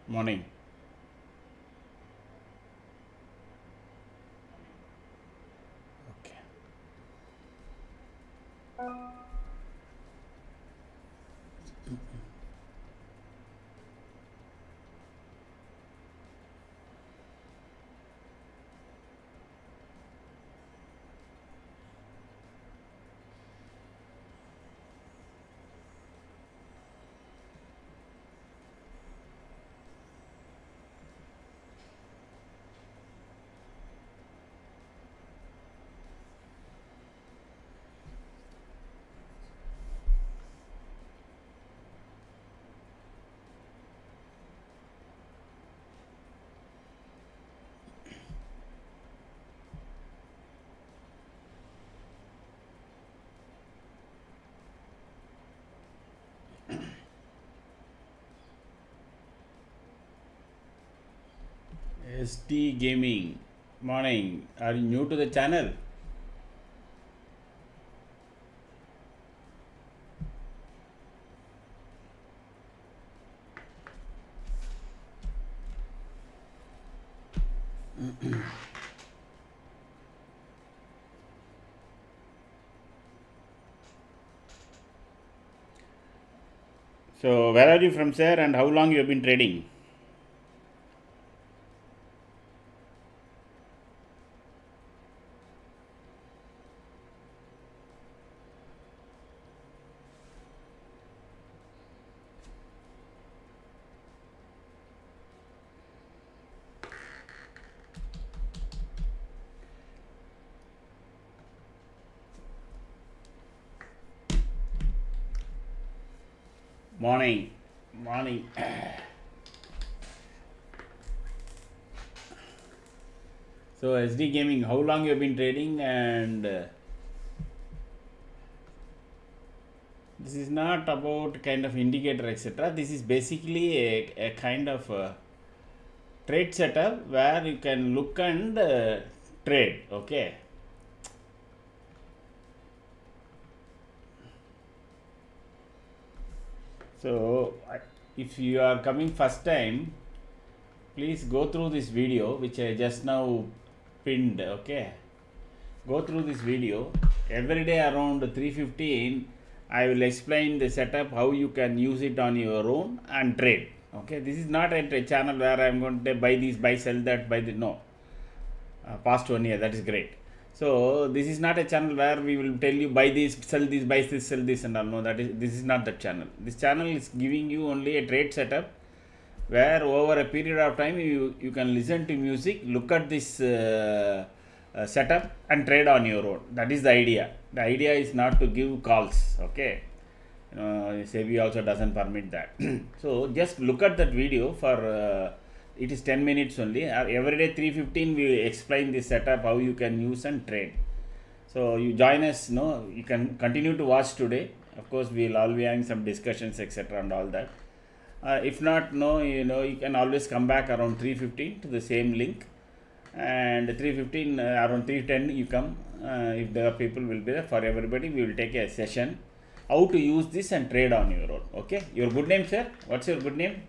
Morning. Okay. SD Gaming. Morning. Are you new to the channel? So, where are you from, sir, and how long you have been trading? Morning. Morning. So, SD Gaming, how long you have been trading? And this is not about kind of indicator, etc. This is basically a kind of trade setup where you can look and trade. Okay. So, if you are coming first time, please go through this video which I just now pinned. Okay, go through this video. Every day around 3:15 I will explain the setup, how you can use it on your own and trade. Okay, this is not a channel where I am going to buy this, buy, sell that, buy the, no. Past 1 year, that is great. So this is not a channel where we will tell you buy this, sell this, buy this, sell this and all. No, this is not that channel. This channel is giving you only a trade setup where over a period of time you can listen to music, look at this setup and trade on your own. That is the idea. The idea is not to give calls. Okay, SEBI also doesn't permit that. So just look at that video for it is 10 minutes only. Every day 3:15 we explain this setup, how you can use and trade. So you join us. No, you can continue to watch today. Of course, we will all be having some discussions, etc. and all that. If not, no, you can always come back around 3:15 to the same link, and 3:15 around 3:10 you come. If there are people will be there for everybody, we will take a session how to use this and trade on your own. Okay, your good name, sir? What's your good name?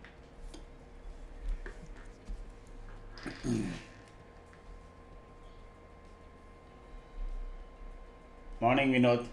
Morning, Vinod.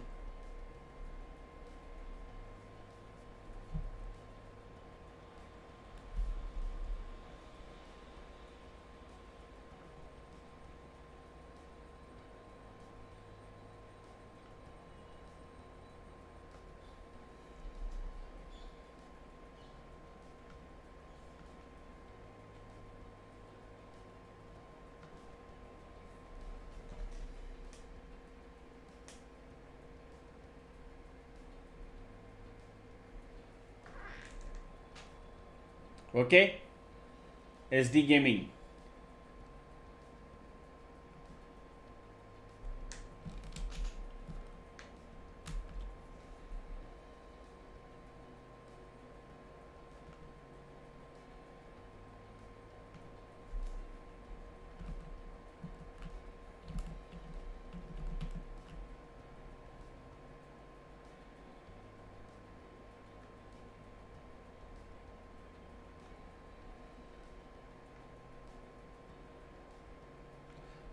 Okay, SD Gaming.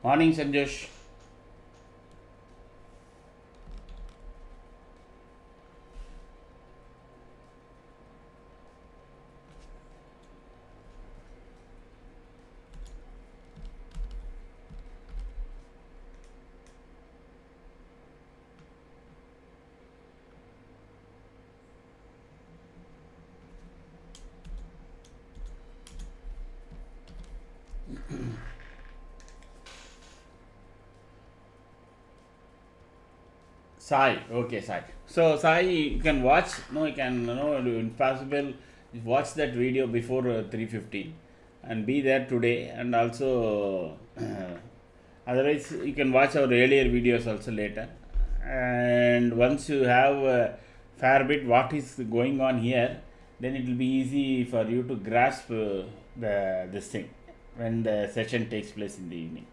Morning, Sanjosh. Sai, okay, Sai. So Sai, you can watch. No, you can. No, if possible, watch that video before 3:15, and be there today. And also, otherwise, you can watch our earlier videos also later. And once you have a fair bit what is going on here, then it will be easy for you to grasp the this thing when the session takes place in the evening.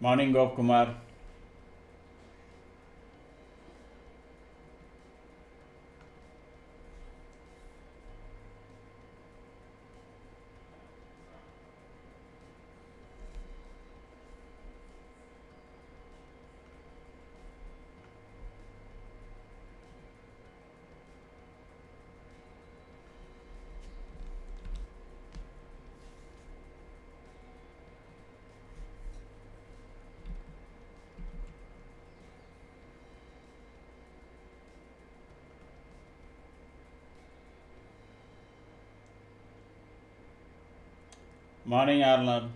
Morning, Gop Kumar. Morning, Arnold.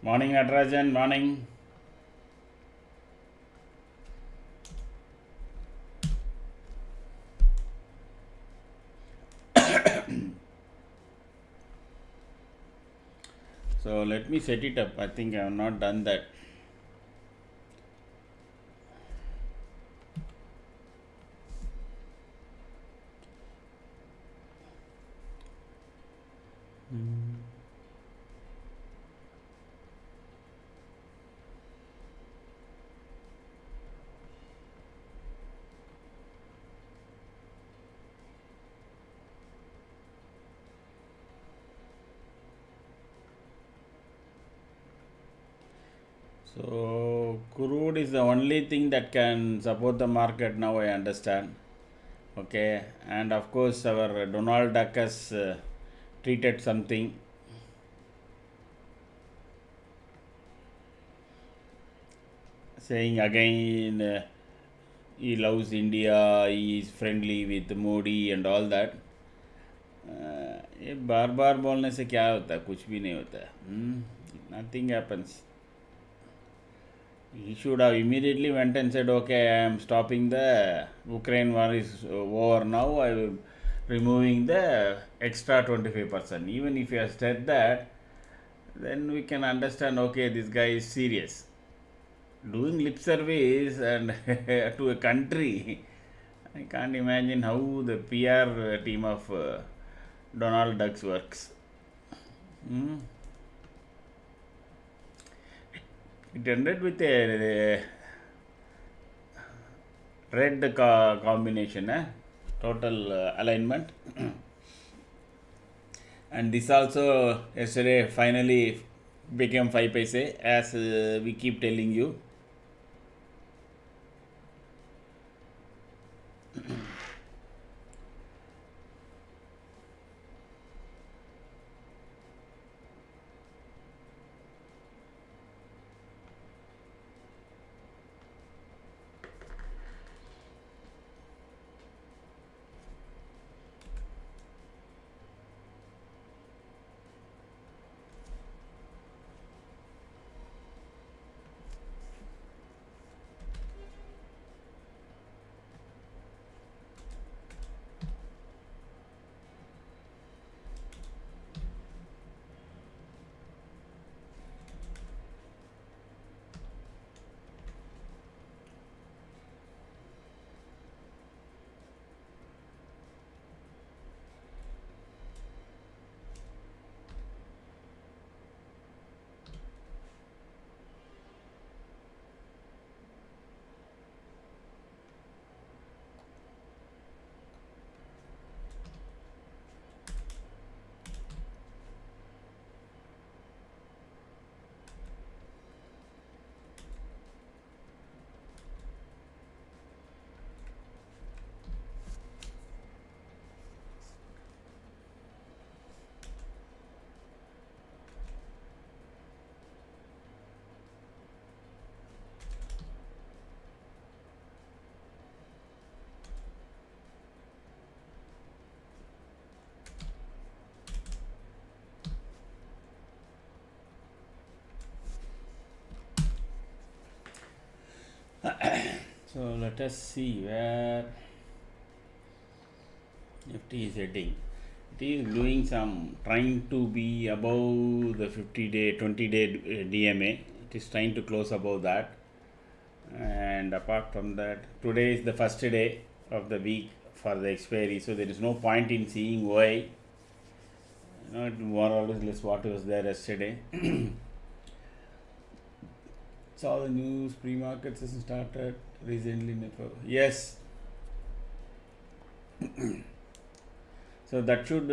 Morning, Natarajan. Morning. So let me set it up. I think I have not done that. So crude is the only thing that can support the market now, I understand. Okay, and of course our Donald Duck has treated something, saying again he loves India, he is friendly with Modi and all that. ये बार बार बोलने से क्या होता है? कुछ भी नहीं होता है. Nothing happens. He should have immediately went and said, okay, I am stopping the Ukraine war is over now, I will removing the extra 25%. Even if he has said that, then we can understand, okay, this guy is serious. Doing lip service and to a country, I can't imagine how the PR team of Donald Duck works. It ended with a red combination, total alignment. And this also yesterday finally became 5 paise, as we keep telling you. So let us see where Nifty is heading. It is doing some trying to be above the 50-day, 20-day DMA. It is trying to close above that. And apart from that, today is the first day of the week for the expiry, so there is no point in seeing why. More or less what was there yesterday. Saw the news, pre-market session started recently. Yes. So that should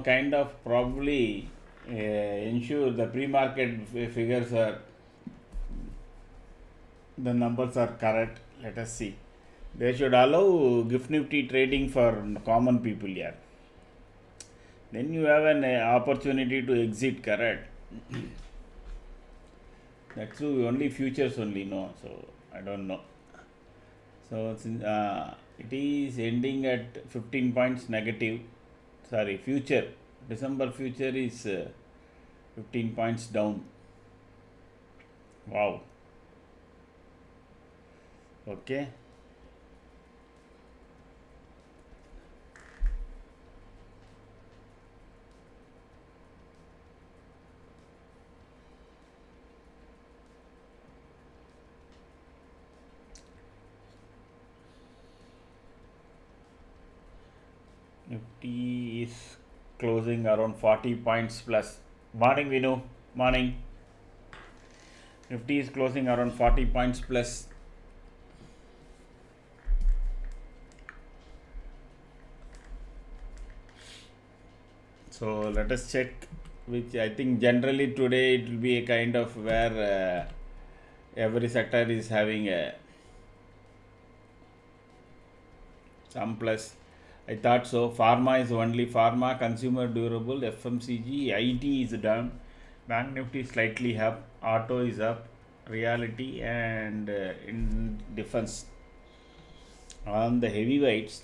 kind of probably ensure the pre-market figures are, the numbers are correct. Let us see. They should allow gift nifty trading for common people here. Then you have an opportunity to exit, correct? That's true, only futures only, no. So I don't know. So it is ending at 15 points negative. Sorry, future. December future is 15 points down. Wow. Okay. Nifty is closing around 40 points plus. Morning, Vinu. Morning. Nifty is closing around 40 points plus. So let us check, which I think generally today it will be a kind of where every sector is having some plus. I thought so. Pharma is only pharma, consumer durable, FMCG, IT is down. Bank Nifty slightly up, auto is up, reality and in defense. On the heavyweights,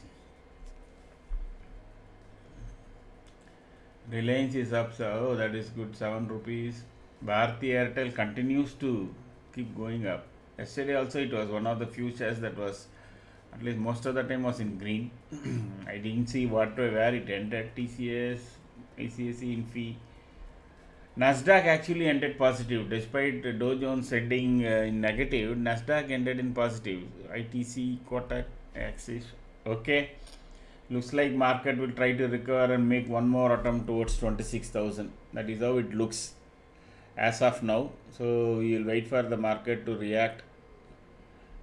Reliance is up, so that is good, 7 rupees. Bharti Airtel continues to keep going up. Yesterday also it was one of the few shares that was, at least most of the time, was in green. I didn't see where it ended. TCS, ACSE, Infi. Nasdaq actually ended positive despite Dow Jones ending in negative. Nasdaq ended in positive. ITC, Kotak, Axis. Okay. Looks like market will try to recover and make one more attempt towards 26,000. That is how it looks as of now. So we will wait for the market to react.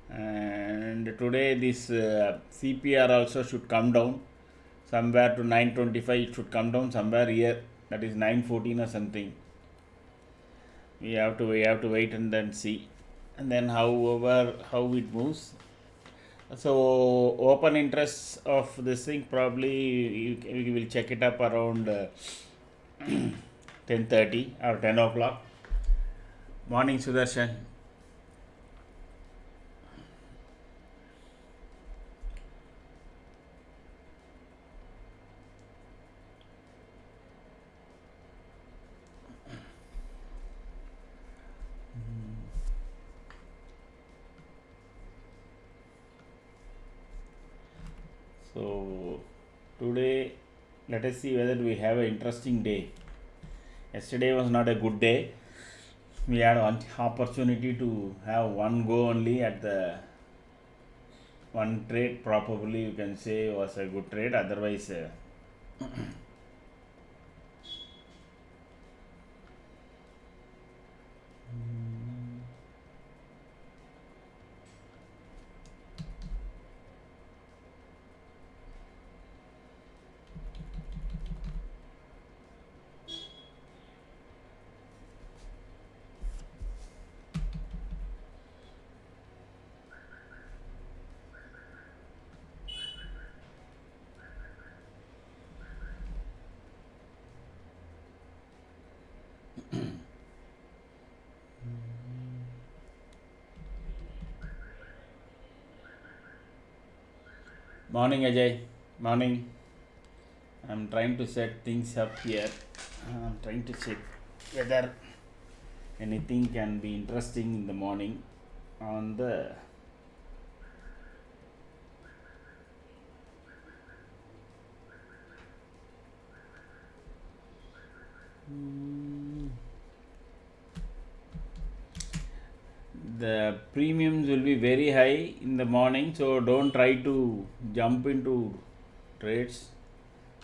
And today this CPR also should come down somewhere to 925. It should come down somewhere here, that is 914 or something. We have to wait and then see, and then how it moves. So open interest of this thing, probably we will check it up around 10:30 or 10 o'clock. Morning, Sudarshan. So today let us see whether we have an interesting day. Yesterday was not a good day. We had one opportunity to have one go only at the one trade. Probably you can say was a good trade. Otherwise, morning, Ajay. Morning. I'm trying to set things up here. I'm trying to check whether anything can be interesting in the morning on the the premiums will be very high in the morning, so don't try to jump into trades,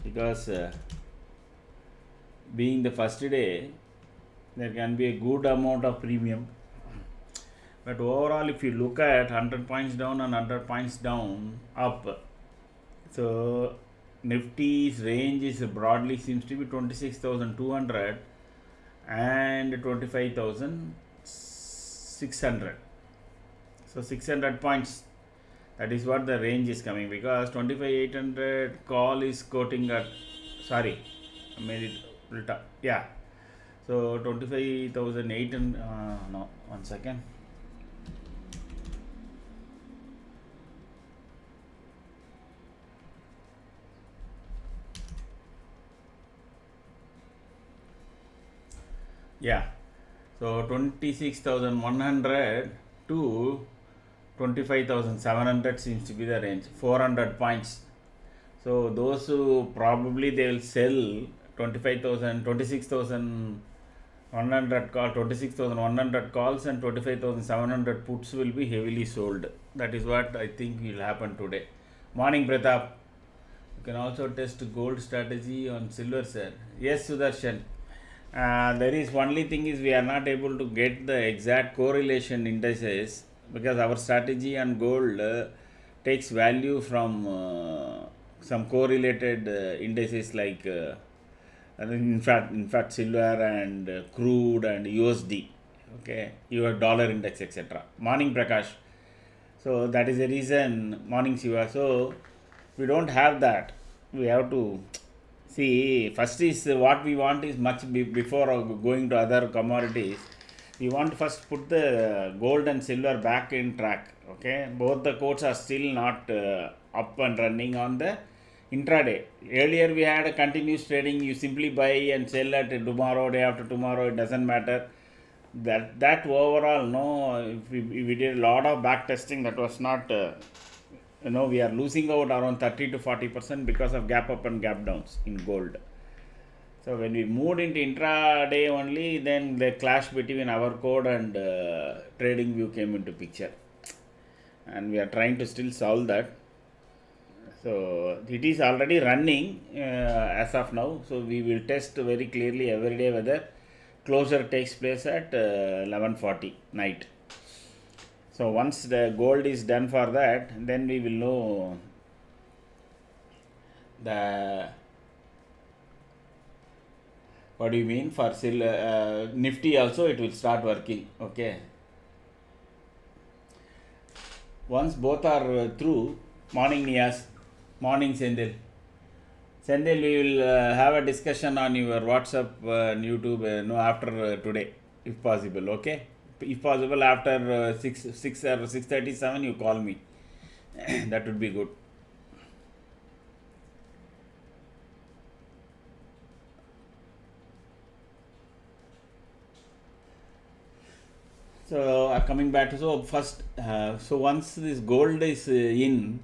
because being the first day there can be a good amount of premium. But overall, if you look at 100 points down and 100 points down up, so Nifty's range is broadly seems to be 26,200 and 25,600. So 600 points, that is what the range is coming, because 25,800 call is quoting at, sorry, I made it ulta, yeah. So 25,800, no, 1 second. Yeah, so 26,100 to 25,700 seems to be the range, 400 points. So those who probably they will sell 26,100 26,100 calls and 25,700 puts will be heavily sold. That is what I think will happen today. Morning, Pratap. You can also test gold strategy on silver, sir. Yes, Sudarshan. There is only thing is we are not able to get the exact correlation indices, because our strategy on gold takes value from some correlated indices like in fact silver and crude and USD, okay, your dollar index, etc. Morning, Prakash. So that is the reason. Morning, Shiva. So we don't have that. We have to see, first is what we want is much before going to other commodities. We want to first put the gold and silver back in track. Okay, both the quotes are still not up and running on the intraday. Earlier we had a continuous trading. You simply buy and sell at tomorrow, day after tomorrow. It doesn't matter. That overall, no. If we did a lot of back testing, that was not. We are losing out around 30 to 40% because of gap up and gap downs in gold. So when we moved into intraday only, then the clash between our code and trading view came into picture, and we are trying to still solve that. So it is already running as of now. So we will test very clearly every day whether closure takes place at 11:40 night. So once the gold is done for that, then we will know the, what do you mean for Nifty also it will start working. Okay. Once both are through, morning Nias, morning Sendil. Sendil, we will have a discussion on your WhatsApp and YouTube after today, if possible. Okay. If possible, after 6 or 6:37, you call me. That would be good. So coming back to, so first, so once this gold is in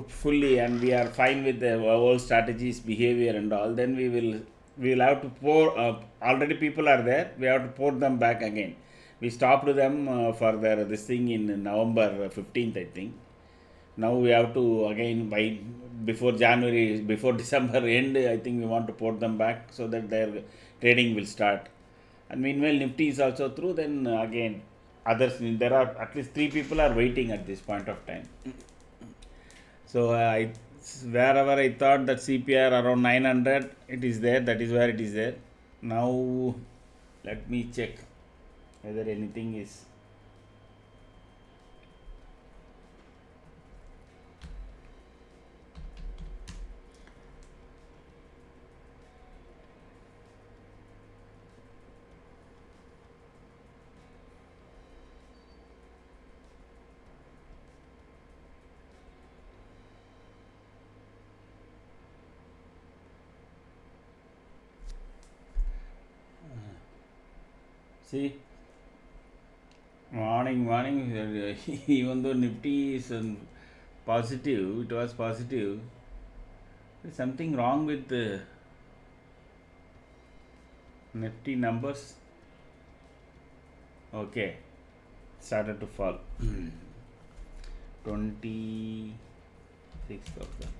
fully and we are fine with the whole strategies, behavior and all, then we will have to pour. Already people are there. We have to pour them back again. We stopped them for this thing in November 15th, I think. Now we have to again before December end, I think we want to port them back so that their trading will start. And meanwhile, Nifty is also through. Then again, others, there are at least 3 people are waiting at this point of time. So wherever I thought that CPR around 900, it is there. That is where it is there. Now let me check whether anything is. See, morning, even though Nifty is positive, it was positive. There's something wrong with the Nifty numbers. Okay. started to fall. 26,000.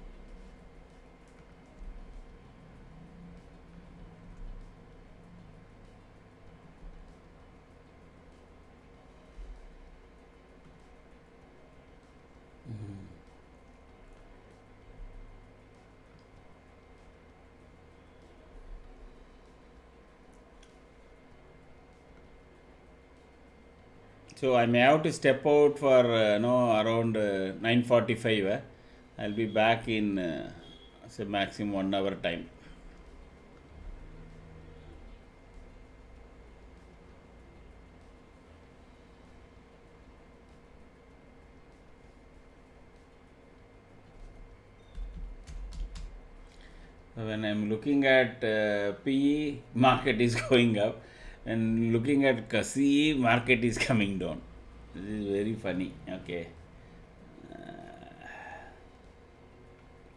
So I may have to step out for around 9:45. I'll be back in say maximum 1 hour time. When I'm looking at PE, market is going up, and looking at CE, market is coming down. This is very funny. Okay.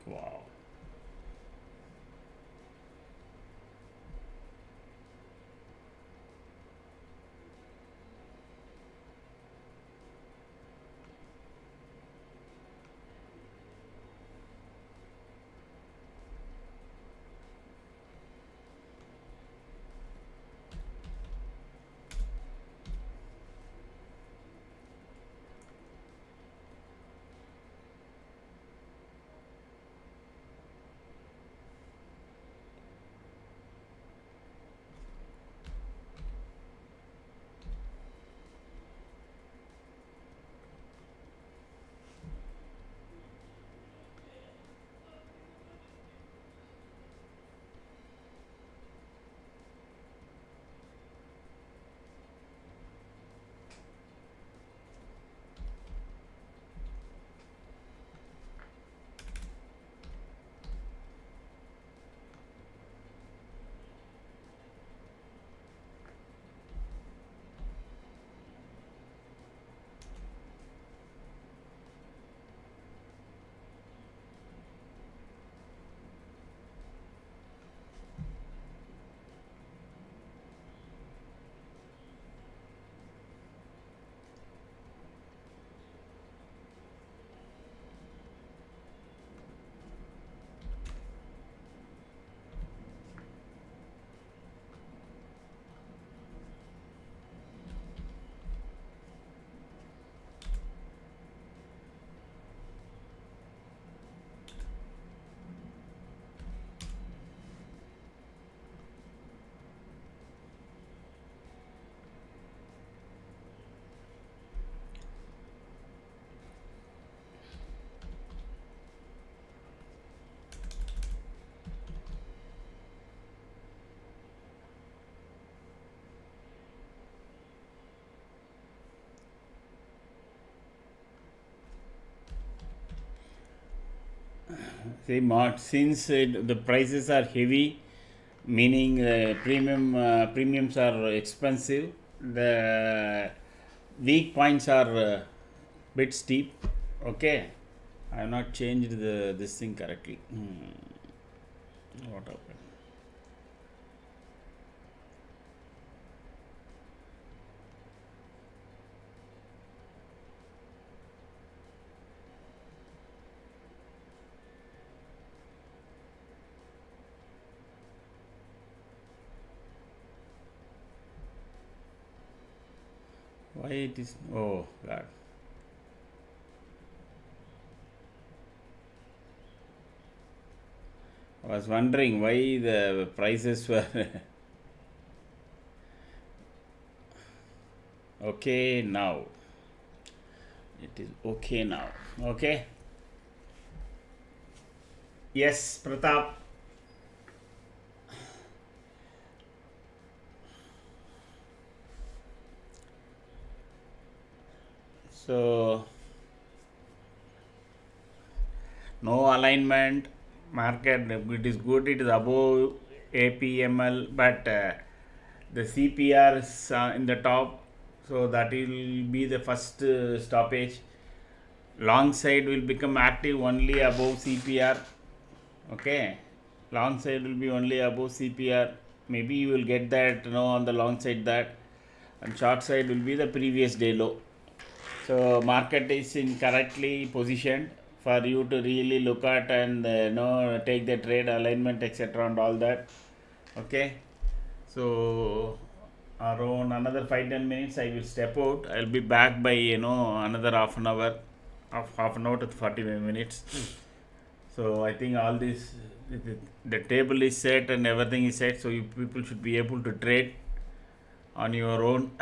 Wow. See, since the prices are heavy, meaning premiums are expensive, the weak points are bit steep. Okay, I have not changed this thing correctly. What happened? Why it is? Oh God. I was wondering why the prices were okay now. It is okay now. Okay. Yes, Pratap. So no alignment, market it is good, it is above APML, but the CPR is in the top, so that will be the first stoppage. Long side will become active only above CPR. Okay, long side will be only above CPR. Maybe you will get that on the long side, that, and short side will be the previous day low. So market is in correctly positioned for you to really look at and take the trade alignment etc and all that. Okay, so around another 5-10 minutes I will step out. I'll be back by another half an hour, of half an hour to 45 minutes. So I think all this, the table is set and everything is set, so you people should be able to trade on your own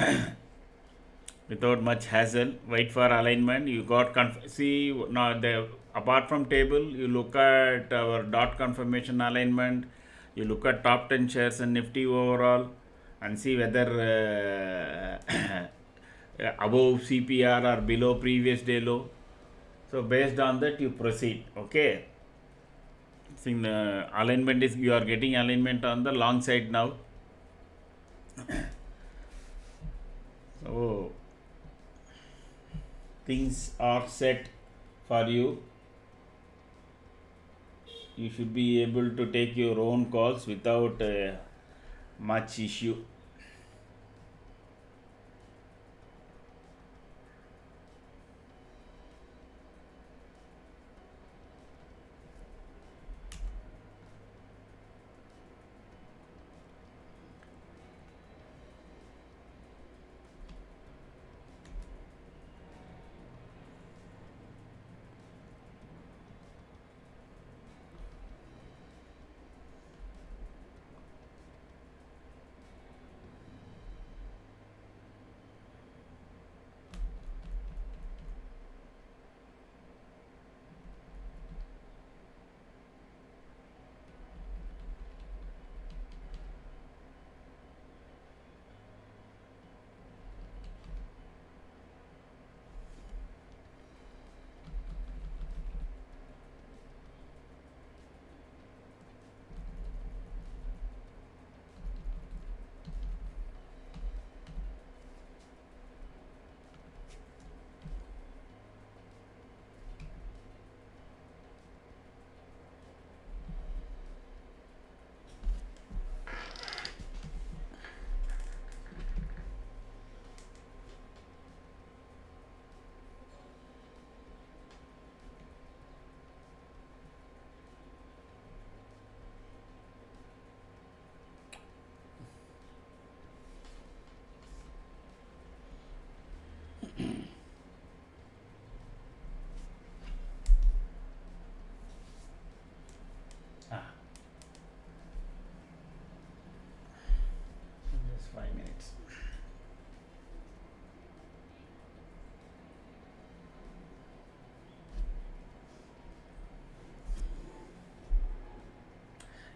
without much hassle. Wait for alignment. You got see now the apart from table, you look at our dot confirmation alignment. You look at top 10 shares and Nifty overall, and see whether above CPR or below previous day low. So based on that, you proceed. Okay. See, alignment is, you are getting alignment on the long side now. So things are set for you. You should be able to take your own calls without much issue. Just 5 minutes.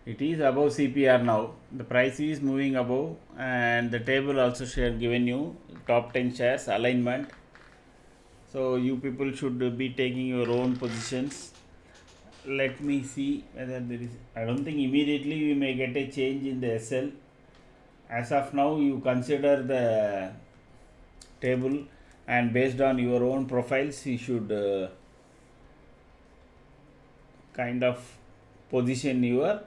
It is above CPR now. The price is moving above, and the table also given you top 10 shares alignment. So you people should be taking your own positions. Let me see whether there is. I don't think immediately we may get a change in the SL. As of now, you consider the table, and based on your own profiles, you should kind of position your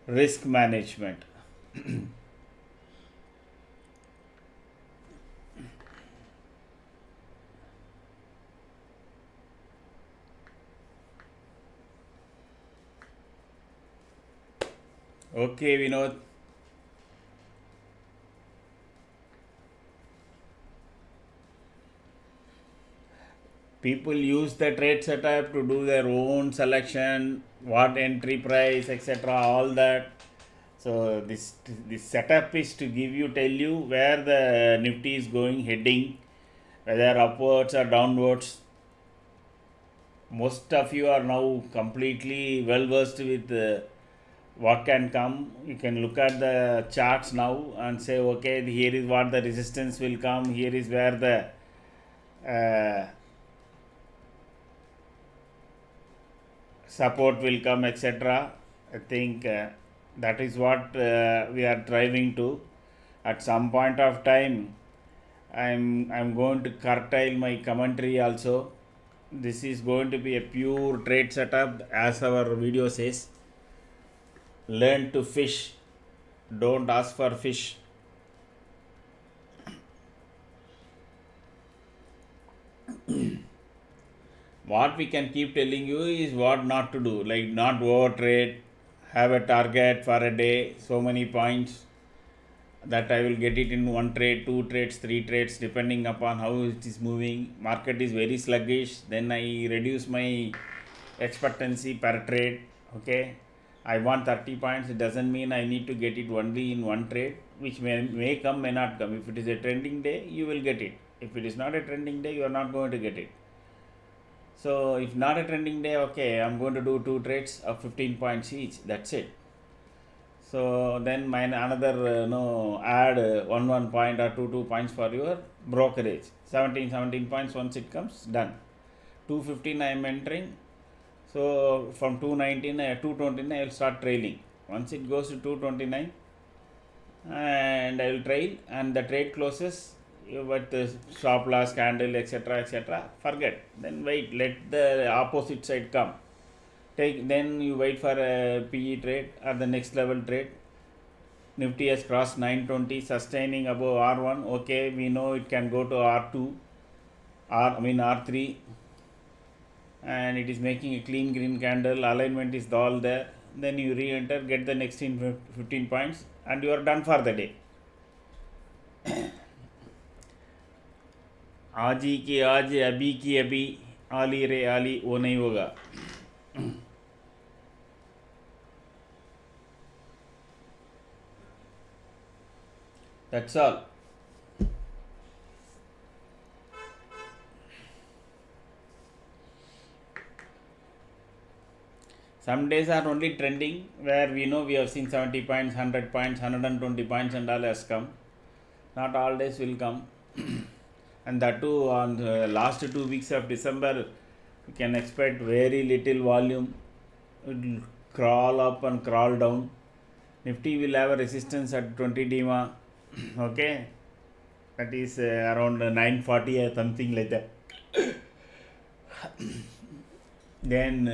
risk management. Okay, Vinod. People use the trade setup to do their own selection, what entry price, etc. All that. So this setup is to tell you where the Nifty is going, heading, whether upwards or downwards. Most of you are now completely well versed with what can come. You can look at the charts now and say, okay, here is what the resistance will come, here is where the support will come, etc. I think that is what we are driving to. At some point of time, I'm going to curtail my commentary also. This is going to be a pure trade setup, as our video says. Learn to fish, don't ask for fish. What we can keep telling you is what not to do, like not over trade, have a target for a day, so many points, that I will get it in one trade, two trades, three trades, depending upon how it is moving. Market is very sluggish, then I reduce my expectancy per trade. Okay, I want 30 points. It doesn't mean I need to get it only in one trade, which may come, may not come. If it is a trending day, you will get it. If it is not a trending day, you are not going to get it. So if not a trending day, okay, I'm going to do two trades of 15 points each. That's it. So then mine another add one point or two points for your brokerage. 17 points once it comes, done. 215 I am entering. So from 219 229 I will start trailing. Once it goes to 229 and I will trail, and the trade closes with the stop loss candle, etc., forget. Then wait, let the opposite side come. Then you wait for a PE trade or the next level trade. Nifty has crossed 920, sustaining above R1. Okay, we know it can go to R2, R3, and it is making a clean green candle. Alignment is all there. Then you re-enter, get the next in 15 points, and you are done for the day. आज ही की आज, अभी की अभी, आली रे आली, वो नहीं होगा. That's all. Some days are only trending, where we know we have seen 70 points, 100 points, 120 points and all has come. Not all days will come. And that too on the last 2 weeks of December, you can expect very little volume. It will crawl up and crawl down. Nifty will have a resistance at 20 DMA. Okay, that is around 940 or something like that. Then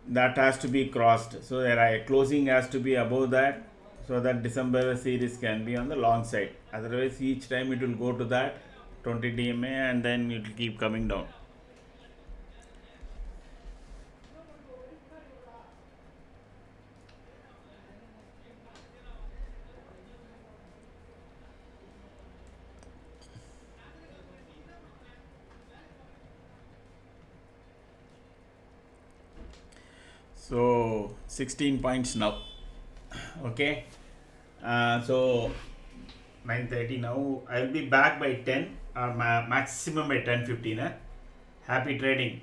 that has to be crossed, so there closing has to be above that, so that December series can be on the long side. Otherwise each time it will go to that 20 DMA and then it will keep coming down. So 16 points now. Okay, so 9:30 now. I will be back by 10 or maximum by 10:15. Happy trading.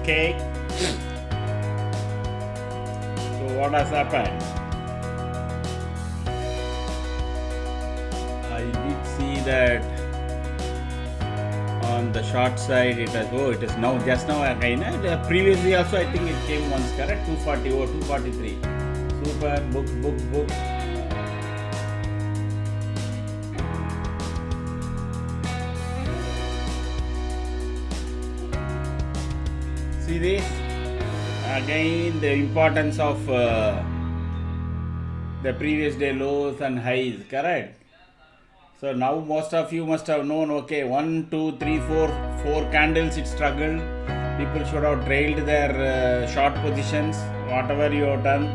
Okay. So what has happened? I did see that on the short side it is now just now again. Previously also I think it came once, correct? 240 or 243. Super book. See this? Again the importance of the previous day lows and highs, correct? So now most of you must have known, okay, 1, 2, 3, 4, 4 candles it struggled. People should have trailed their short positions, whatever you have done,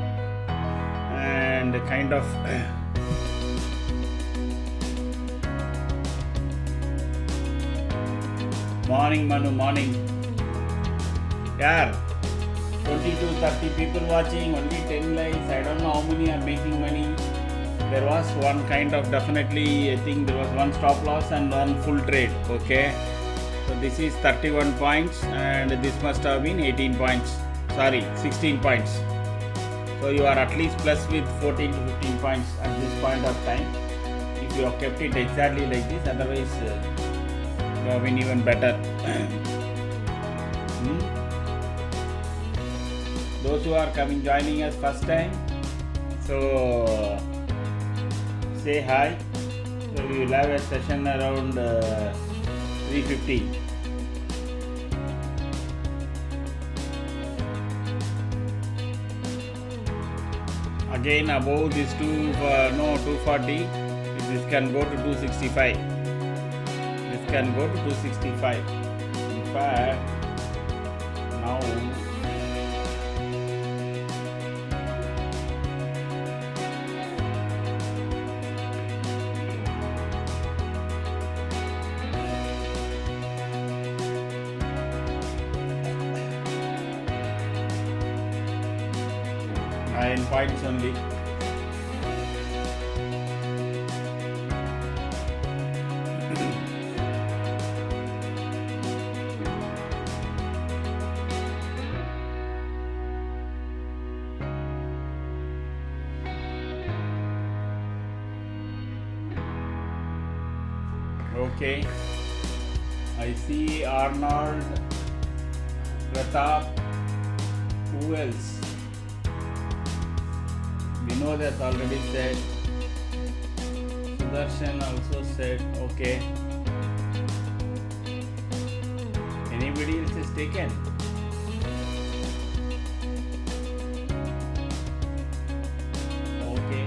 and kind of morning Manu, morning. Yeah, 20 to 30 people watching, only 10 likes. I don't know how many are making money. There was one kind of, definitely I think there was one stop loss and one full trade. Okay, so this is 31 points and this must have been 18 points, sorry, 16 points. So you are at least plus with 14 to 15 points at this point of time if you have kept it exactly like this. Otherwise you have been even better. Those who are joining us first time, so say hi. So we will have a session around 3:15. Again above this 240, this can go to 265. This can go to 265. In fact, now points only. Okay, I see Arnold, Pratap, who else? Vinod has already said. Sudarshan also said. Okay. Anybody else is taken? Okay.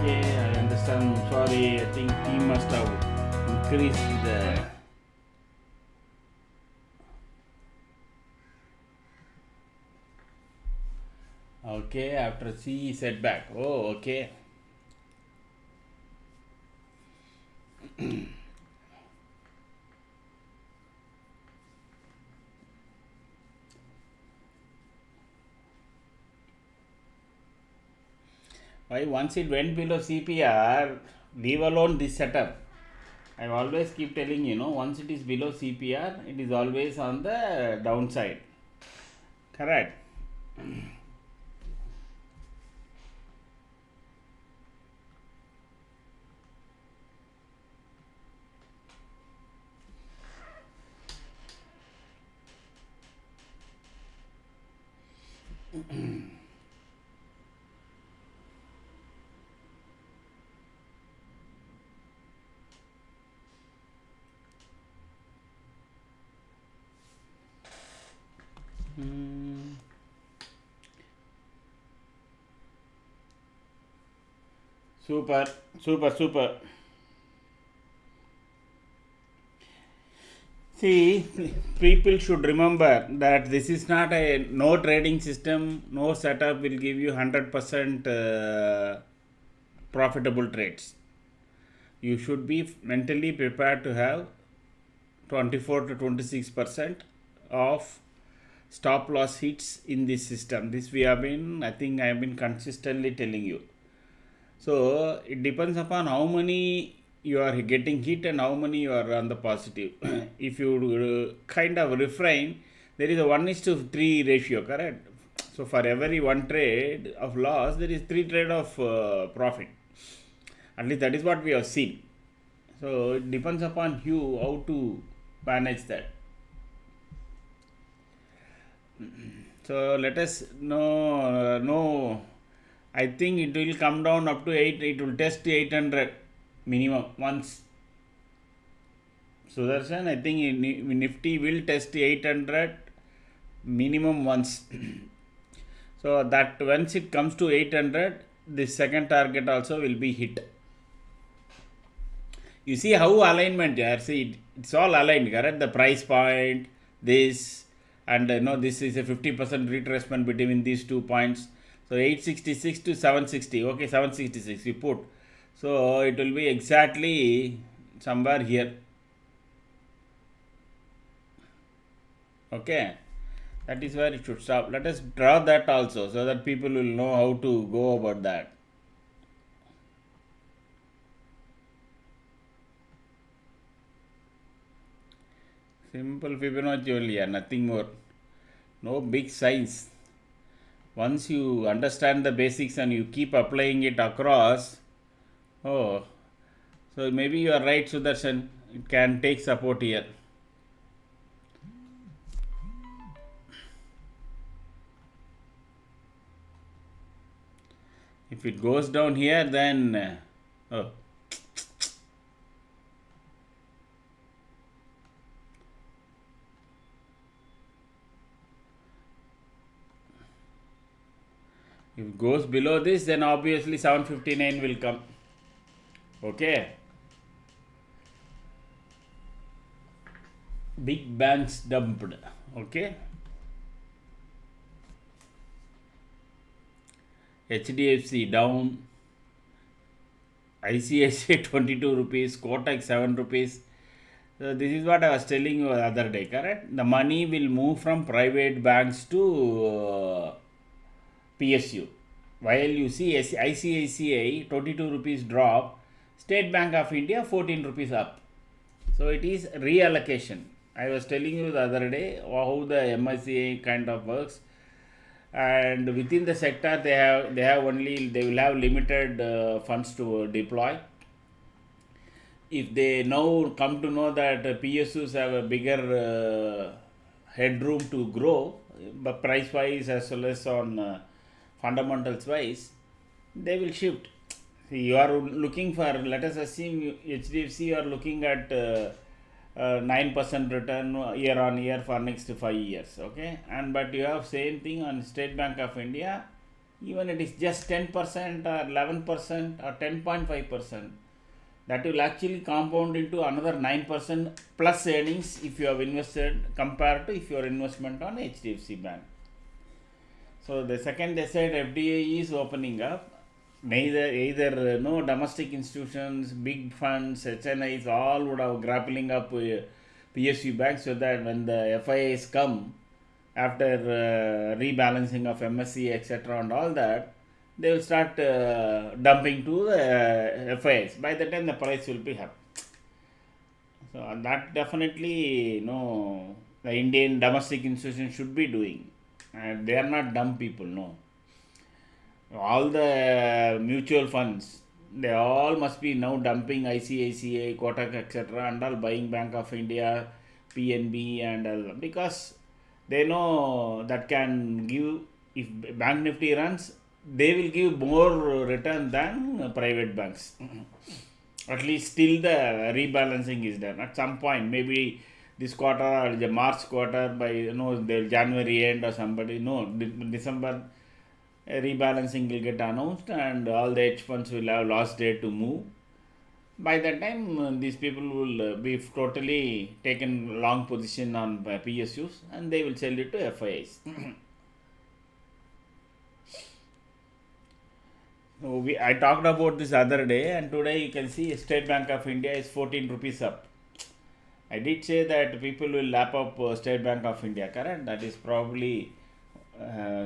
Okay, I understand. Sorry, I think team must have increased the. Okay, after C setback. Oh, okay. Why once it went below CPR, leave alone this setup. I always keep telling you, once it is below CPR, it is always on the downside. Correct. Super, super, super. See, people should remember that this is not a no trading system, no setup will give you 100% profitable trades. You should be mentally prepared to have 24 to 26% of stop loss hits in this system. This we have been, I think I have been consistently telling you. So it depends upon how many you are getting hit and how many you are on the positive. If you kind of refrain, there is a 1:3 ratio, correct? So for every one trade of loss, there is 3 trade of profit. At least that is what we have seen. So it depends upon you how to manage that. So let us know. I think it will come down up to 8. It will test 800 minimum once. Sudarshan, I think Nifty will test 800 minimum once. So that once it comes to 800, the second target also will be hit. You see how alignment here. See, it's all aligned, correct? The price point, this, and this is a 50% retracement between these 2 points. So 866 to 760. Okay, 766 we put. So it will be exactly somewhere here. Okay, that is where it should stop. Let us draw that also so that people will know how to go about that. Simple Fibonacci only, yeah, nothing more. No big science. Once you understand the basics and you keep applying it across, so maybe you are right, Sudarshan. It can take support here. If it goes down here, then if it goes below this, then obviously 759 will come. Okay. Big banks dumped. Okay. HDFC down. ICICI 22 rupees. Kotak 7 rupees. So this is what I was telling you the other day, correct? The money will move from private banks to PSU. While you see ICICI 22 rupees drop, State Bank of India 14 rupees up. So it is reallocation. I was telling you the other day how the MSCI kind of works, and within the sector they will have limited funds to deploy. If they now come to know that PSUs have a bigger headroom to grow, but price wise as well as on fundamentals wise, they will shift. See, you are looking for, let us assume HDFC, you are looking at 9% return year on year for next 5 years, okay? And but you have same thing on State Bank of India, even it is just 10% or 11% or 10.5%. That will actually compound into another 9% plus earnings if you have invested compared to if your investment on HDFC Bank. So the second they said FDI is opening up, either no domestic institutions, big funds, HNIs all would have grappling up with PSU banks, so that when the FIIs come after rebalancing of MSC etc. and all that, they will start dumping to the FIIs. By the time the price will be up. So that definitely the Indian domestic institutions should be doing. And they are not dumb people, no. All the mutual funds, they all must be now dumping ICICI, Kotak, etc. and all buying Bank of India, PNB and all, because they know that can give, if Bank Nifty runs, they will give more return than private banks. At least till the rebalancing is done. At some point, maybe this quarter or the March quarter, by the January end or somebody, December, rebalancing will get announced and all the hedge funds will have last day to move. By that time, these people will be totally taken long position on PSUs and they will sell it to FIIs. So I talked about this other day, and today you can see State Bank of India is 14 rupees up. I did say that people will lap up State Bank of India, correct? That is probably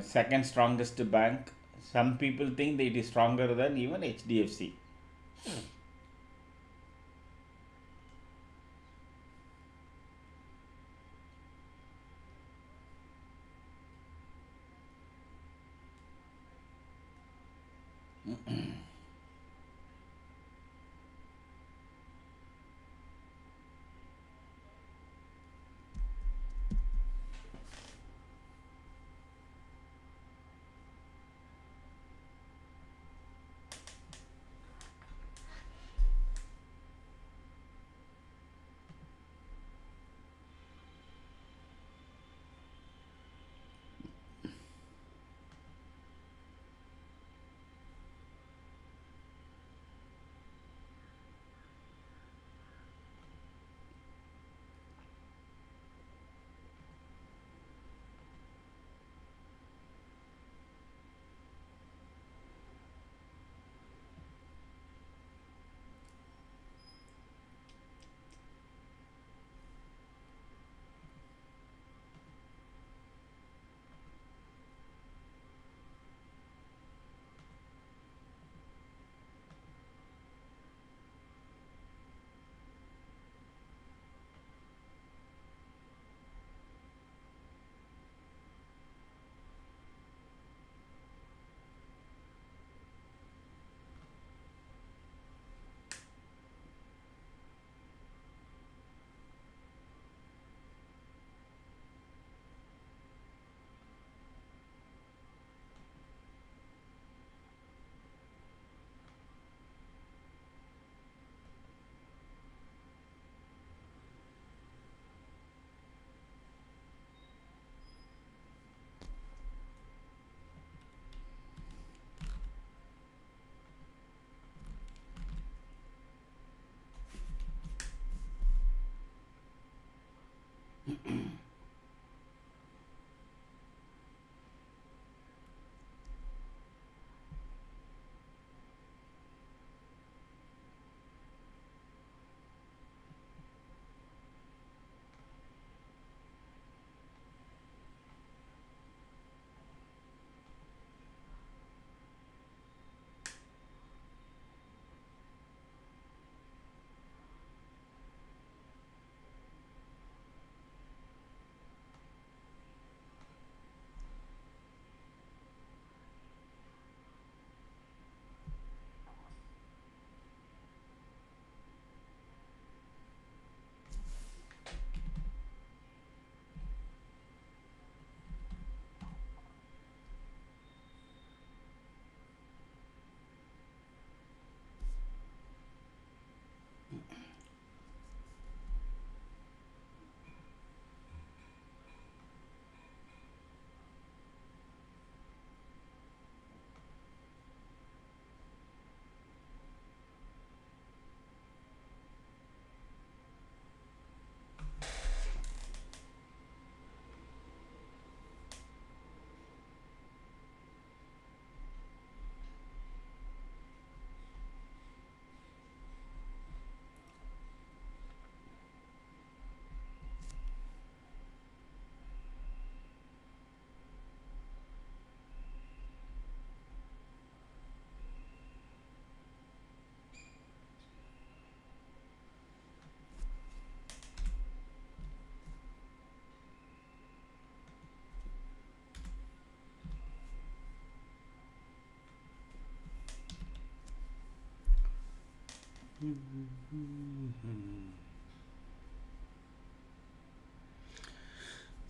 second strongest bank. Some people think that it is stronger than even HDFC.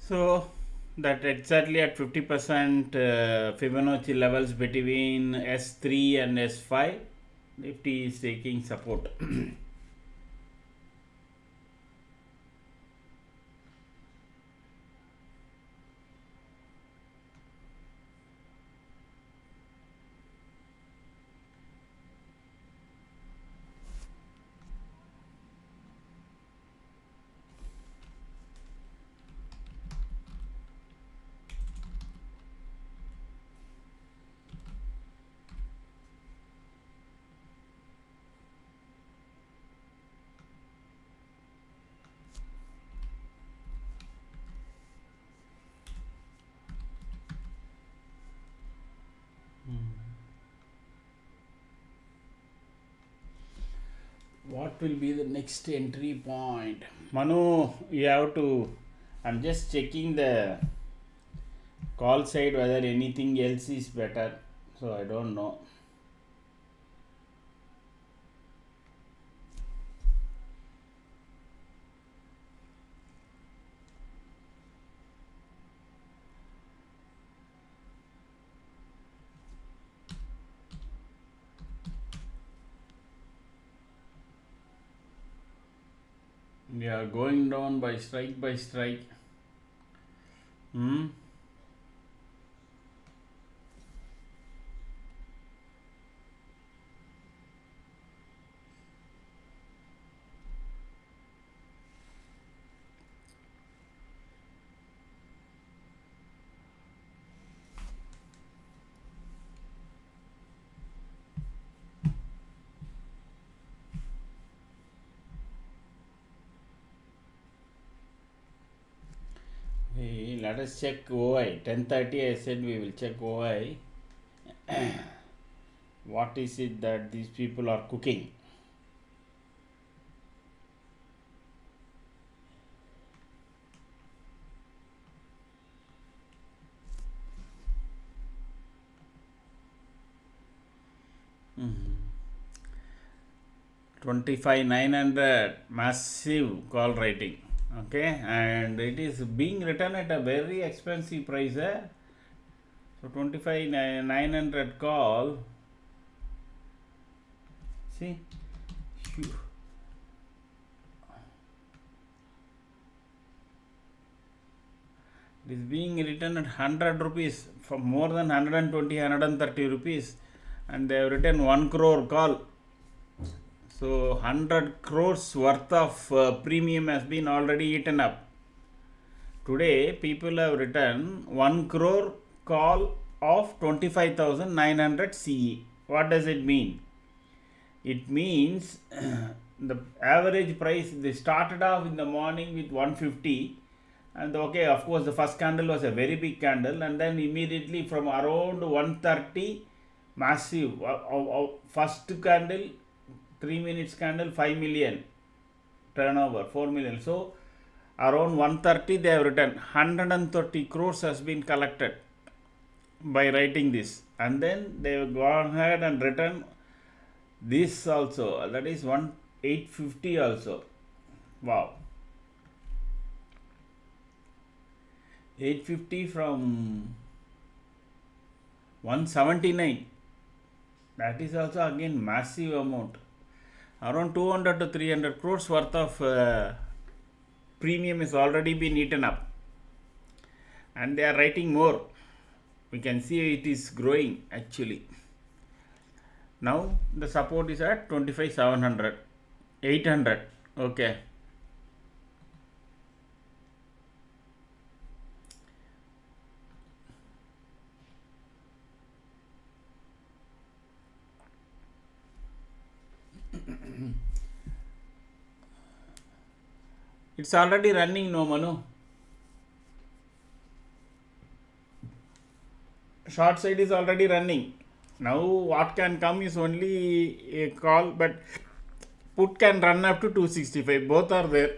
So that exactly at 50% Fibonacci levels between S3 and S5, Nifty is taking support. What will be the next entry point? Manu, you have to. I'm just checking the call side whether anything else is better. So I don't know. We are going down by strike by strike. Hey, let us check OI. 10:30 I said we will check OI. What is it that these people are cooking? Mm-hmm. 25,900 massive call rating. Okay, and it is being written at a very expensive price. So 25,900 call. See, it is being written at 100 rupees for more than 120, 130 rupees, and they have written 1 crore call. So 100 crores worth of premium has been already eaten up. Today people have written 1 crore call of 25,900 CE. What does it mean? It means the average price, they started off in the morning with 150, and okay, of course the first candle was a very big candle, and then immediately from around 130 massive first candle, 3 minutes candle, 5 million turnover, 4 million. So around 130 they have written 130 crores has been collected by writing this, and then they have gone ahead and written this also, that is 850 also. Wow, 850 from 179, that is also again massive amount. Around 200 to 300 crores worth of premium is already been eaten up, and they are writing more. We can see it is growing actually. Now the support is at 25,700, 800. Okay. It's already running, no Manu. Short side is already running. Now what can come is only a call, but put can run up to 265. Both are there.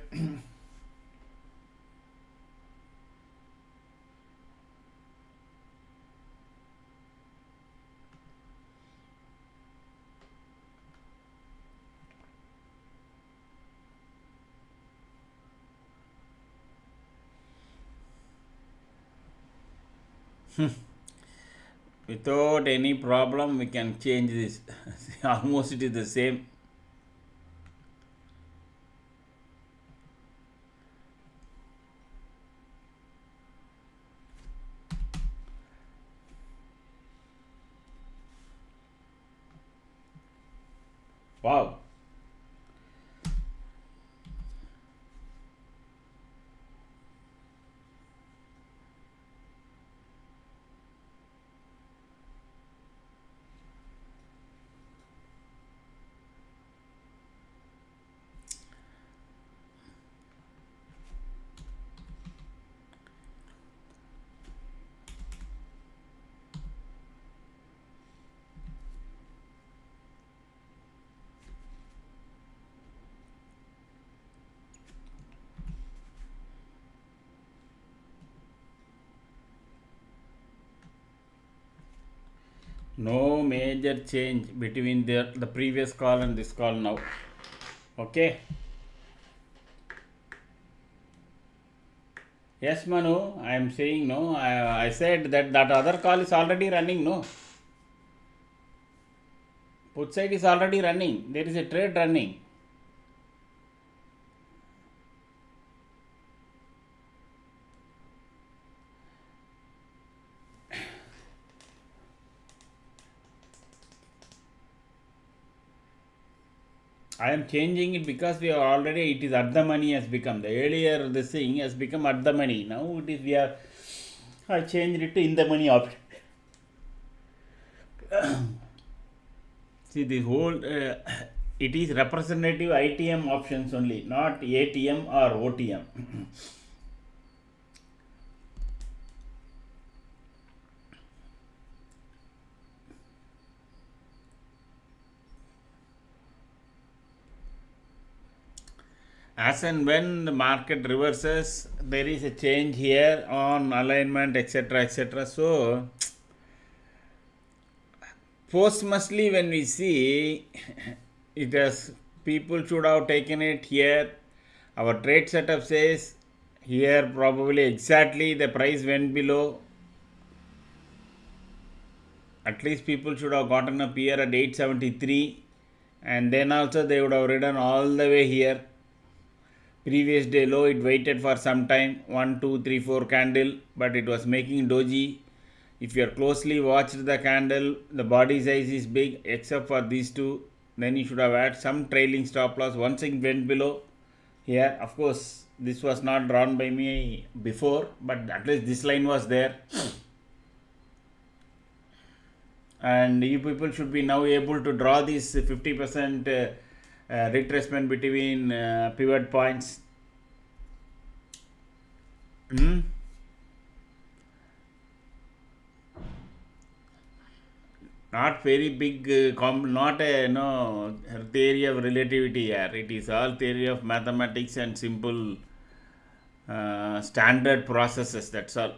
Without any problem we can change this. Almost it is the same. Wow. No major change between the previous call and this call now. Okay. Yes, Manu, I am saying no. I said that other call is already running. No, put side is already running. There is a trade running. I am changing it because we are already, it is at the money has become. The earlier this thing has become at the money. Now it is, I changed it to in the money option. See, the whole, it is representative ITM options only, not ATM or OTM. As and when the market reverses, there is a change here on alignment, etc., etc. So, postmostly, when we see it as people should have taken it here, our trade setup says here probably exactly the price went below. At least people should have gotten up here at 873, and then also they would have ridden all the way here. Previous day low, it waited for some time, 1 2 3 4 candle, but it was making doji. If you are closely watched the candle, the body size is big except for these two. Then you should have had some trailing stop loss once it went below here. Of course, this was not drawn by me before, but at least this line was there. And you people should be now able to draw this 50% retracement between pivot points. Not very big, not a theory of relativity here. It is all theory of mathematics and simple standard processes. That's all.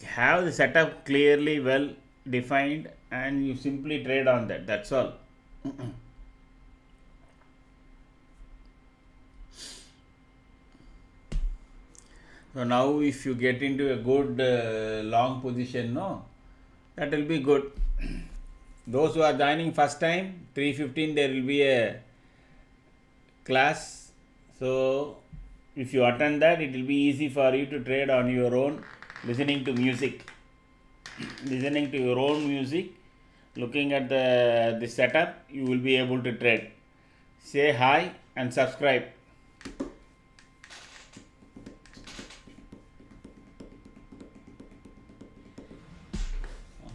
Have the setup clearly well defined and you simply trade on that. That's all. So now if you get into a good long position, no, that will be good. Those who are joining first time, 3:15 there will be a class. So if you attend that, it will be easy for you to trade on your own, listening to music. Listening to your own music, looking at the setup, you will be able to trade. Say hi and subscribe.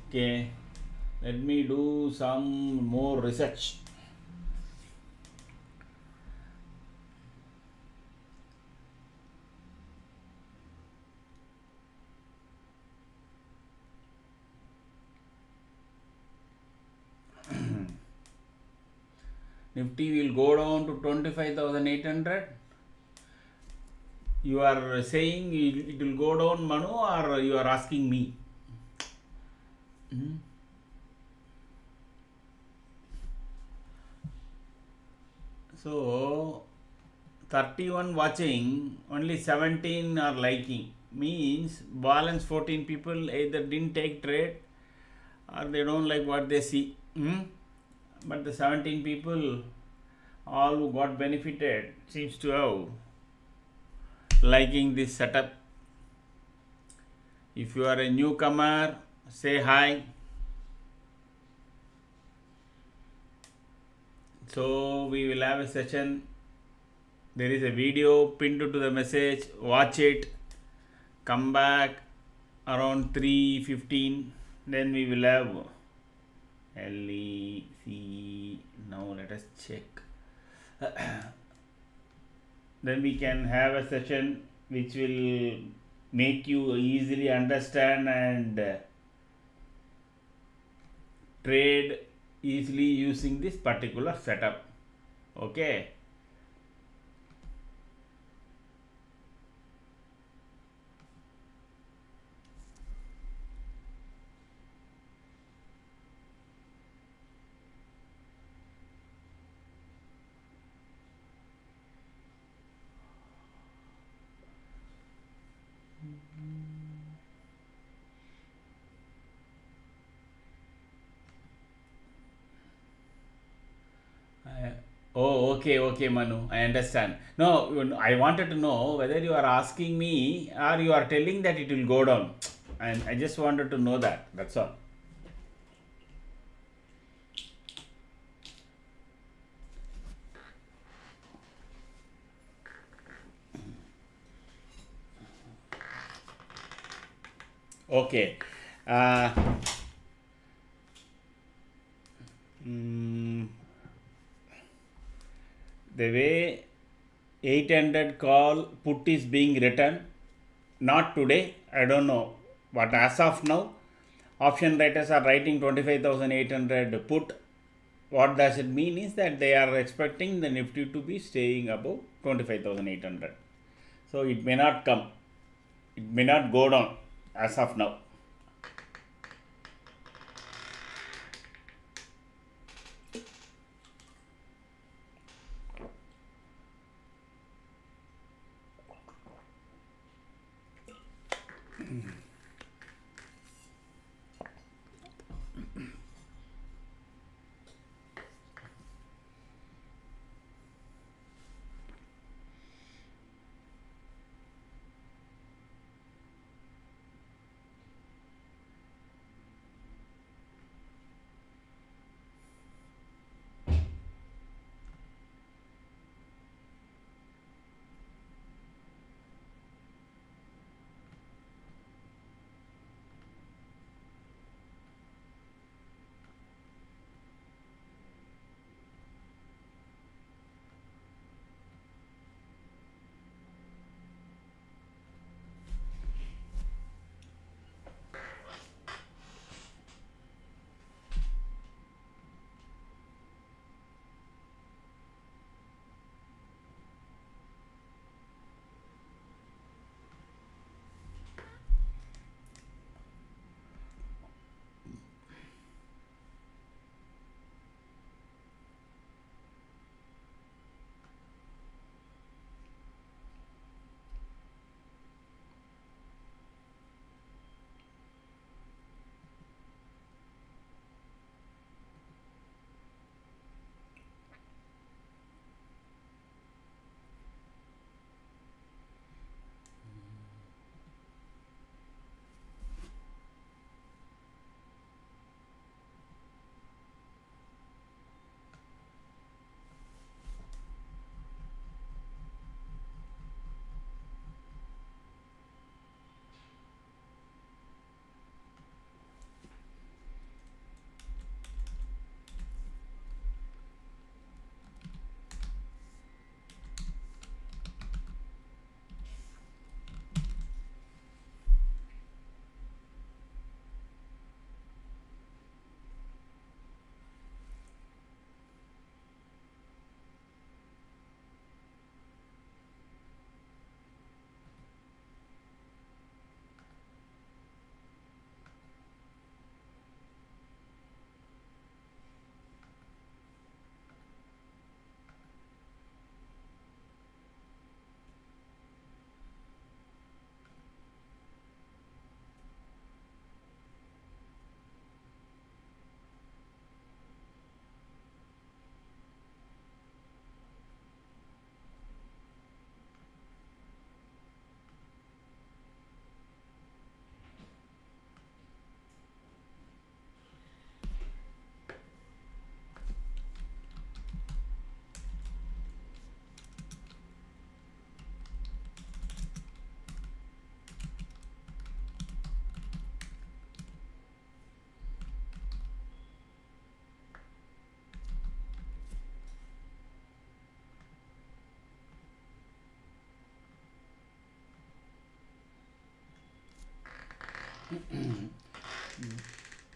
Okay, let me do some more research. Nifty will go down to 25,800. You are saying it will go down, Manu, or you are asking me? So 31 watching, only 17 are liking. Means balance 14 people either didn't take trade or they don't like what they see. But the 17 people, all who got benefited, seems to have liking this setup. If you are a newcomer, say hi. So we will have a session. There is a video pinned to the message. Watch it. Come back around 3:15. Then we will have LEC. Now let us check. Then we can have a session which will make you easily understand and trade easily using this particular setup. Okay. Okay, Manu. I understand. No, I wanted to know whether you are asking me or you are telling that it will go down. And I just wanted to know that. That's all. Okay. Uh, mm, the way 800 call put is being written, not today, I don't know, but as of now, option writers are writing 25,800 put. What does it mean is that they are expecting the Nifty to be staying above 25,800. So it may not come, it may not go down as of now.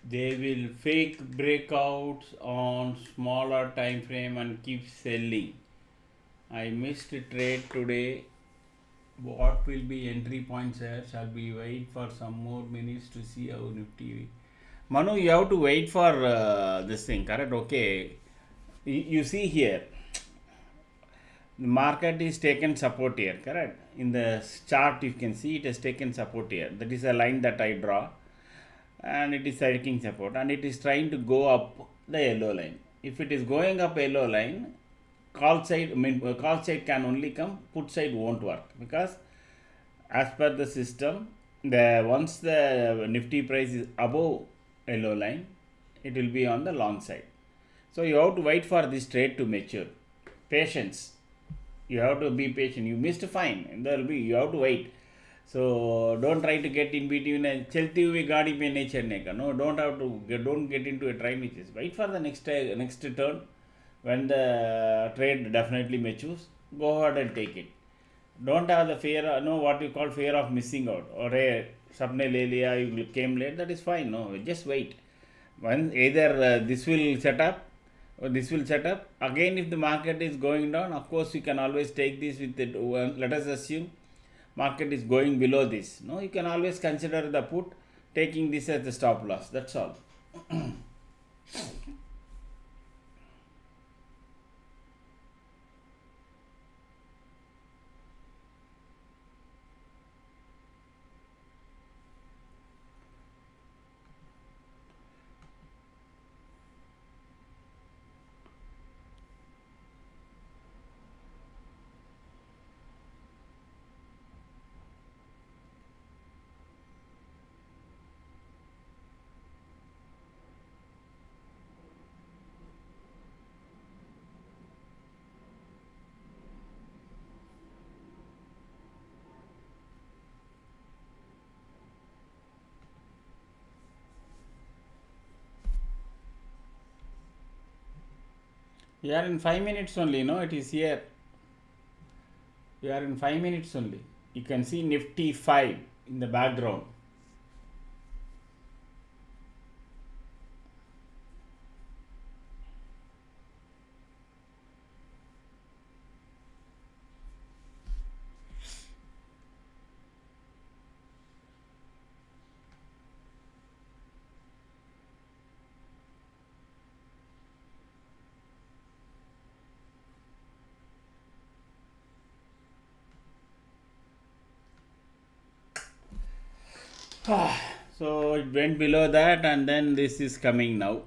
They will fake breakouts on smaller time frame and keep selling. I missed a trade today. What will be entry points here? Shall we wait for some more minutes to see how Nifty? Manu, you have to wait for this thing, correct? Okay. You see here, the market is taken support here, correct? In the chart, you can see it has taken support here. That is a line that I draw, and it is taking support, and it is trying to go up the yellow line. If it is going up yellow line, call side, call side can only come, put side won't work, because as per the system, once the Nifty price is above yellow line, it will be on the long side. So you have to wait for this trade to mature. Patience. You have to be patient. You missed, fine. There will be, you have to wait. So don't try to get in between a chelti huई गाड़ी में नहीं चढ़ने का. No, don't get into a try. Wait for the next turn. When the trade definitely matures, go ahead and take it. Don't have the fear, no, what you call fear of missing out. Or sabne le liya, you came late, that is fine. No, just wait. When either this will set up or this will set up. Again, if the market is going down, of course, you can always take this with it. Let us assume market is going below this. No, you can always consider the put, taking this as the stop loss. That's all. You are in 5 minutes only, no? It is here. You are in 5 minutes only. You can see Nifty 5 in the background. So it went below that, and then this is coming now.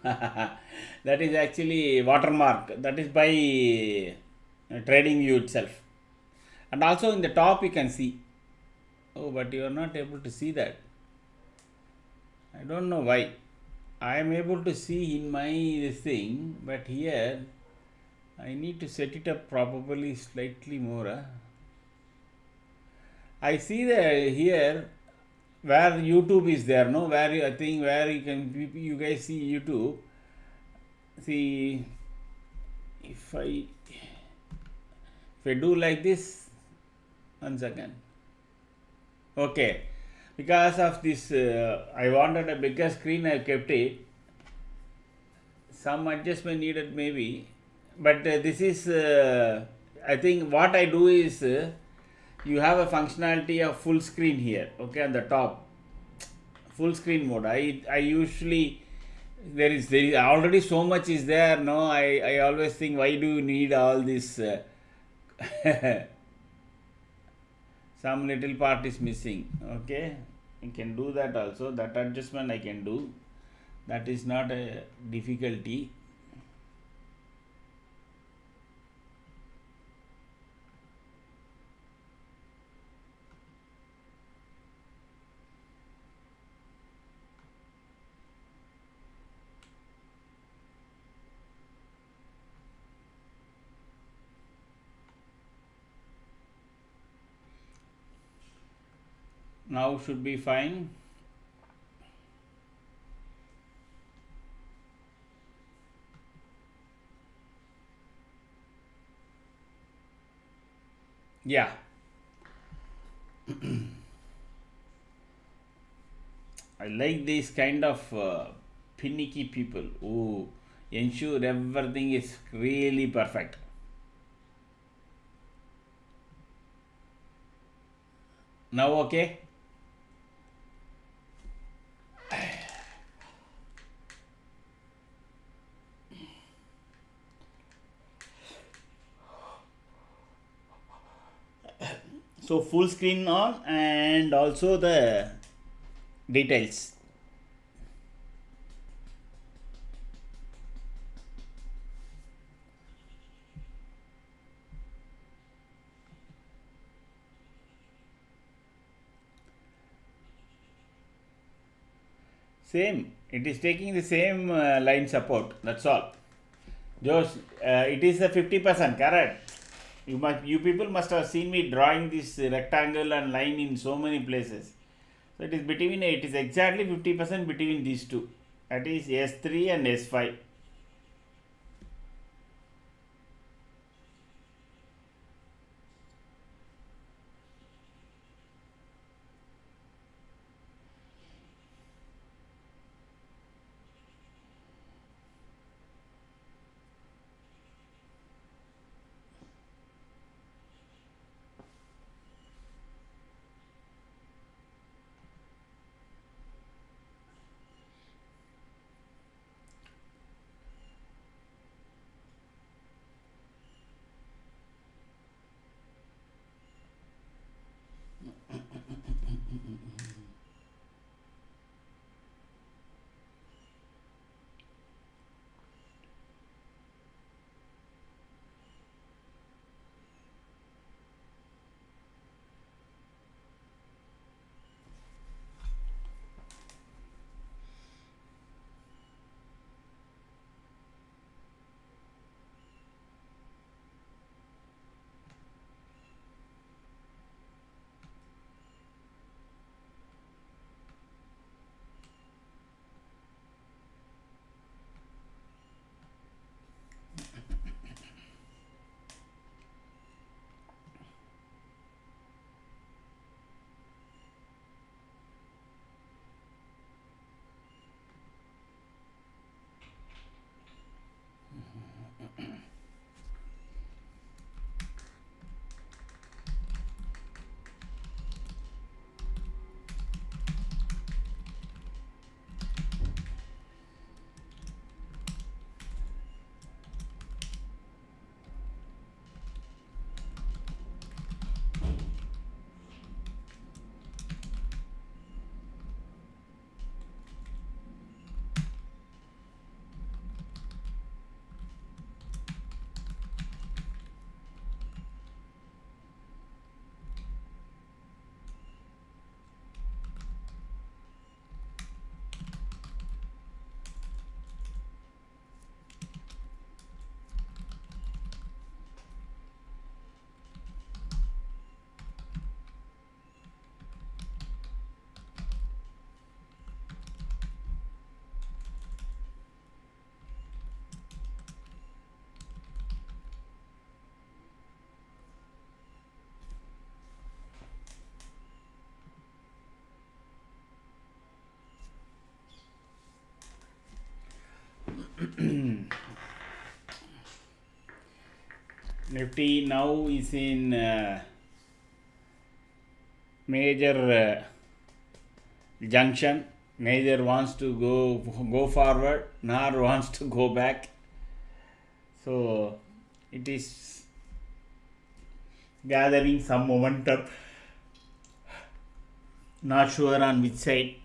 That is actually watermark. That is by trading view itself. And also in the top you can see. Oh, but you are not able to see that. I don't know why. I am able to see in my thing, but here I need to set it up probably slightly more. I see that here where YouTube is there, no? Where I think where you guys see YouTube. See, if I do like this, 1 second. Okay. Because of this, I wanted a bigger screen, I kept it. Some adjustment needed maybe. But this is, I think what I do is, you have a functionality of full screen here, okay, on the top. Full screen mode. I usually, there is already so much is there, no? I always think, why do you need all this? Some little part is missing, okay? You can do that also. That adjustment I can do. That is not a difficulty. Now should be fine. Yeah. I like these kind of finicky people who ensure everything is really perfect. Now okay? So full screen on and also the details. Same, it is taking the same line support, that's all. Josh, it is a 50%, correct? You people must have seen me drawing this rectangle and line in so many places. So it is exactly 50% between these two. That is S3 and S5. Nifty now is in major junction. Neither wants to go forward nor wants to go back. So it is gathering some momentum. Not sure on which side.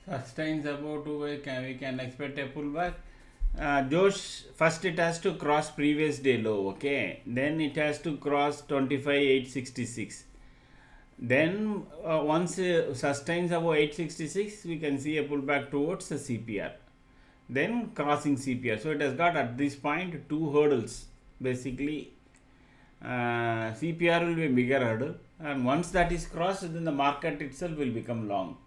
Sustains about we can expect a pullback. Josh, first it has to cross previous day low, okay? Then it has to cross 25,866. Then once sustains above 866, we can see a pullback towards the CPR. Then crossing CPR. So it has got at this point two hurdles. Basically, CPR will be a bigger hurdle, and once that is crossed, then the market itself will become long.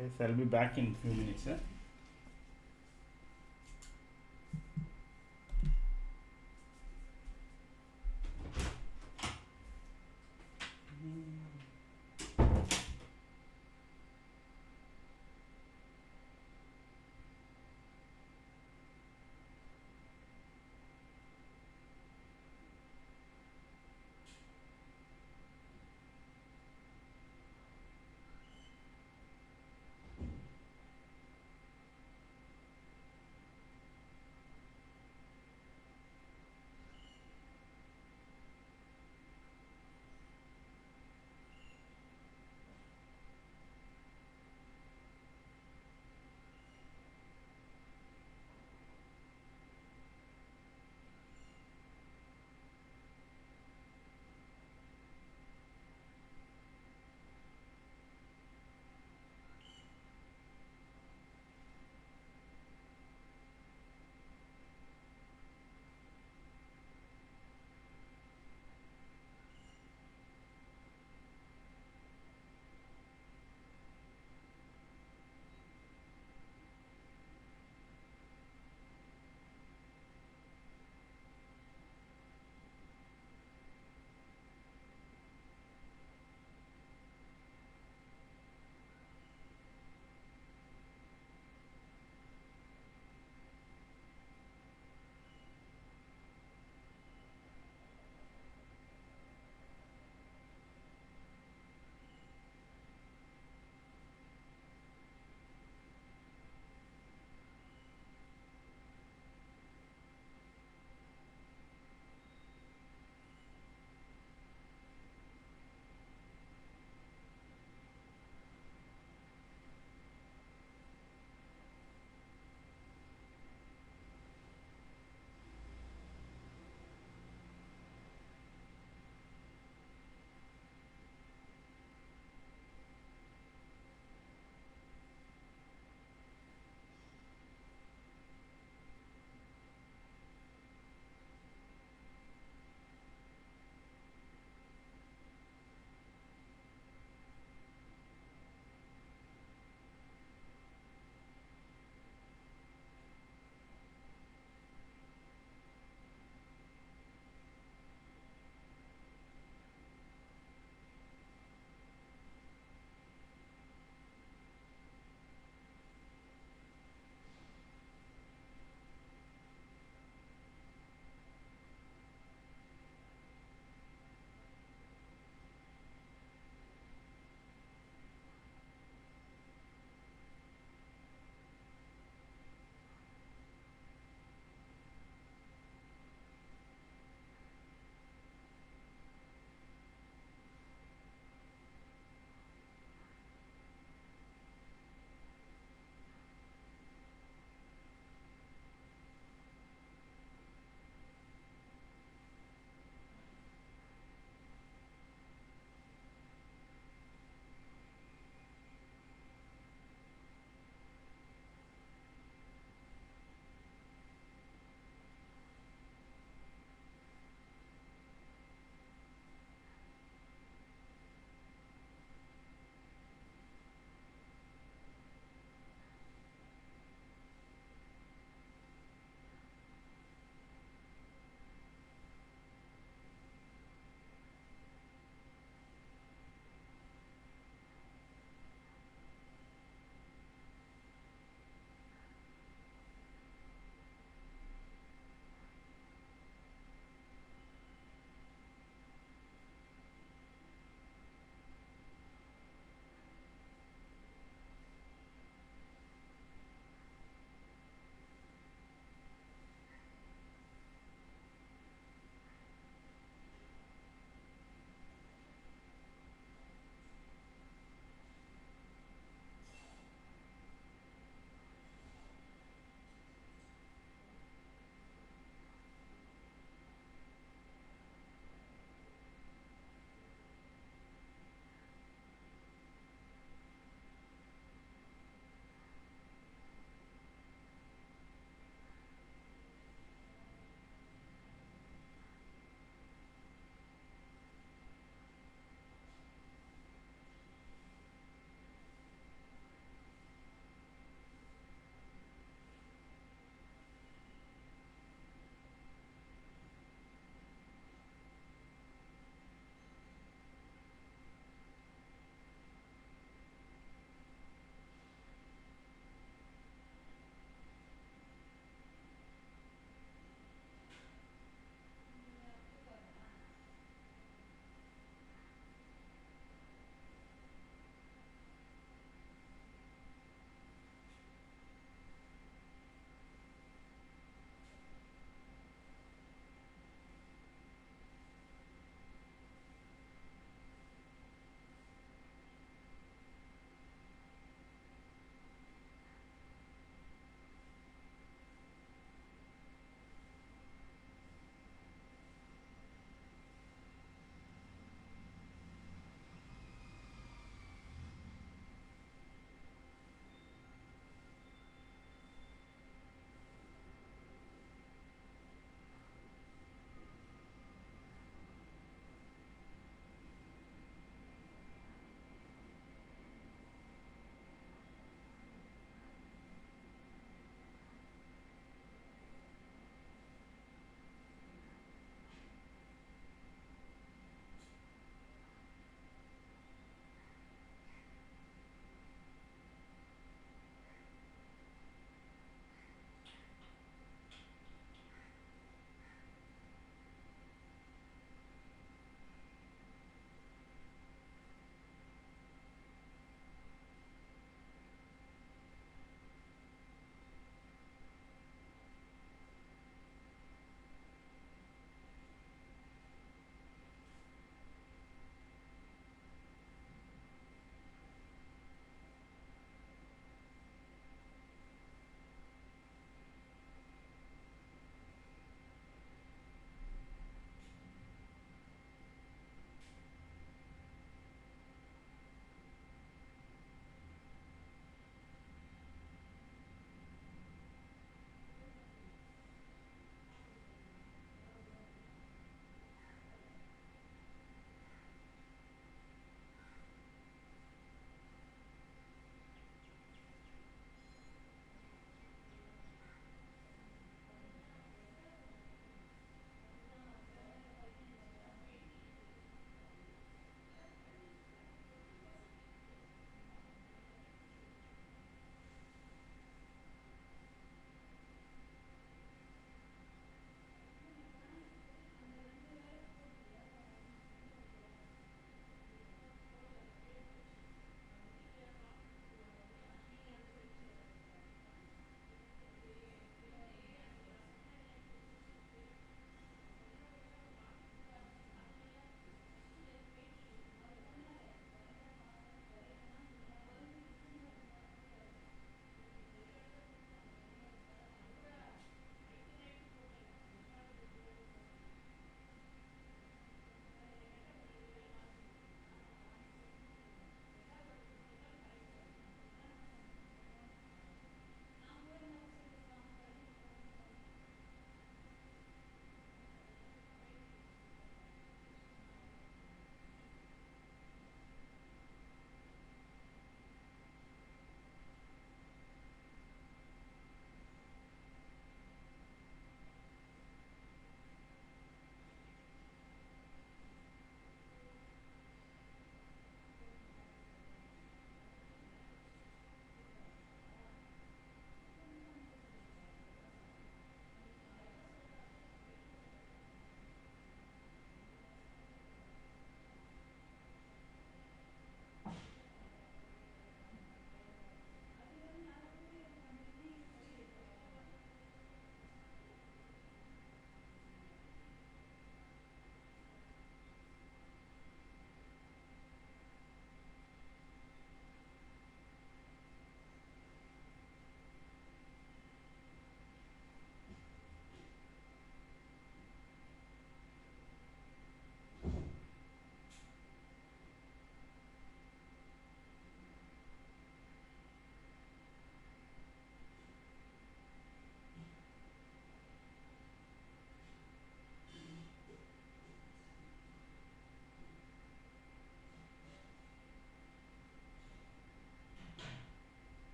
Yes, I'll be back in few minutes.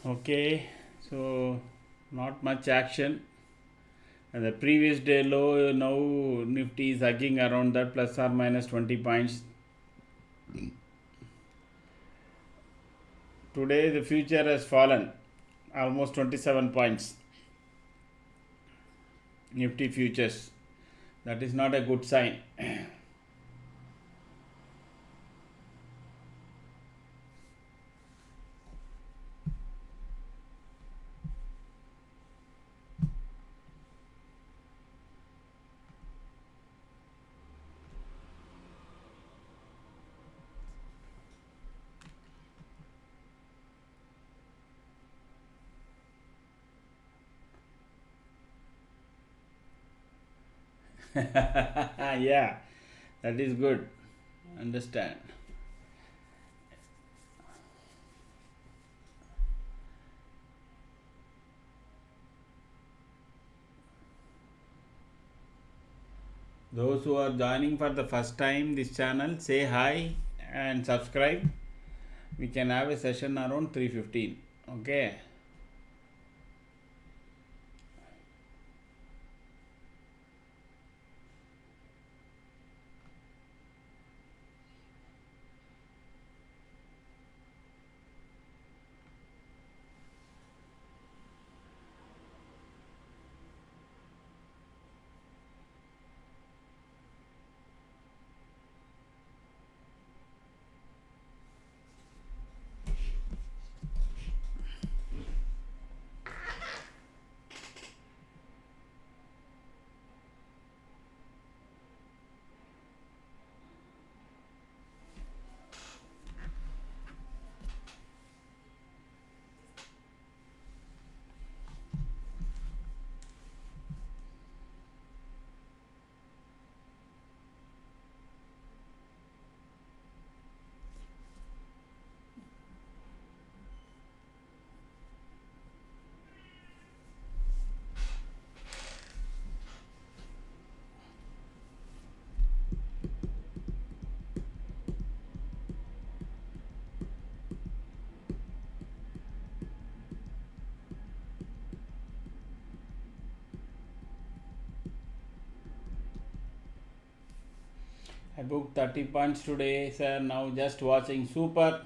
Okay, so not much action. And the previous day low, now Nifty is hugging around that plus or minus 20 points. Today the future has fallen almost 27 points. Nifty futures. That is not a good sign. Yeah, that is good. Understand. Those who are joining for the first time this channel, say hi and subscribe. We can have a session around 3:15. Okay. I booked 30 points today, sir. Now just watching. Super.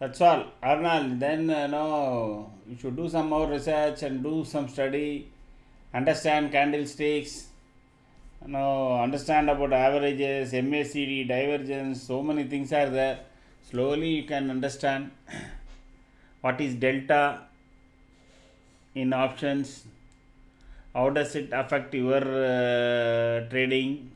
That's all. Arnal, then no, you should do some more research and do some study. Understand candlesticks. Understand about averages, MACD, divergence. So many things are there. Slowly you can understand what is delta in options. How does it affect your trading?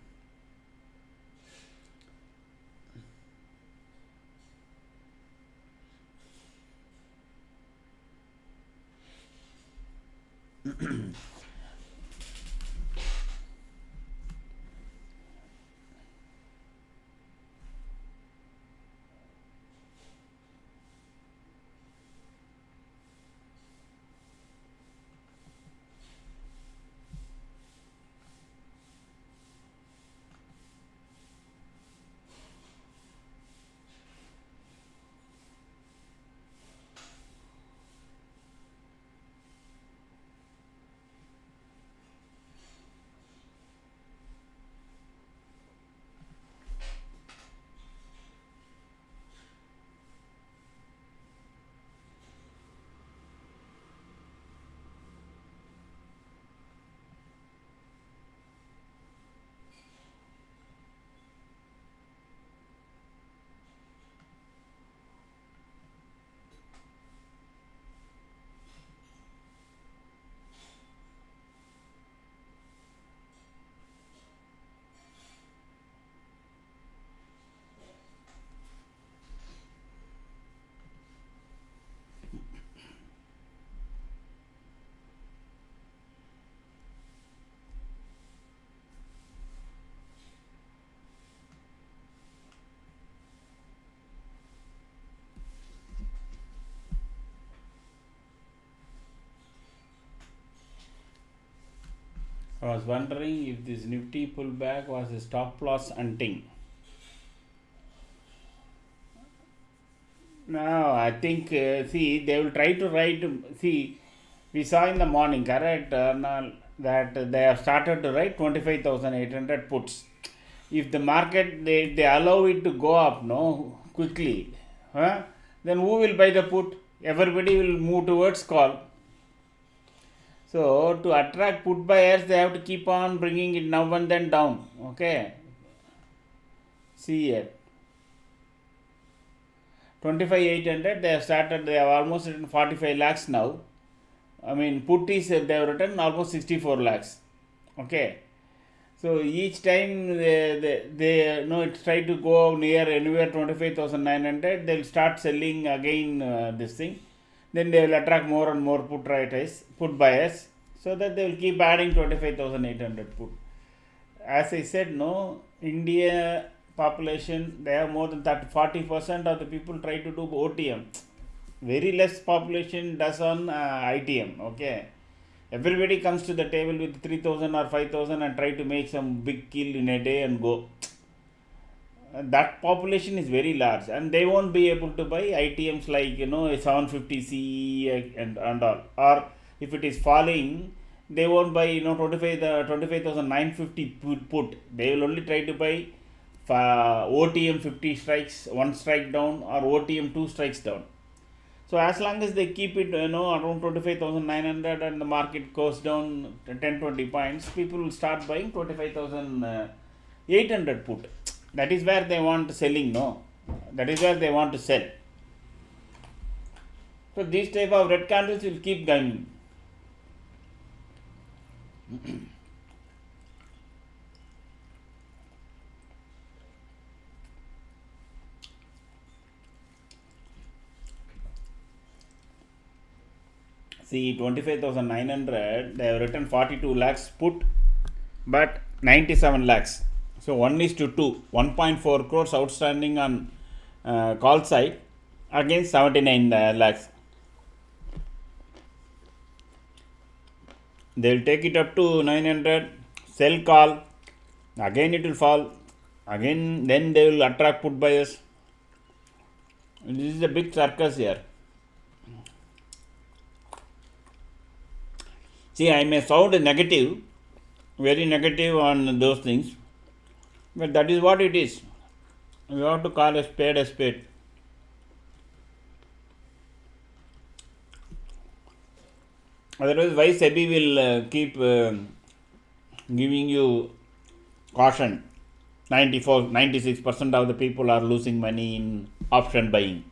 I was wondering if this Nifty pullback was a stop loss hunting. No, I think, see, they will try to write, see, we saw in the morning, correct, that they have started to write 25,800 puts. If the market, they allow it to go up, no, quickly, huh? Then who will buy the put? Everybody will move towards call. So, to attract put buyers, they have to keep on bringing it now and then down, okay? See here. 25,800 they have started, they have almost written 45 lakhs now. I mean, put is they have written almost 64 lakhs. Okay. So each time they know it's try to go near anywhere 25,900, they'll start selling again this thing. Then they will attract more and more put buyers, so that they will keep adding 25,800 put. As I said, no, India population, they have more than 40% of the people try to do OTM. Very less population does on ITM. Okay, everybody comes to the table with 3,000 or 5,000 and try to make some big kill in a day and go. That population is very large, and they won't be able to buy ITMs like, you know, a 750C and all. Or if it is falling, they won't buy, you know, 25,950 put. They will only try to buy OTM 50 strikes, 1 strike down, or OTM 2 strikes down. So as long as they keep it, you know, around 25,900 and the market goes down 10-20 points, people will start buying 25,800 put. That is where they want selling, no? That is where they want to sell. So these type of red candles will keep going. See, 25,900, they have written 42 lakhs put, but 97 lakhs. So 1:2, 1.4 crores outstanding on call side against 79 lakhs. They will take it up to 900, sell call, again it will fall, again then they will attract put buyers. This is a big circus here. See, I may sound negative, very negative on those things, but that is what it is. We have to call a spade a spade. Otherwise, why SEBI will keep giving you caution? 96% of the people are losing money in option buying.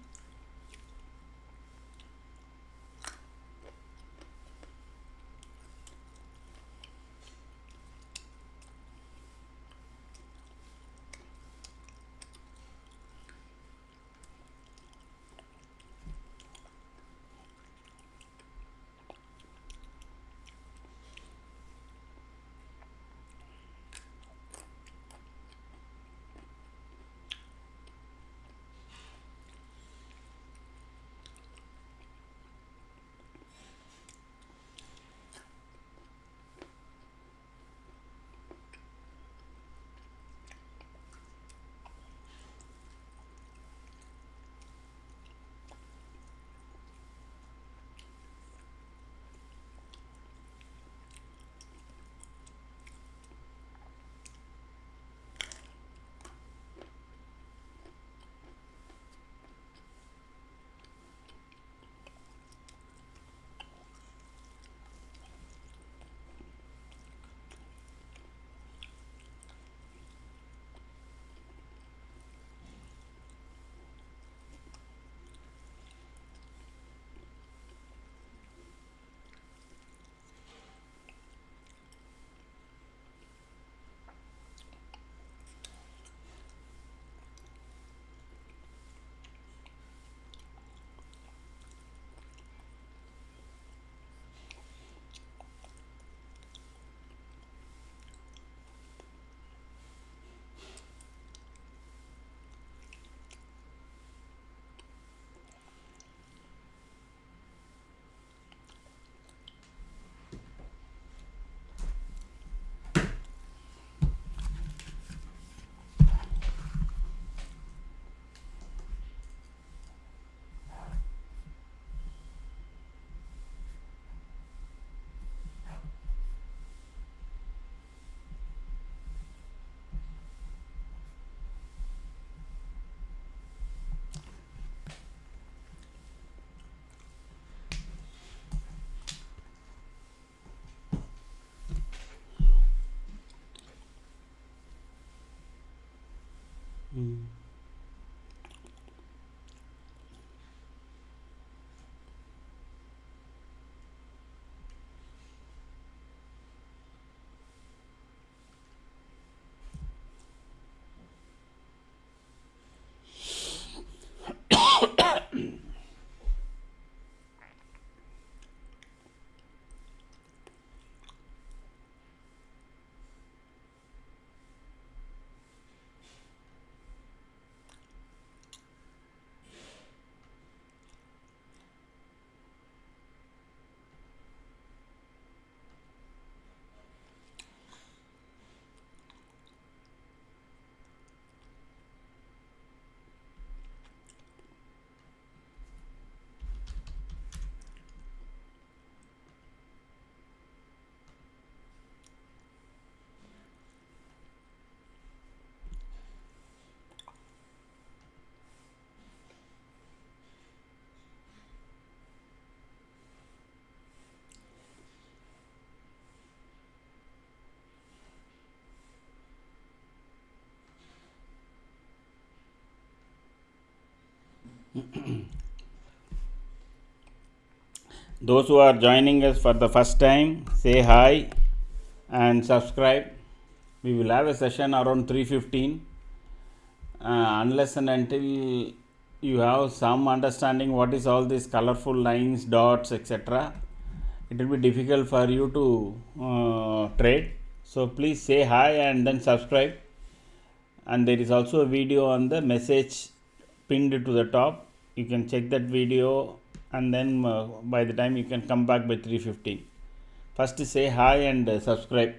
Those who are joining us for the first time, say hi and subscribe. We will have a session around 3:15. Unless and until you have some understanding what is all these colorful lines, dots, etc., it will be difficult for you to trade. So please say hi and then subscribe. And there is also a video on the message pinned to the top. You can check that video, and then by the time you can come back by 3:15. First say hi and subscribe.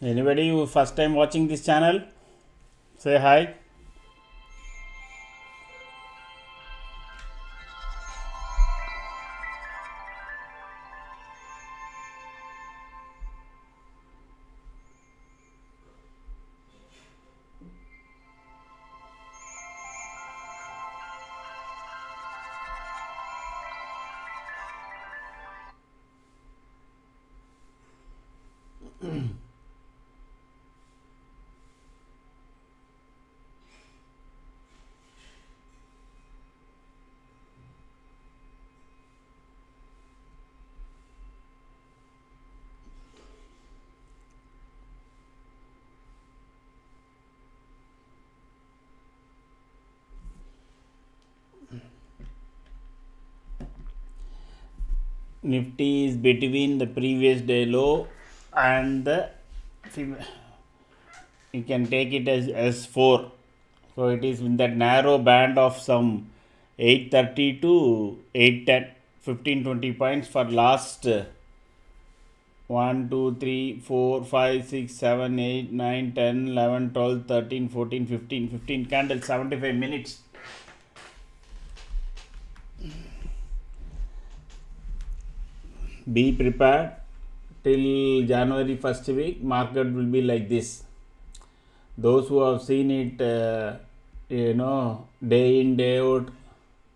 Anybody who first time watching this channel? Say hi. Nifty is between the previous day low and the, you can take it as S4. So it is in that narrow band of some 830 to 810, 15-20 points for last 1, 2, 3, 4, 5, 6, 7, 8, 9, 10, 11, 12, 13, 14, 15 candles, 75 minutes. Be prepared till January first week, market will be like this. Those who have seen it, day in, day out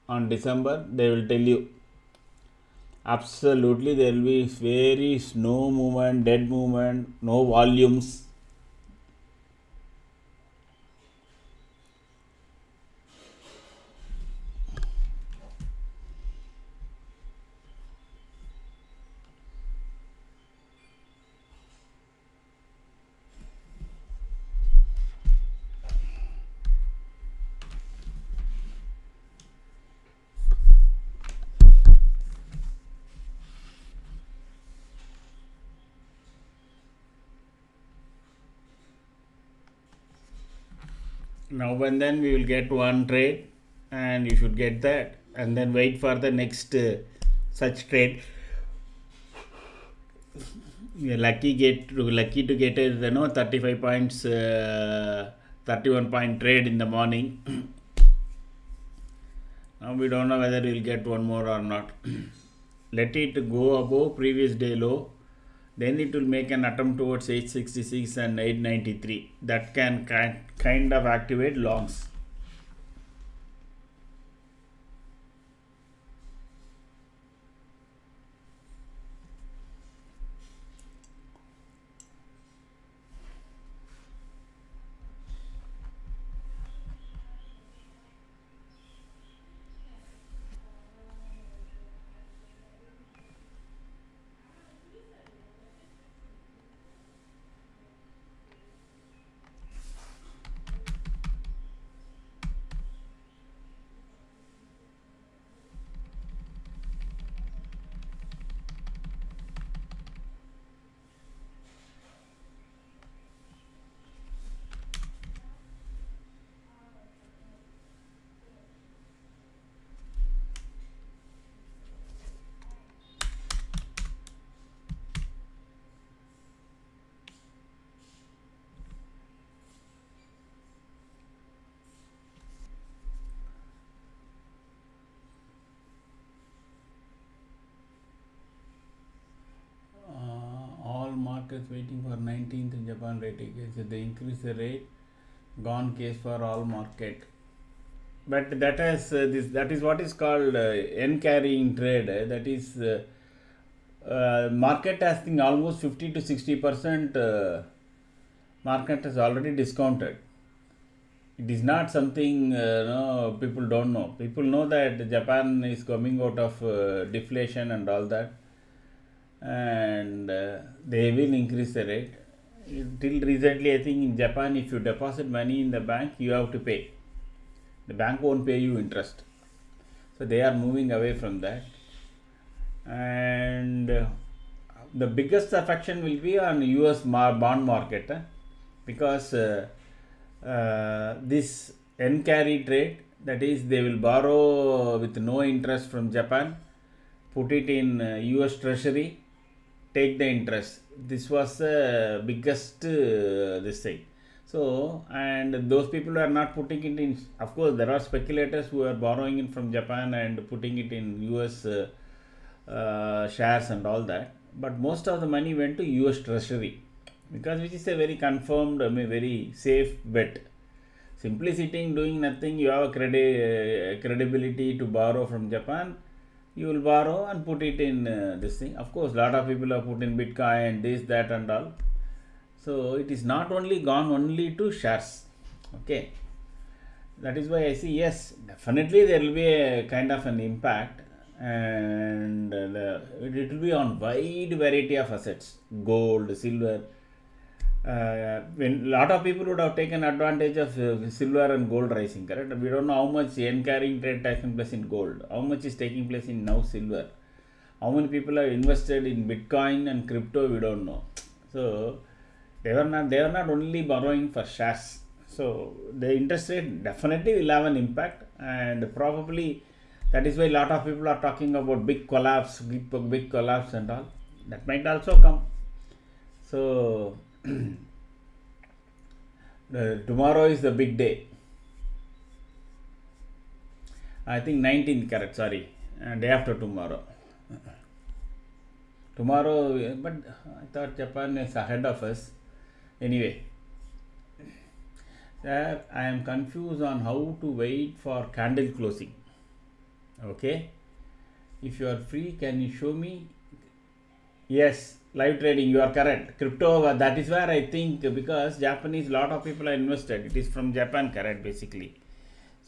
on December, they will tell you. Absolutely, there will be very no movement, dead movement, no volumes. Now and then we will get one trade, and you should get that, and then wait for the next such trade. We are lucky to get a 35 points, 31 point trade in the morning. Now we don't know whether we will get one more or not. Let it go above previous day low, then it will make an attempt towards 866 and 893. That can kind of activate longs. Markets waiting for 19th in Japan rate increase. They increase the rate, gone case for all market. But that has that is what is called N carrying trade. That is market has think almost 50 to 60%. Market has already discounted. It is not something people don't know. People know that Japan is coming out of deflation and all that, and they will increase the rate. Till recently, I think in Japan, if you deposit money in the bank, you have to pay. The bank won't pay you interest. So they are moving away from that. And the biggest affection will be on US bond market, because this N carry trade, that is, they will borrow with no interest from Japan, put it in US Treasury, take the interest. this was the biggest this thing. So, and those people are not putting it in. Of course, there are speculators who are borrowing it from Japan and putting it in US shares and all that. But most of the money went to US Treasury, because which is a very confirmed, I mean, very safe bet. Simply sitting doing nothing, you have a credibility to borrow from Japan. You will borrow and put it in this thing. Of course, lot of people have put in Bitcoin, this, that, and all. So it is not only gone only to shares. Okay, that is why I see, yes, definitely there will be a kind of an impact, and it will be on wide variety of assets, gold, silver. When lot of people would have taken advantage of silver and gold rising, correct? We don't know how much yen carrying trade taking place in gold, how much is taking place in now silver, how many people have invested in Bitcoin and crypto, we don't know. So they are not only borrowing for shares. So the interest rate definitely will have an impact, and probably that is why a lot of people are talking about big collapse and all. That might also come. So tomorrow is the big day. I think 19th, correct, sorry, day after tomorrow. Tomorrow, but I thought Japan is ahead of us. Anyway, I am confused on how to wait for candle closing. Okay, if you are free, can you show me? Yes, live trading, you are correct. Crypto, that is where I think, because Japanese, lot of people are invested. It is from Japan, correct, basically.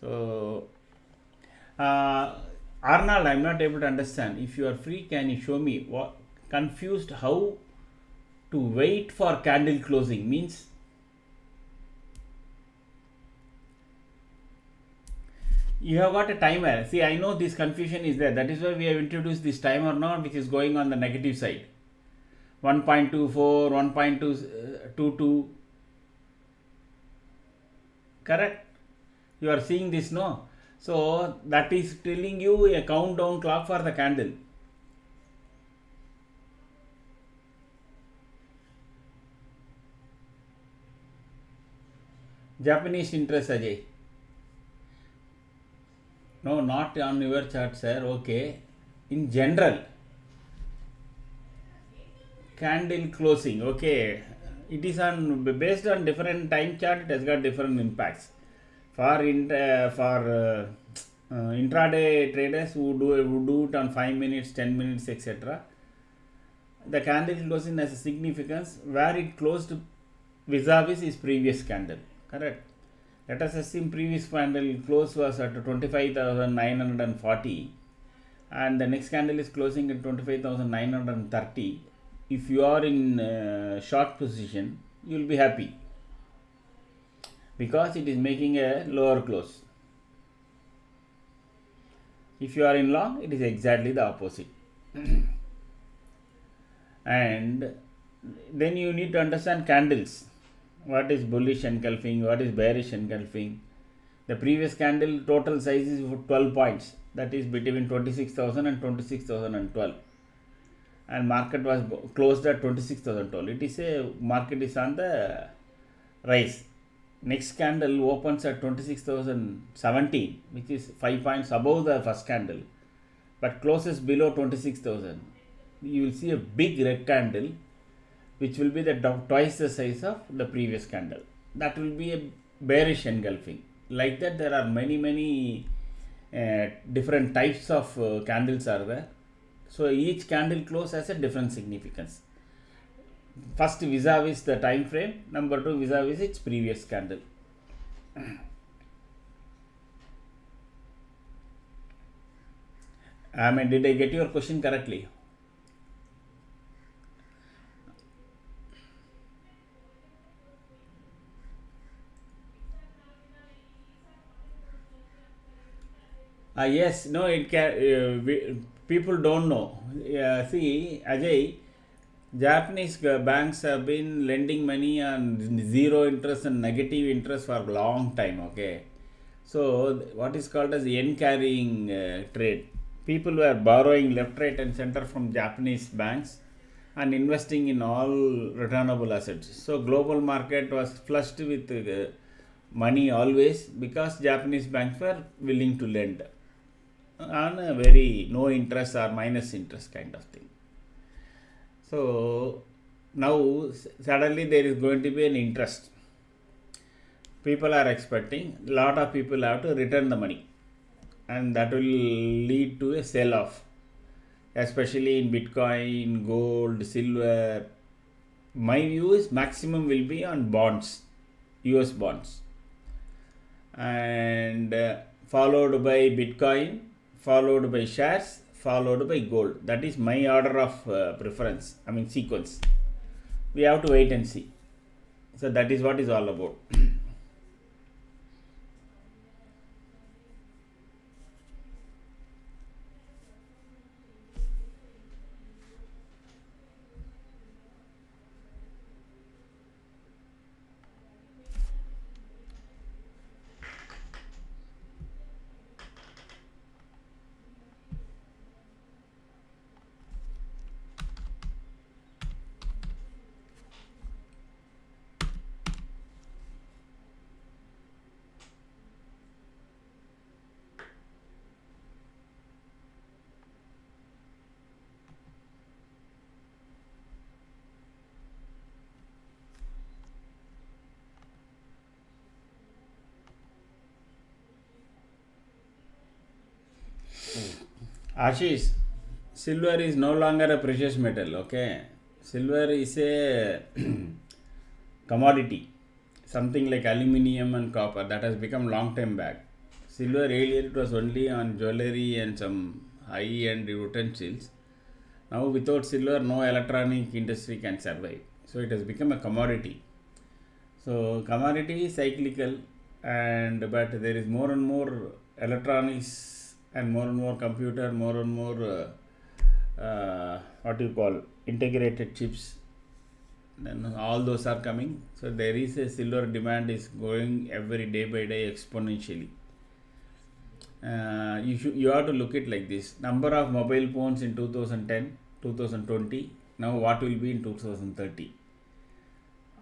So, Arnold, I am not able to understand. If you are free, can you show me? What confused how to wait for candle closing means? You have got a timer. See, I know this confusion is there. That is why we have introduced this timer now, which is going on the negative side. 1.24, 1.22. Correct? You are seeing this, no? So that is telling you a countdown clock for the candle. Japanese interest, Ajay. No, not on your chart, sir. Okay. In general, candle closing. Okay. It is on based on different time chart. It has got different impacts. For intraday traders who do it on 5 minutes, 10 minutes, etc. The candle closing has a significance where it closed vis-a-vis is previous candle. Correct. Let us assume previous candle close was at 25,940 and the next candle is closing at 25,930. If you are in short position, you will be happy because it is making a lower close. If you are in long, it is exactly the opposite. And then you need to understand candles. What is bullish engulfing, what is bearish engulfing. The previous candle total size is 12 points, that is between 26,000 and 26,012, and market was closed at 26,012. It is a market is on the rise. Next candle opens at 26,017, which is 5 points above the first candle, but closes below 26,000. You will see a big red candle which will be the twice the size of the previous candle. That will be a bearish engulfing. Like that, there are many different types of candles are there. So each candle close has a different significance. First, vis-a-vis the time frame. Number two, vis-a-vis its previous candle. I mean, did I get your question correctly? Yes, no, it can. People don't know. See, Ajay, Japanese banks have been lending money on zero interest and negative interest for a long time. Okay, so what is called as yen carrying trade. People were borrowing left, right, and center from Japanese banks and investing in all returnable assets. So global market was flushed with money always because Japanese banks were willing to lend on a very no interest or minus interest kind of thing. So now suddenly there is going to be an interest. People are expecting, a lot of people have to return the money, and that will lead to a sell off, especially in Bitcoin, gold, silver. My view is maximum will be on bonds, US bonds, and followed by Bitcoin, followed by shares, followed by gold. That is my order of preference, I mean sequence. We have to wait and see. So that is what is all about. Ashish, silver is no longer a precious metal, okay? Silver is a commodity, something like aluminium and copper that has become long time back. Silver earlier it was only on jewelry and some high-end utensils. Now without silver, no electronic industry can survive. So it has become a commodity. So commodity is cyclical, and but there is more and more electronics and more computer, more and more what you call integrated chips. Then all those are coming. So there is a silver demand is going every day by day exponentially. You have to look it like this: number of mobile phones in 2010, 2020. Now what will be in 2030?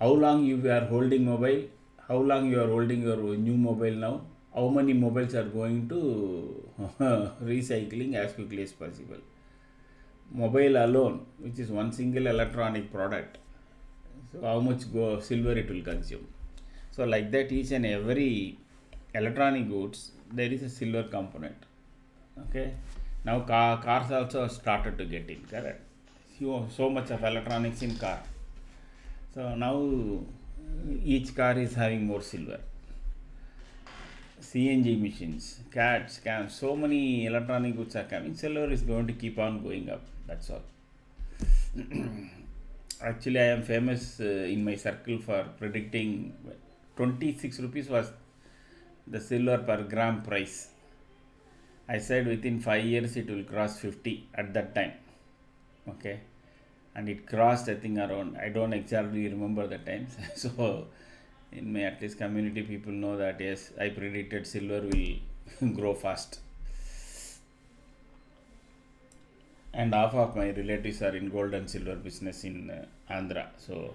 How long you are holding mobile? How long you are holding your new mobile now? How many mobiles are going to recycling as quickly as possible? Mobile alone, which is one single electronic product, so how much silver it will consume? So like that, each and every electronic goods there is a silver component. Okay, now cars also started to get in, correct? So much of electronics in car. So now each car is having more silver. CNG machines, CAT, scans, so many electronic goods are coming. Silver is going to keep on going up. That's all. Actually, I am famous in my circle for predicting 26 rupees was the silver per gram price. I said within 5 years it will cross 50 at that time. Okay, and it crossed, I think, around, I don't exactly remember the times. So in my at least community, people know that yes, I predicted silver will grow fast. And half of my relatives are in gold and silver business in Andhra. So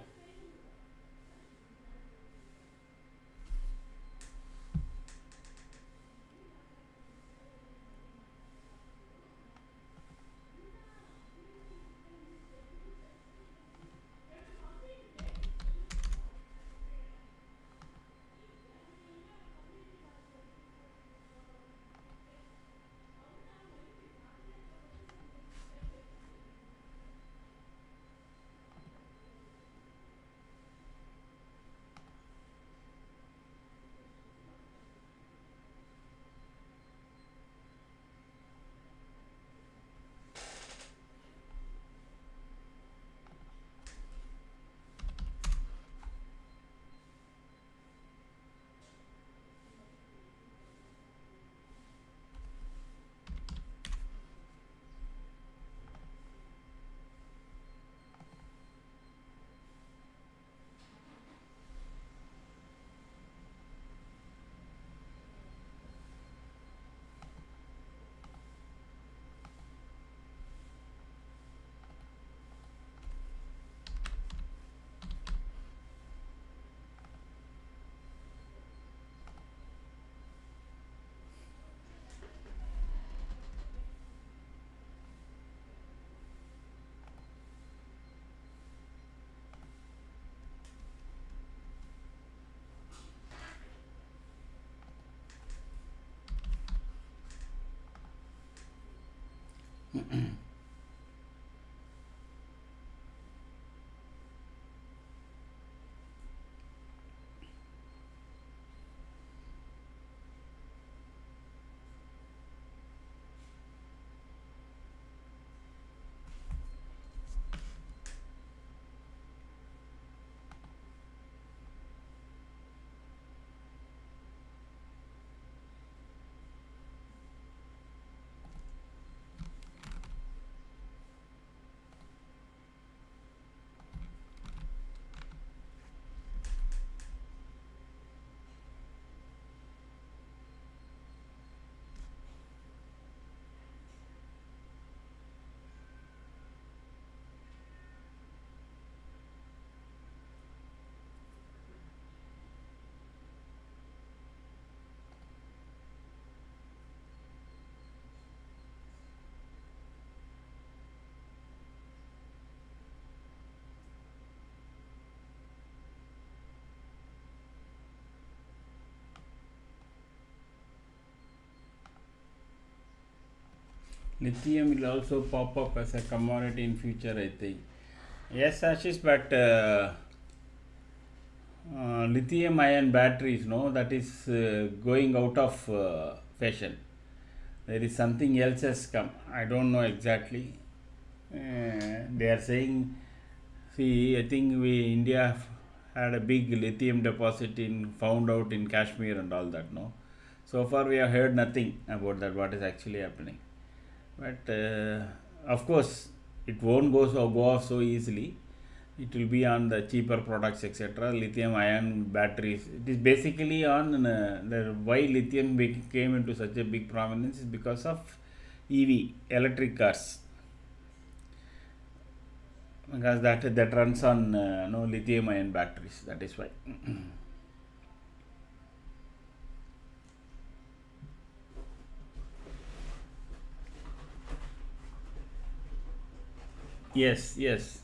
Lithium will also pop up as a commodity in future, I think. Yes, Ashish, but lithium ion batteries, no, that is going out of fashion. There is something else has come. I don't know exactly. They are saying, see, I think we India had a big lithium deposit in found out in Kashmir and all that. No, so far we have heard nothing about that. What is actually happening? But of course, it won't go off so easily. It will be on the cheaper products, etc. Lithium ion batteries. It is basically on the why lithium came into such a big prominence is because of EV, electric cars, because that runs on no lithium ion batteries. That is why. Yes, yes.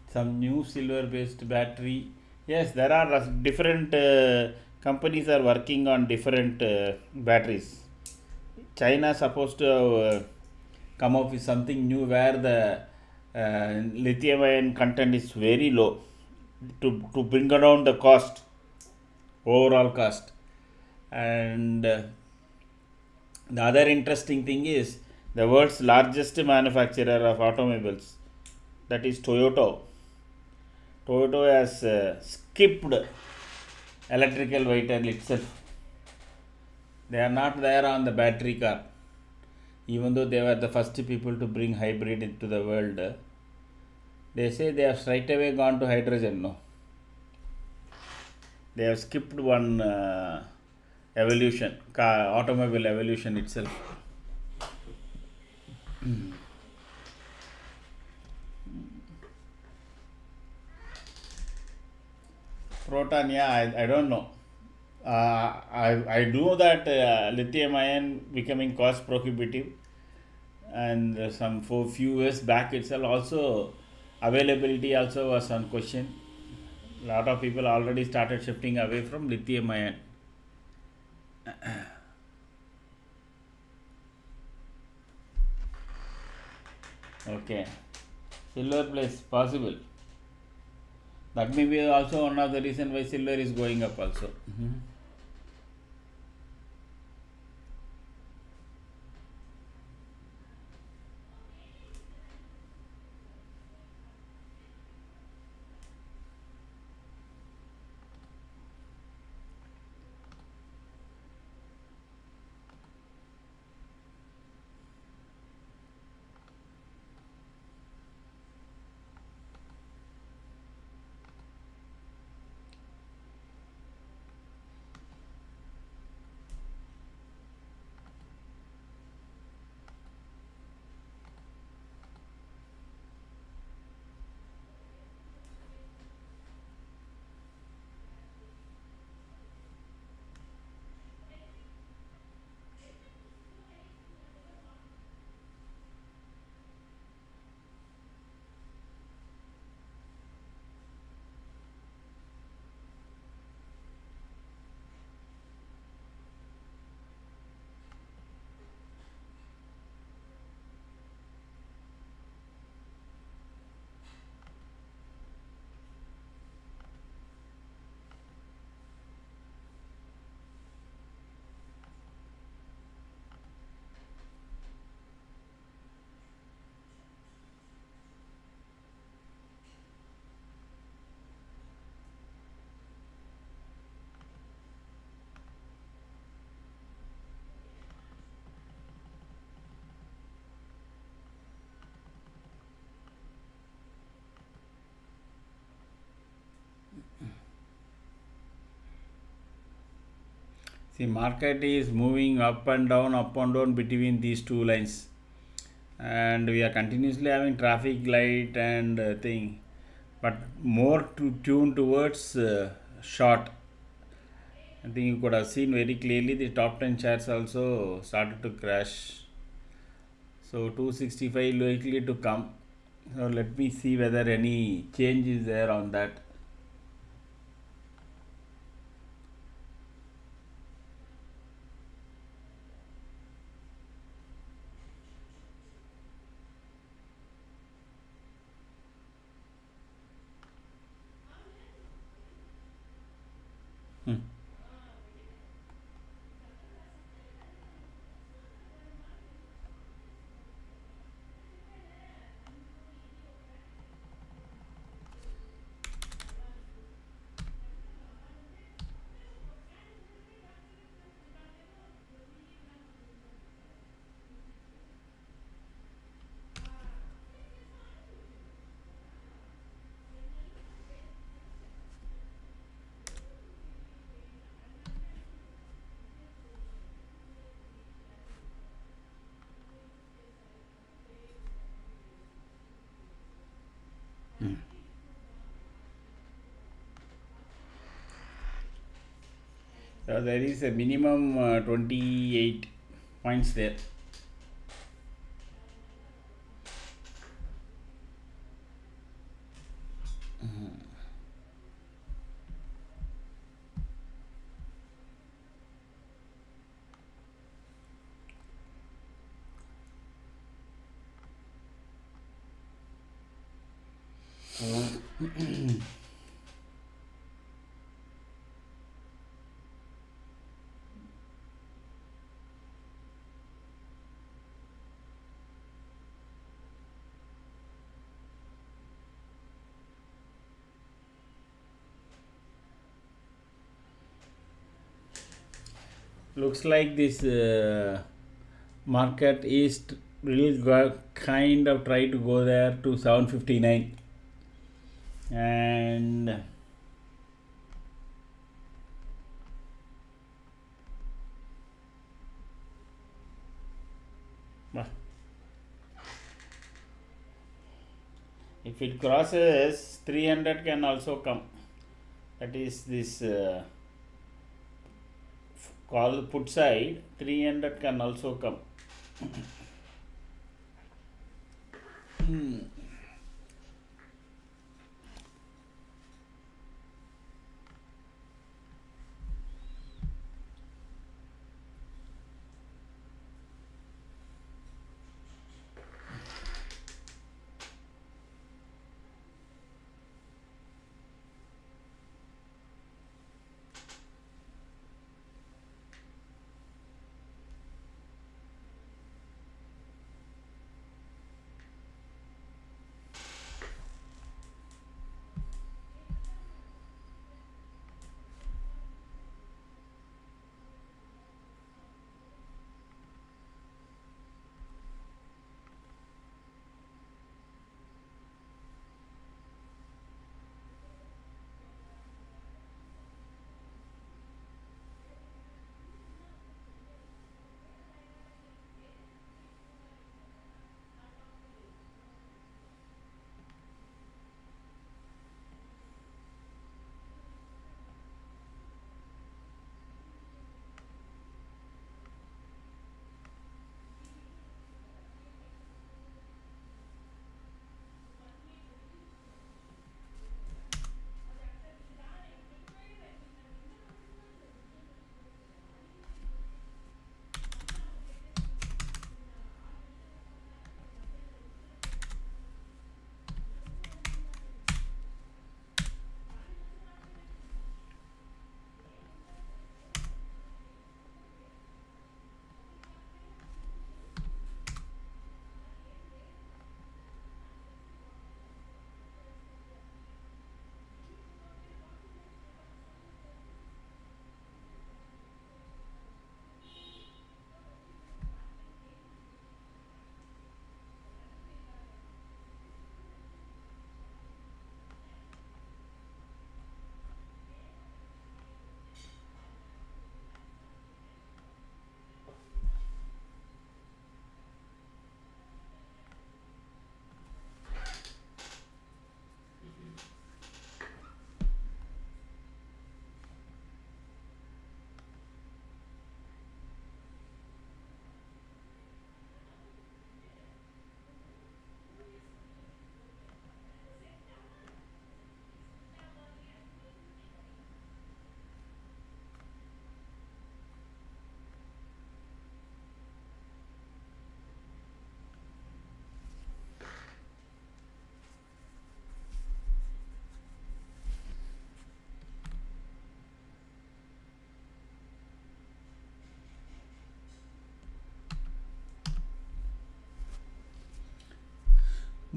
Some new silver based battery. Yes, there are different companies are working on different batteries. China is supposed to come up with something new where the lithium ion content is very low to bring down the cost, overall cost. And the other interesting thing is the world's largest manufacturer of automobiles, that is Toyota. Toyota has skipped electrical vehicle itself. They are not there on the battery car, even though they were the first people to bring hybrid into the world. They say they have straight away gone to hydrogen. No, they have skipped one evolution, automobile evolution itself. Proton, yeah, I don't know. I know that lithium ion becoming cost prohibitive, and some for few years back itself also availability also was on question. Lot of people already started shifting away from lithium ion. Okay, silver place possible. That may be also one of the reason why silver is going up also. See, market is moving up and down between these two lines, and we are continuously having traffic light and thing, but more to tune towards short. I think you could have seen very clearly the top 10 charts also started to crash. So 265 likely to come. So let me see whether any change is there on that. Hmm. So there is a minimum 28 points there. Looks like this market is will kind of try to go there to 759, and if it crosses 300 can also come. That is this call put side, 300 can also come.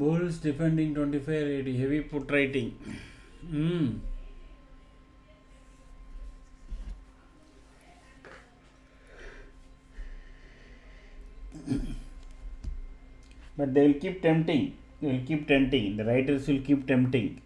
Bulls defending 25.80, heavy put rating. But they will keep tempting. They will keep tempting. The writers will keep tempting.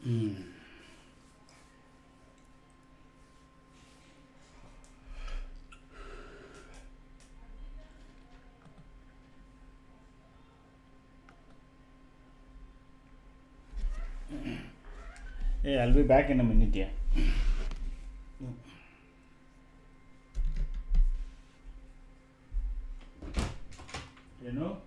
Hey, I'll be back in a minute. Yeah. You know.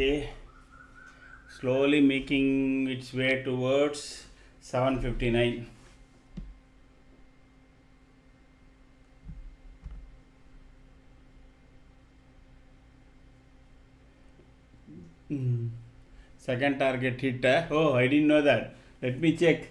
Okay, slowly making its way towards 759. Second target hit. Oh, I didn't know that. Let me check.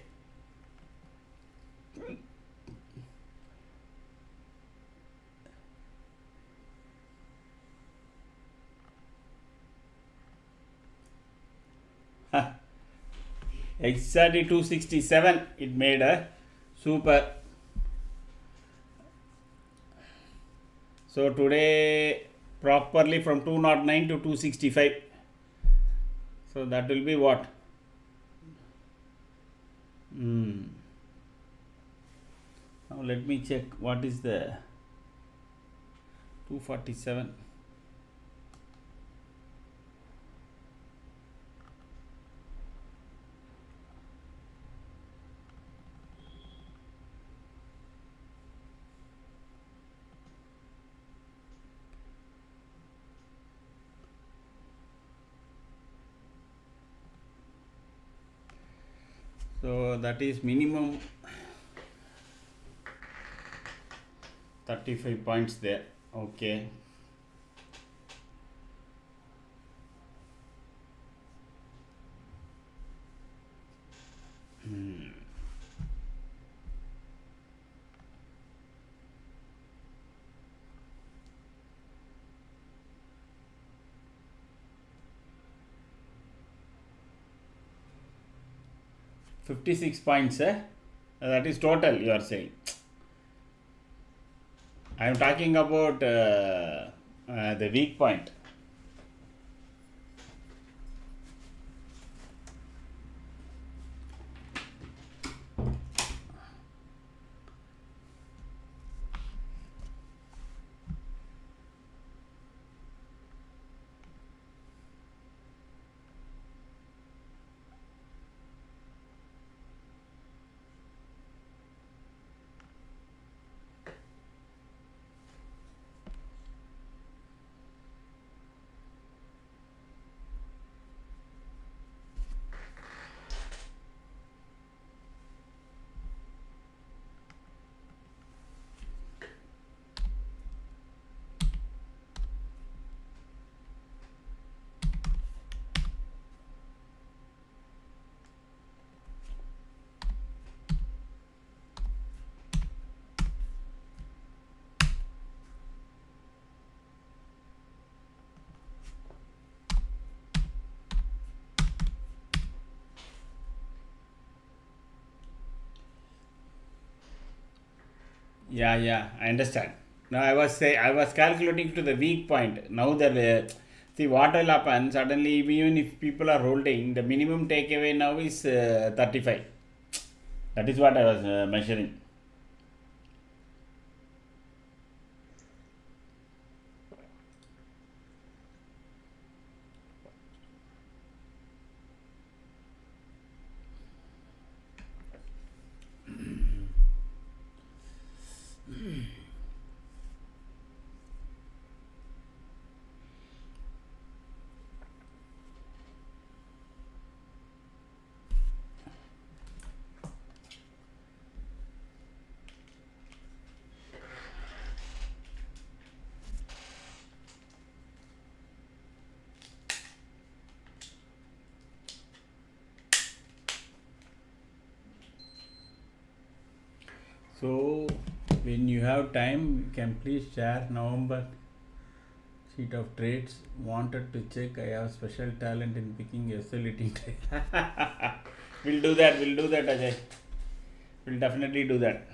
Exactly 267 it made a super. So today properly from 209 to 265. So that will be what? Now let me check what is the 247. So that is minimum 35 points there. Okay. Hmm. 56 points, that is total you are saying. I am talking about the weak point. Yeah, I understand. Now I was calculating to the weak point. Now the see what will happen suddenly, even if people are holding, the minimum takeaway now is 35. That is what I was measuring. So when you have time, you can please share November sheet of trades. Wanted to check. I have special talent in picking oscillating trade. We'll do that. We'll do that, Ajay. We'll definitely do that.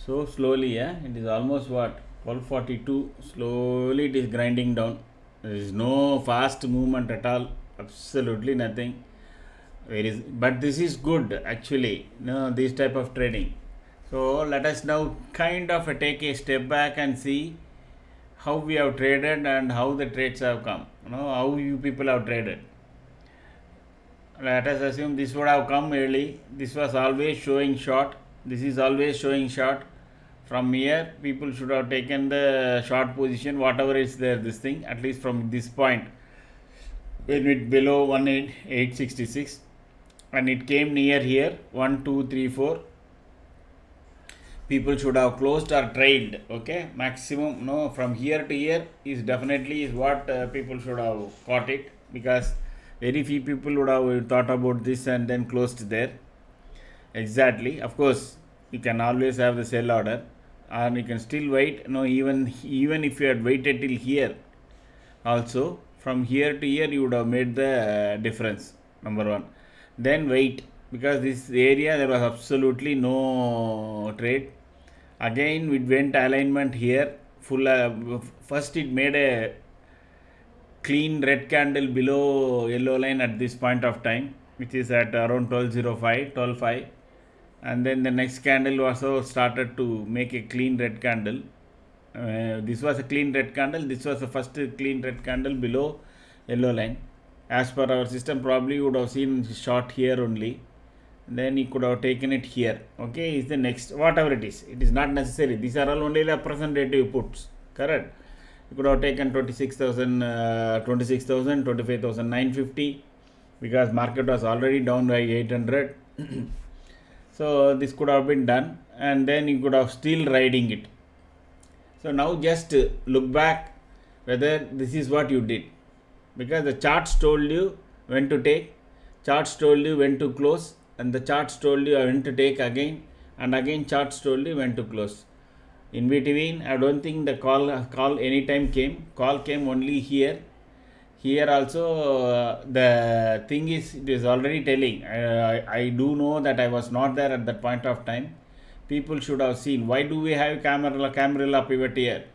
So slowly, yeah, it is almost what 12:42. Slowly, it is grinding down. There is no fast movement at all. Absolutely nothing. But this is good actually. No, this type of trading. So let us now kind of take a step back and see how we have traded and how the trades have come. How you people have traded. Let us assume this would have come early. This was always showing short. This is always showing short. From here, people should have taken the short position, whatever is there, this thing, at least from this point, when it below 18866, and it came near here, 1, 2, 3, 4. People should have closed or trailed, okay? Maximum, no, from here to here is definitely is what people should have caught it, because very few people would have thought about this and then closed there. Exactly. Of course, you can always have the sell order, and you can still wait. No, even if you had waited till here, also from here to here you would have made the difference. Number one. Then wait, because this area there was absolutely no trade. Again, it went alignment here. First it made a clean red candle below yellow line at this point of time, which is at around 12:05, and then the next candle also started to make a clean red candle. This was a clean red candle. This was the first clean red candle below yellow line. As per our system, probably you would have seen short here only. Then you could have taken it here. Okay, is the next, whatever it is. It is not necessary. These are all only representative puts. Correct. You could have taken 26,000, 25,950, because market was already down by 800. So this could have been done, and then you could have still riding it. So now just look back whether this is what you did, because the charts told you when to take, charts told you when to close, and the charts told you when to take again, and again charts told you when to close. In between, I don't think the call anytime came. Call came only here. Here also the thing is, it is already telling. I do know that I was not there at that point of time. People should have seen. Why do we have Camarilla pivot here?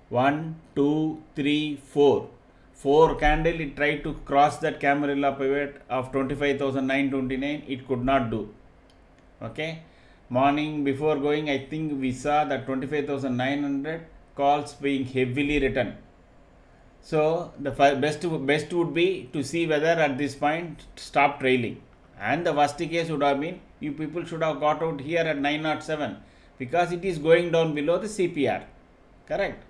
1, 2, 3, 4. 4 candle, it tried to cross that Camarilla pivot of 25,929. It could not do. Okay. Morning before going, I think we saw that 25,900 calls being heavily written. So the best would be to see whether at this point stop trailing, and the worst case would have been you people should have got out here at 907, because it is going down below the CPR. Correct.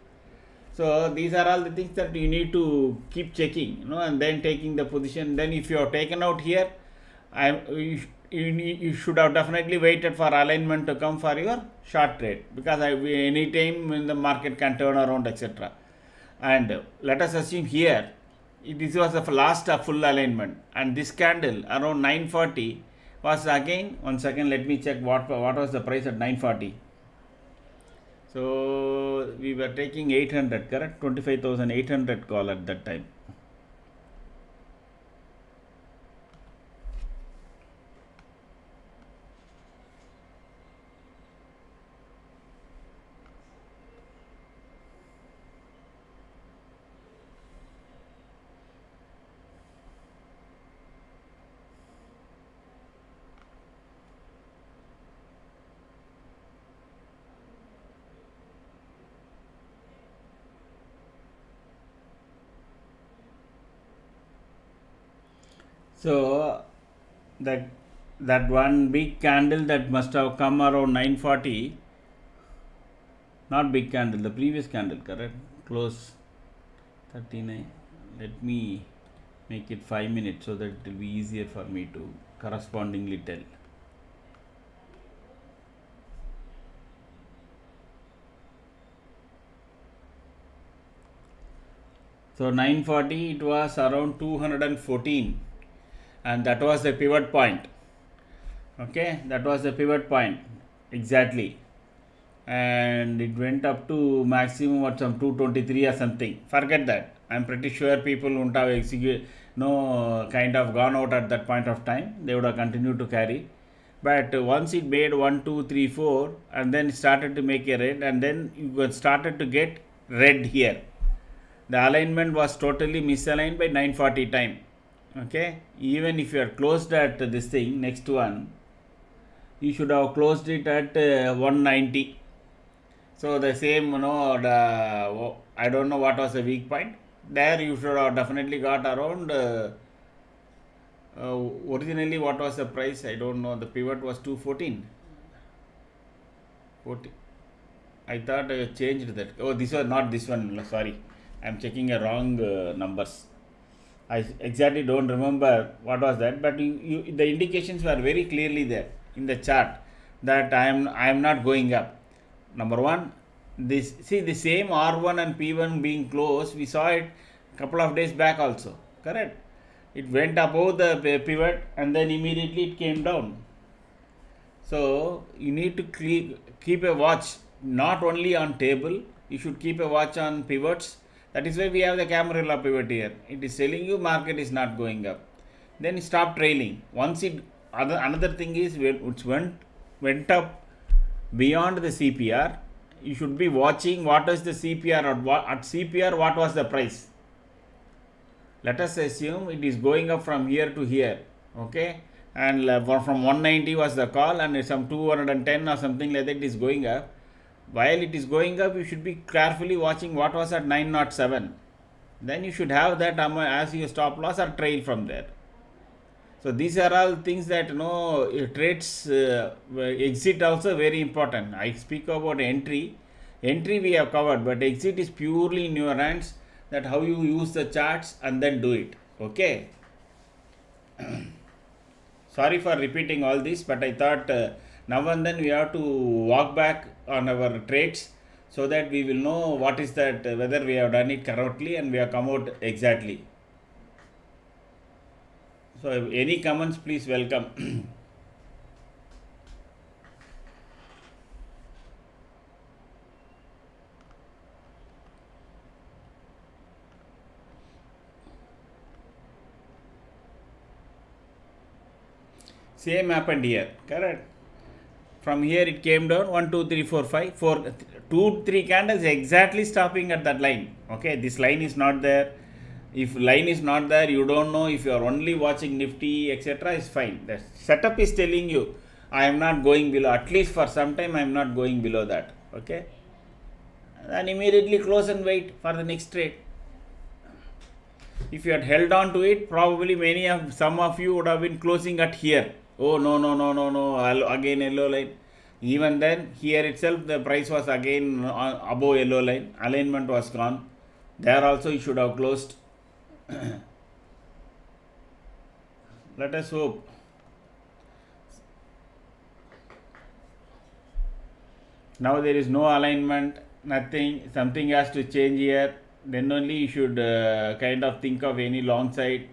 So these are all the things that you need to keep checking, and then taking the position. Then if you have taken out here, you should have definitely waited for alignment to come for your short trade, because any time when the market can turn around, etc. And let us assume here this was the last full alignment, and this candle around 940 was again, 1 second, let me check what was the price at 940. So we were taking 800, correct? 25,800 call at that time. So that one big candle that must have come around 940, not big candle, the previous candle, correct? Close 39. Let me make it 5 minutes so that it will be easier for me to correspondingly tell. So 940, it was around 214, and that was the pivot point. Okay, that was the pivot point exactly, and it went up to maximum at some 223 or something. Forget that. I'm pretty sure people wouldn't have kind of gone out at that point of time. They would have continued to carry. but once it made 1 2 3 4 and then started to make a red, and then you started to get red here. The alignment was totally misaligned by 940 time. Okay, even if you are closed at this thing, next one, you should have closed it at 190. So the same, I don't know what was the weak point. There you should have definitely got around. Originally, what was the price? I don't know. The pivot was 214. 40. I thought I changed that. Oh, this was not this one. Sorry, I'm checking a wrong numbers. I exactly don't remember what was that, but the indications were very clearly there in the chart that I am not going up. Number one, this see the same R1 and P1 being close. We saw it a couple of days back also. Correct. It went above the pivot and then immediately it came down. So you need to keep a watch not only on table. You should keep a watch on pivots. That is why we have the Camarilla pivot here. It is telling you market is not going up. Then stop trailing. Once it another thing is it went up beyond the CPR. You should be watching what is the CPR at CPR. What was the price? Let us assume it is going up from here to here. Okay, and from 190 was the call, and some 210 or something like that is going up. While it is going up, you should be carefully watching what was at 907. Then you should have that as your stop loss or trail from there. So these are all things that trades exit also very important. I speak about entry. Entry we have covered, but exit is purely in your hands. That how you use the charts and then do it. Okay. Sorry for repeating all this, but I thought now and then we have to walk back on our trades so that we will know what is that, whether we have done it correctly and we have come out exactly. So any comments, please welcome. Same happened here, correct? From here it came down 1 2 3 4 5 4 2 3 candles exactly stopping at that line. Okay, this line is not there. If line is not there, you don't know. If you are only watching Nifty etc., is fine. The setup is telling you I am not going below, at least for some time I am not going below that. Okay, then immediately close and wait for the next trade. If you had held on to it, probably some of you would have been closing at here. Oh no, again yellow line. Even then, here itself the price was again above yellow line. Alignment was gone. There also you should have closed. Let us hope. Now there is no alignment, nothing. Something has to change here. Then only you should kind of think of any long side.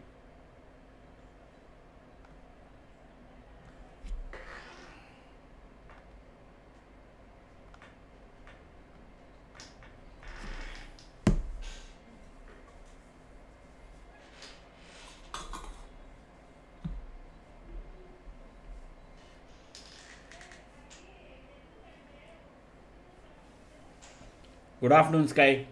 Good afternoon, Sky.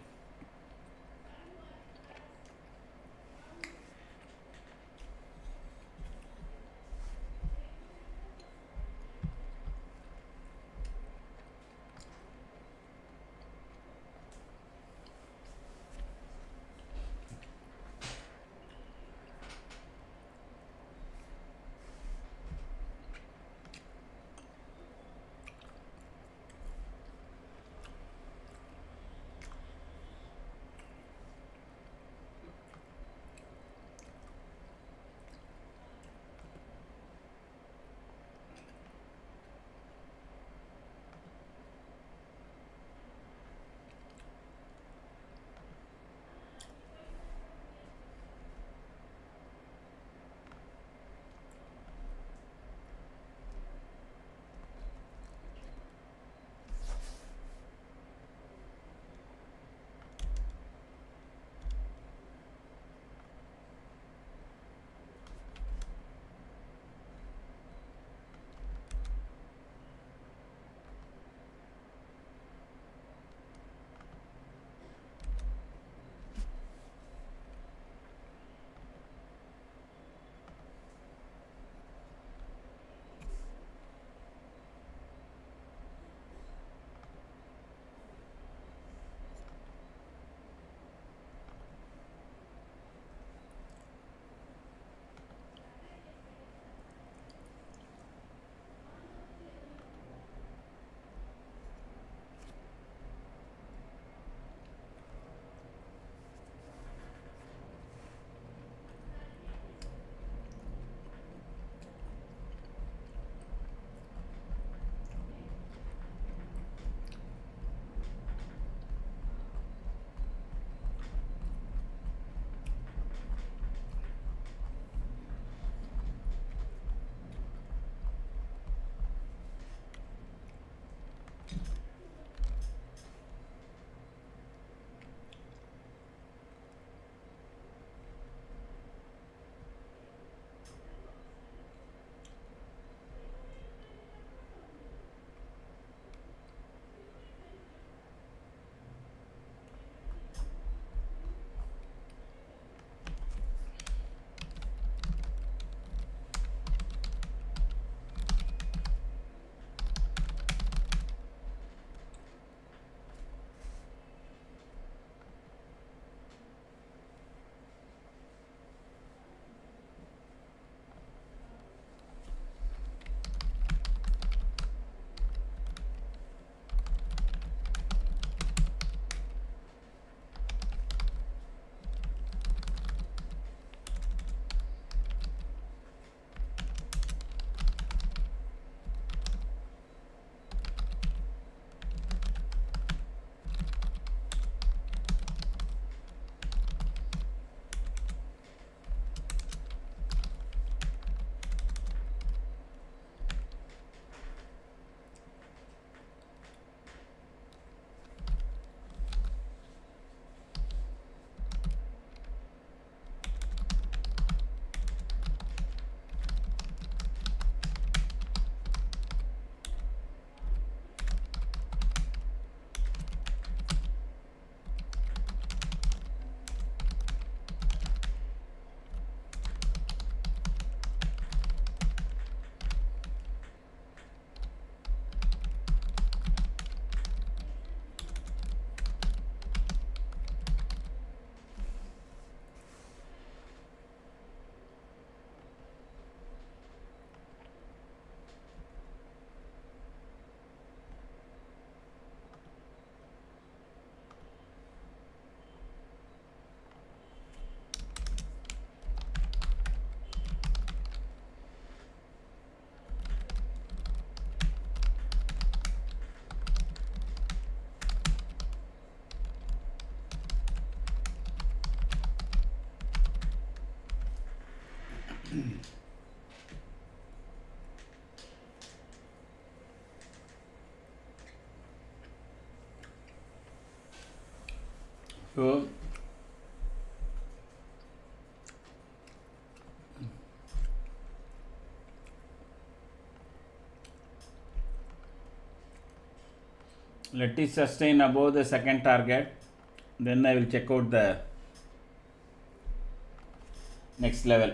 So let it sustain above the second target, then I will check out the next level.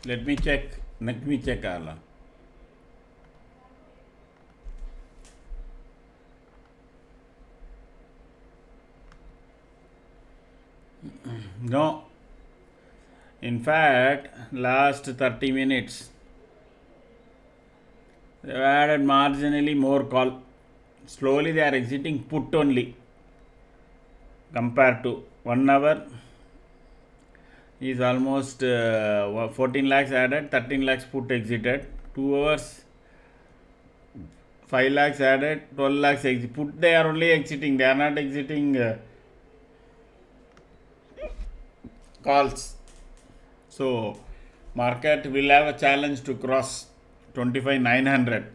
Let me check Allah. No, in fact, last 30 minutes they have added marginally more call. Slowly they are exiting put only compared to 1 hour is almost 14 lakhs added, 13 lakhs put exited. 2 hours 5 lakhs added, 12 lakhs exit. Put they are only exiting, they are not exiting calls. So market will have a challenge to cross 25,900,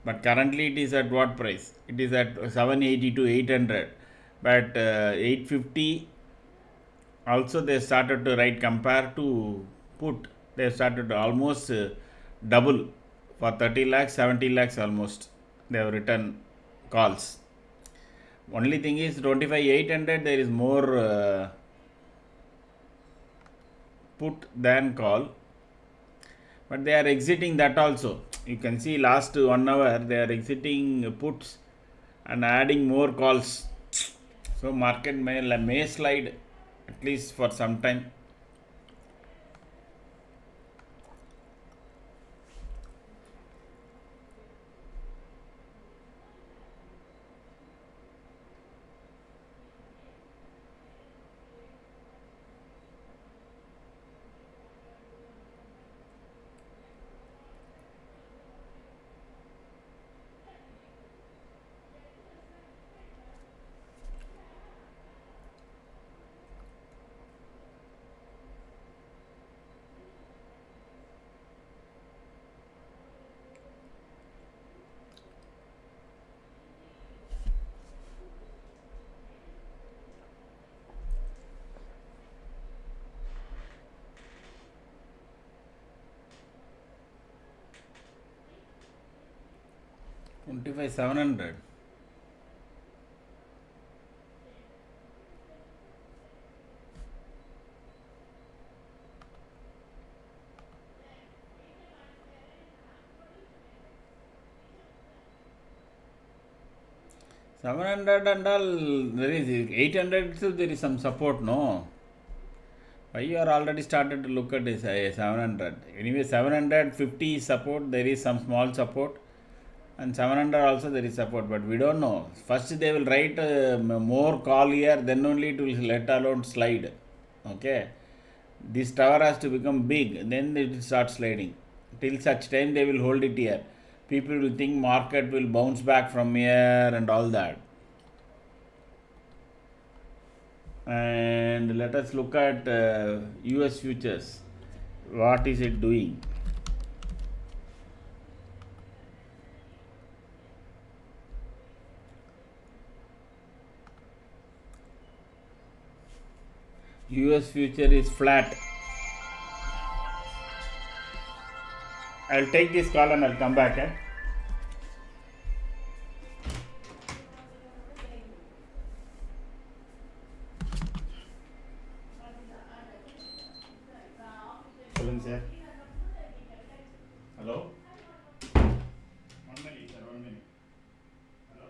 but currently it is at what price? It is at 780 to 800, but 850 also they started to write compared to put. They started to almost double for 30 lakhs, 70 lakhs almost. They have written calls. Only thing is 25,800 there is more put than call, but they are exiting that also. You can see last 1 hour they are exiting puts and adding more calls. So market may slide at least for some time. Twenty-five 700. 700 and all, there is 800 still there is some support, no? Why you are already started to look at this 700? Anyway, 750 is support, there is some small support, and 700 also there is support, but we don't know. First they will write more call here, then only it will let alone slide. Okay, this tower has to become big, then it will start sliding. Till such time they will hold it here. People will think market will bounce back from here and all that. And let us look at US futures. What is it doing? US future is flat. I'll take this call and I'll come back. சொல்லுங்க sir. Hello, 1 minute sir, 1 minute. Hello,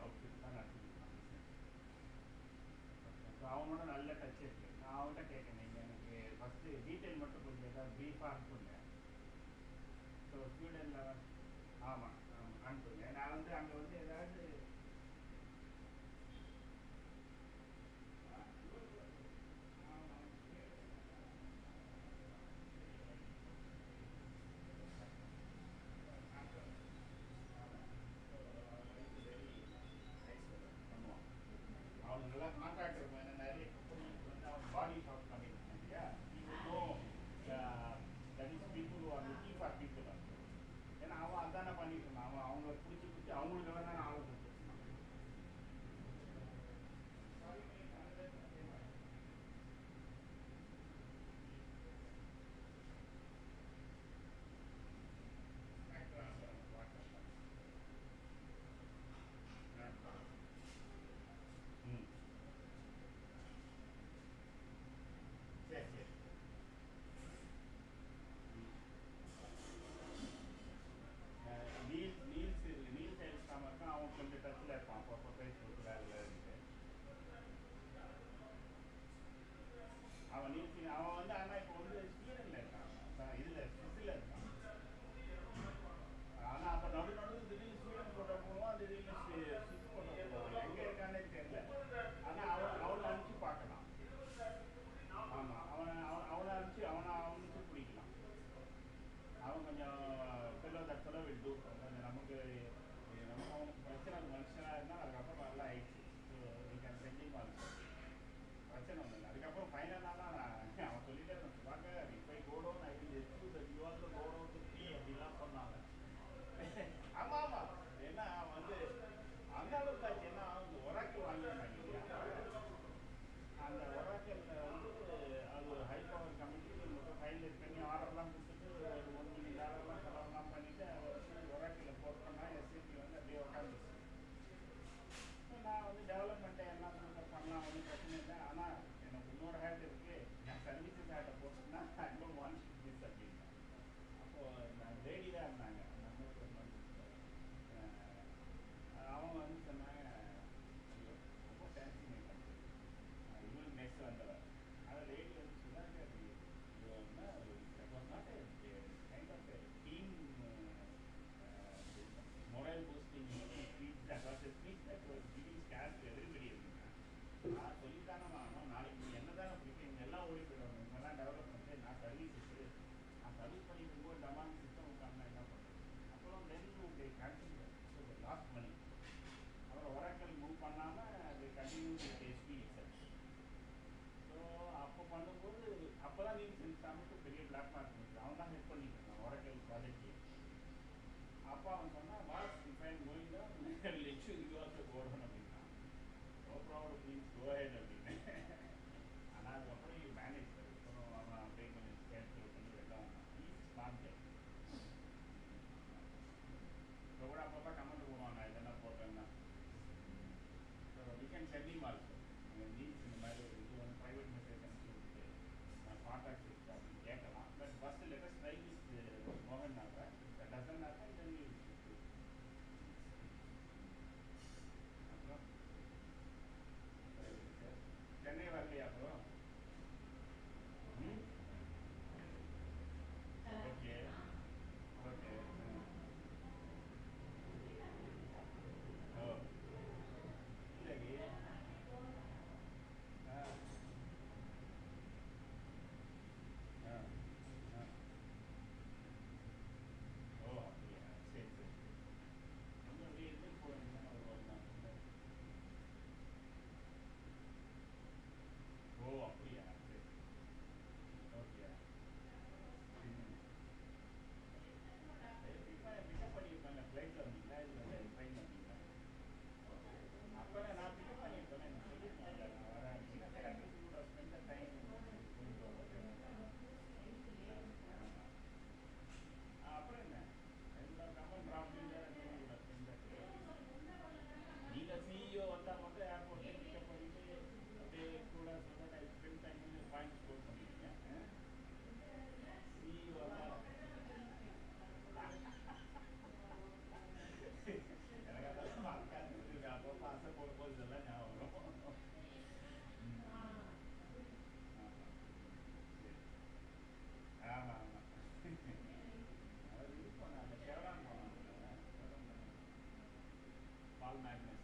outfit தான் நடத்திருக்கான் business. So அவனோட நல்ல touch இருக்குது. நான் அவன்கிட்ட கேட்கேன், நீங்கள் எனக்கு first detail மட்டும் கொஞ்சம் ஏதாவது ப்ரீஃபாக அனுப்புங்க. ஸோ ஸ்வீடனில் ஆமாம் அனுப்புங்க. நான் வந்து அங்கே வந்து ஏதாவது அவனுங்கெல்லாம் கான்ட்ராக்டர் மேலே நிறைய கம்பெனிக்கு வந்து அவன் பாடி ஷாப் பண்ணியிருக்கான் இல்லையா. That is people are looking for people. ஏன்னா அவன் அதானே பண்ணிட்டு இருந்தான். அவன் அவங்கள பிடிச்சி அவங்களுக்கெல்லாம் தானே ஆளை கொடுத்துருக்கான். ம் சரி சரி. நீல்ஸ் எழுத்தாமல் இருக்கான். அவன் கொஞ்சம் டச்சில் இருப்பான். அப்பப்போ ஃபேஸ்புக் வேலையில் இருந்து அவன் அவன் வந்து ஆனால் இப்போ வந்து ஸ்வீடனில் இருக்கான், இதில் ஸ்விஸ்ஸில் இருக்கான். ஆனால் அப்போ நடுவில் திடீர்னு ஸ்வீடன் போட்ட போவோம், திடீர்னு ஸ்விஸ் போட்ட போவோம். எங்கே இருக்கானே தெரியல. ஆனால் அவனை அனுப்பிச்சு பார்க்கலாம். ஆமாம், அவனை அனுப்பிச்சு பிடிக்கலாம். அவன் கொஞ்சம் பில்லோ தட்டோட விட்டு கொஞ்சம் நமக்கு அவனுக்கு பிரச்சனை மனுஷனாக இருந்தால் அதுக்கப்புறம் நல்லா ஆயிடுச்சு. So we can changing also, பிரச்சனை ஒன்றும் இல்லை. அதுக்கப்புறம் ஃபைனலாலாம் அவன் சொல்லிட்டே சொல்லுவாங்க, இப்போ godown I will issue the your godown to free அப்படிலாம் சொன்னாங்க. ஆமாம் ஆமாம், ஏன்னா வந்து அந்த அளவுக்கு ஆச்சு. ஏன்னா அவங்க ஒராக்கில் வாங்கியிருந்தாங்க இல்லையா. அந்த ஒராக்கில் வந்து அது ஒரு ஹை பவர் கமிட்டி மட்டும் ஃபைனலைஸ் பண்ணி ஆர்டர்லாம் கொடுத்துட்டு ஒரு $1 million செலவெல்லாம் பண்ணிவிட்டு அவர் வந்து ஒராக்கில் போட் பண்ணால் எஸ்ஏபி வந்து அப்படியே உட்காந்துச்சு. நான் வந்து டெவலப்மெண்ட்டை என்ன பண்ணலாம் ஒன்றும் பிரச்சனை இல்லை. ஆனால் எனக்கு இன்னொரு ஹேட் இருக்குது, நான் சர்வீசஸ் ஹேட்டை போட்டுன்னா ஐ டோன்ட் வாண்ட் திஸ் அப்படின்னா. அப்போது நான் லேடி தான் இருந்தாங்க, அவங்க வந்து சொன்னாங்க, ரொம்ப ஃபேன்சி மேக்கப் இவங்களுக்கு நெக்ஸ்ட் வந்தவர். ஆனால் லேடி வந்து சொன்னாங்க, kind of team morale boosting speech that was a speech that was giving scare to everybody. நான் சொல்லித்தானே வாங்கணும், நாளைக்கு நீங்கள் என்ன தானே பிடிக்கும், எல்லாம் ஓடி போயிடுவாங்க, இவங்கெல்லாம் டெவலப் பண்ணிட்டு நான் சர்வீஸ் பண்ணிட்டு இருக்கும்போது டமான் சிஸ்டம் உட்காந்து என்ன பண்ணுறது. அப்புறம் தென் கேன்சல் லாஸ்ட் மணி. அப்புறம் ஒராக்கல் மூவ் பண்ணாமல் அது கண்டினியூ எஸ்பி எக்ஸல். ஸோ அப்போ பண்ணும்போது அப்போ தான் நீங்கள் நமக்கு பெரிய பிளாக் மார்க் இருந்துச்சு. அவன் தான் ஹெல்ப் பண்ணிட்டு இருக்கான் ஒராக்கல் ப்ராஜெக்ட்லேயே. அப்பா அவன் சொன்னால் பாஸ் இப்போ என் கோயிங் தான் லெச்சு இதுவாக போடணும் அப்படின்னா, no problem please go head அப்படின்னு. ஆனால் அதுக்கப்புறம் மேனேஜ் அப்புறம் அவன் அப்படியே கொஞ்சம் கேட்டு பண்ணி எல்லாம் ஸ்மார்ட். இப்போ கூட அப்பப்போ கமெண்ட் போடுவான், நான் இதெல்லாம் போட்டேன்னா. So we can send him also. Needs இந்த மாதிரி ஒரு இது வந்து ப்ரைவேட் மெசேஜ் அனுப்பிச்சு விட்டு நான் கான்டாக்ட் இருக்கு அப்படின்னு கேட்கலாம். But first latest try with மோகன் நாங்கள் டசன் நாங்கள் தென் யூ. அப்புறம் Ball Magnus.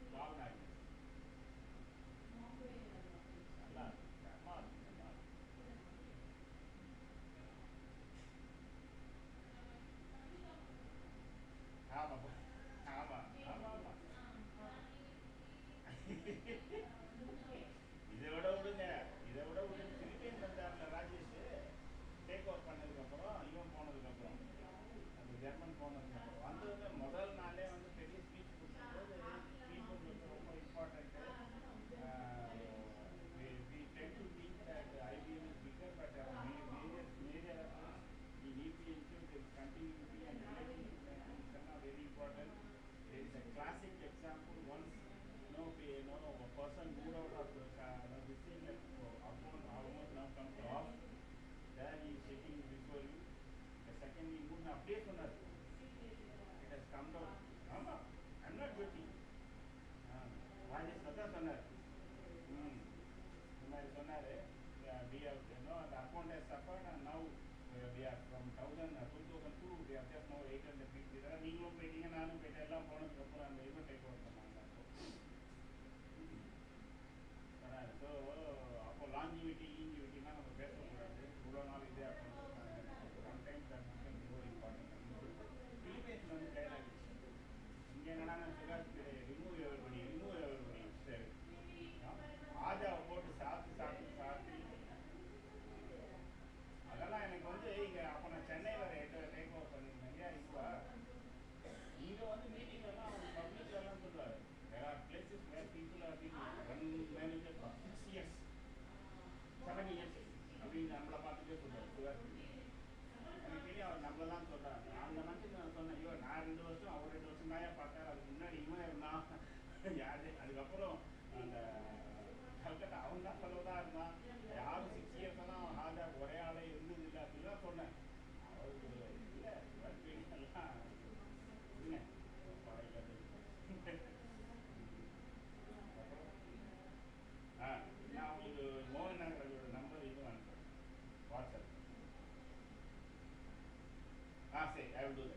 Ball Magnus. Allah, come on, come on. ஆமா ஆமா ஆமா ஆமா இதை விட விடுங்க இதை விட விடுங்க பிலிப்பைன் வந்தார்ல ராஜேஷ் டேக் ஓவர் பண்ணதுக்கப்புறம் இவன் போனதுக்கப்புறம் அந்த ஜெர்மன் போனதுக்கப்புறம் வந்தது முதல் நாளே வந்து பெரிய ஸ்பீச் கொடுக்கும்போது பீப்புள் வந்து ரொம்ப important we tend to think that IBM is bigger but major in EPNQ there is continuity and relationship and things are very important. There is a classic example once a person moved out of this thing that account almost now comes off. There he is sitting before you. The second he moved update on us. It has come down. No, I'm not joking. Why is that சொன்னார் இந்த மாதிரி சொன்னார் we have the account has suffered and now we are from 2002 we are just now 850 இதெல்லாம் நீங்களும் போயிட்டீங்க நானும் போயிட்டேன் எல்லாம் போனதுக்கப்புறம் அந்த இது டேக் ஓவர் பண்ணாங்க சொன்னார் ஸோ அப்போ லாஞ்சிவிட்டினா நம்ம பேசக்கூடாது இவ்வளோ நாள் இதே account sometimes that becomes more important பிலிப்பைன்ஸில் வந்து கைட் ஆகிடுச்சு இங்கே என்னன்னா சுகாஸ் ரிமூவ் எவர்படி சரி ஆஜாவை போட்டு சாப்பிட்டு அதெல்லாம் எனக்கு வந்து இங்கே அப்போ நான் சென்னையில் டேக் ஓவர் பண்ணியிருந்தேன் இல்லையா இப்போ இங்கே வந்து மீட்டிங்லலாம் அவங்க பப்ளிக்லலாம் சொல்லுவார் there are places where people are being run manager for 6 years 7 years அப்படின்னு நம்மளை பார்த்துட்டே சொல்லுவார் சுகாஸ் எனக்கு தெரியும் அவர் நம்மளெல்லாம் சொல்கிறார் அந்த மனுஷன் நான் சொன்னேன் ஐயோ நான் 2 வருஷம் அவர் 2 வருஷம் தான் பார்த்தார் அதுக்கு முன்னாடி இவன் இருந்தான் யாரு அதுக்கப்புறம் அந்த கல்கட்டா அவன் தான் சொல்லதான் இருந்தான் யாரும் 6 இயர்ஸ் எல்லாம் ஆஜா ஒரே ஆளே இருந்தது இல்லை அப்படிலாம் சொன்னேன் அவருக்கு இல்லை எல்லாம் இல்லைங்க நான் உங்களுக்கு மோகன் நாகரோட நம்பர் இது அனுப்புறேன் வாட்ஸ்அப் சரி I will do that.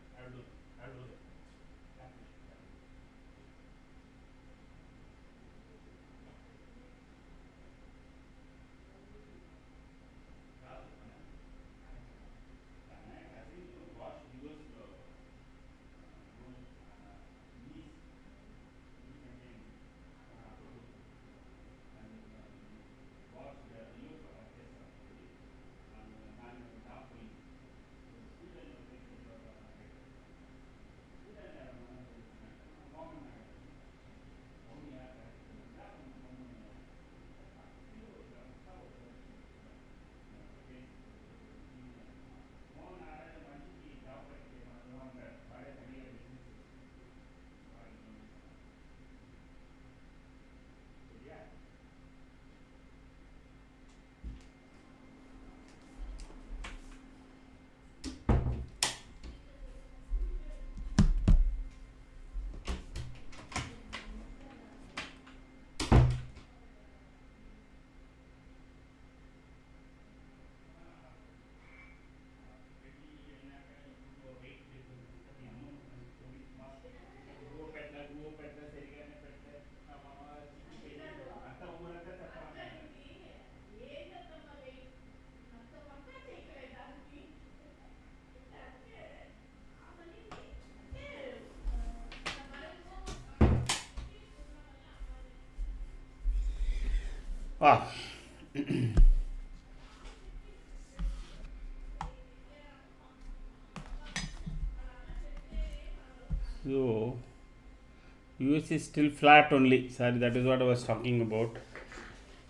Wow. So US is still flat only. Sorry, that is what I was talking about.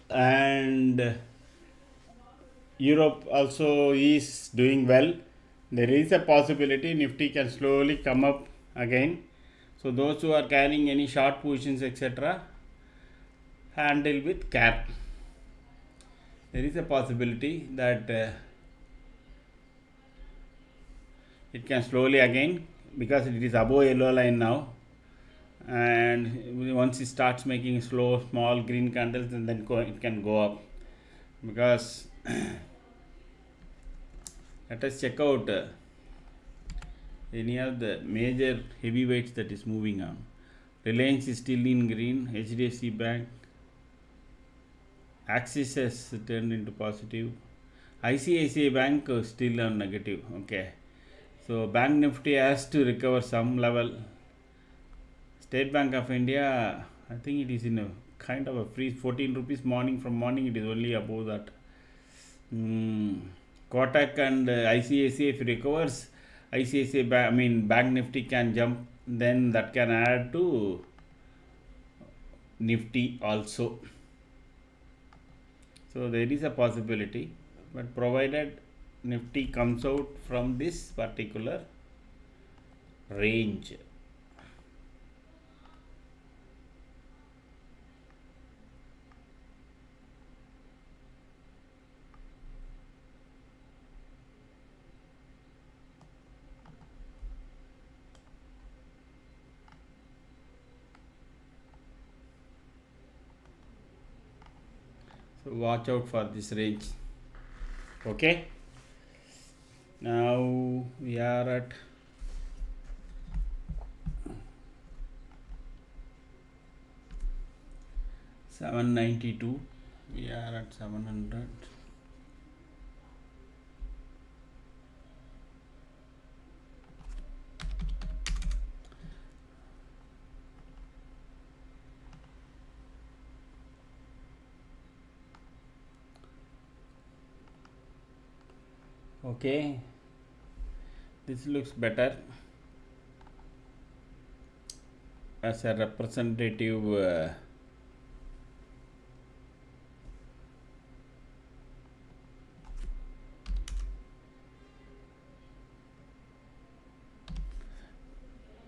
And Europe also is doing well. There is a possibility Nifty can slowly come up again. So those who are carrying any short positions etc. handle with care. There is a possibility that it can slowly again, because it is above yellow line now, and once it starts making slow small green candles, and then it can go up. Because let us check out any of the major heavyweights that is moving on. Reliance is still in green. HDFC Bank, Axis has turned into positive. ICICI Bank still on negative. Okay, so Bank Nifty has to recover some level. State Bank of India, I think it is in a kind of a freeze. 14 rupees morning, from morning it is only above that. Kotak and ICICI, if it recovers, ICICI Bank Nifty can jump, then that can add to Nifty also. So there is a possibility, but provided Nifty comes out from this particular range. So watch out for this range. Okay, now we are at $792. We are at 700. Okay, this looks better as a representative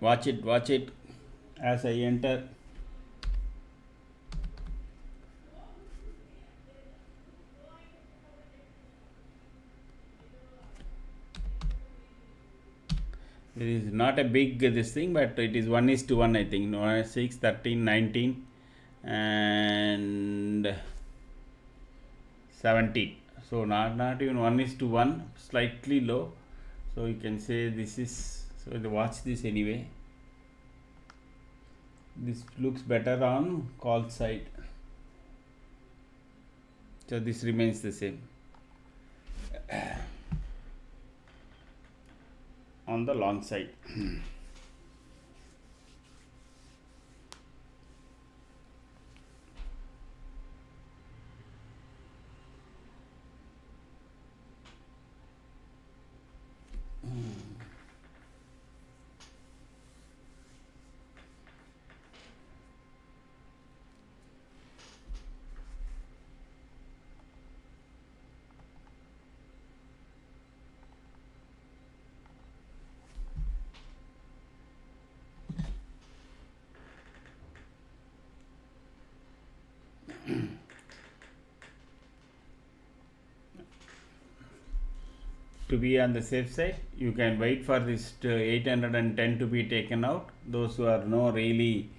watch it as I enter. There is not a big this thing, but it is 1:1, I think. 6, 13, 19 and 17. So not even 1:1, slightly low. So you can say this is, so watch this anyway. This looks better on call side. So this remains the same. On the long side. To be on the safe side, you can wait for this 810 to be taken out. Those who are no really,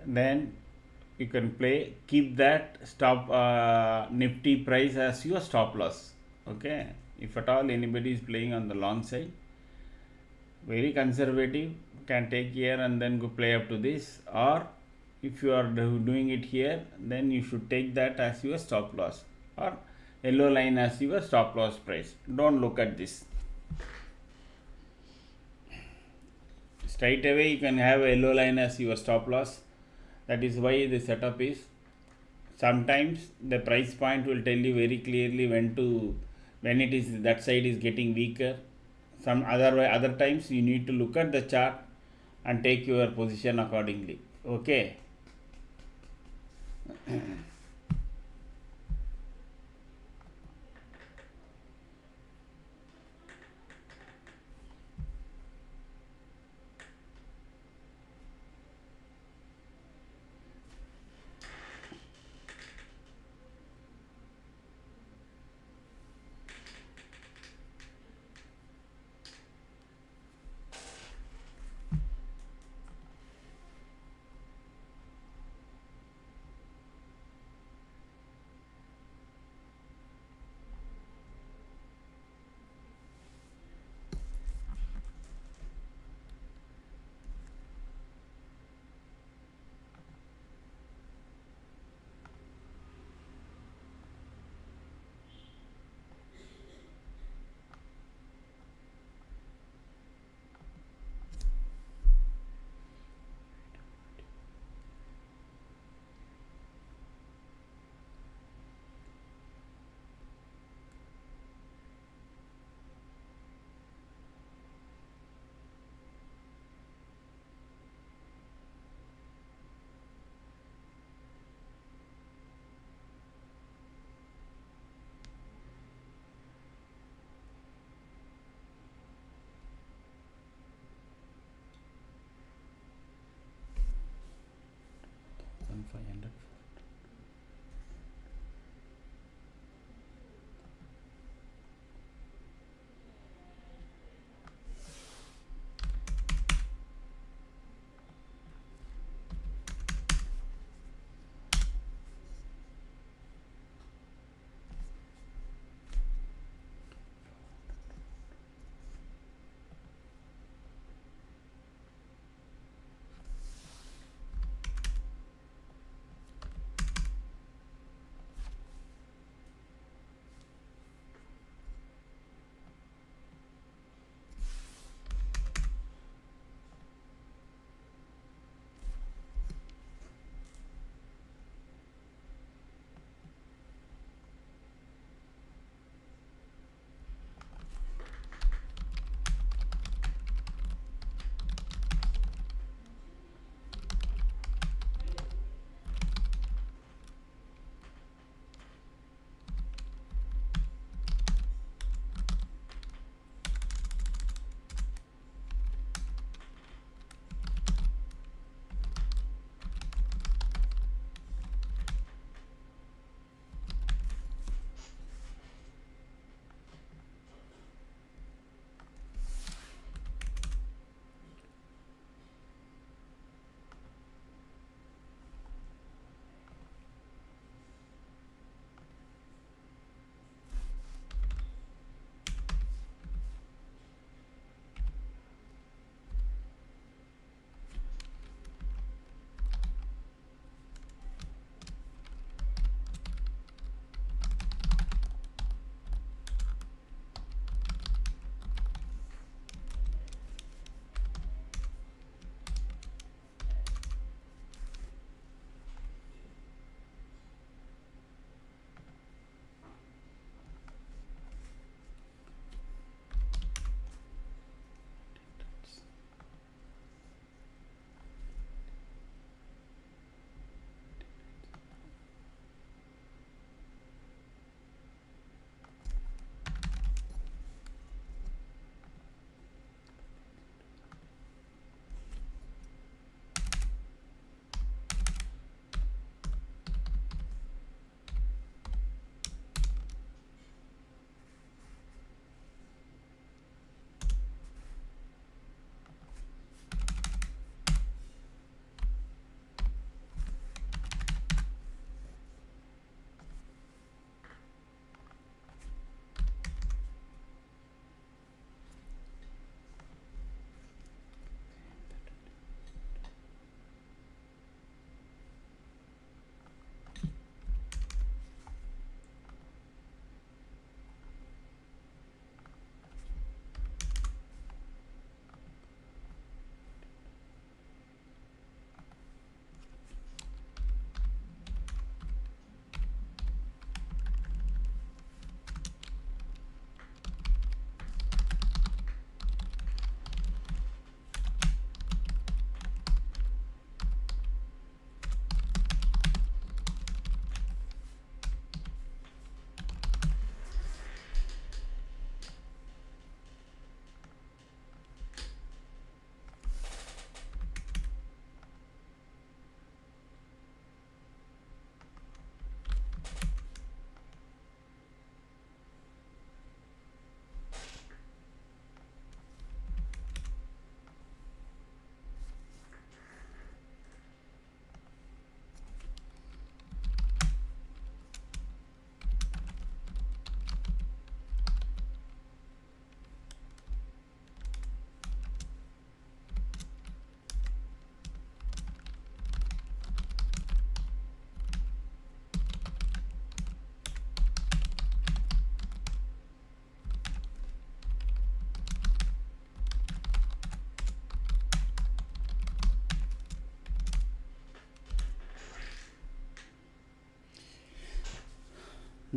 then you can play, keep that stop Nifty price as your stop loss. Okay, if at all anybody is playing on the long side, very conservative, can take here and then go play up to this, or if you are doing it here, then you should take that as your stop loss, or yellow line as your stop loss price. Don't look at this. Straight away you can have a yellow line as your stop loss. That is why the setup is, sometimes the price point will tell you very clearly when it is that side is getting weaker. Some other times you need to look at the chart and take your position accordingly. Okay.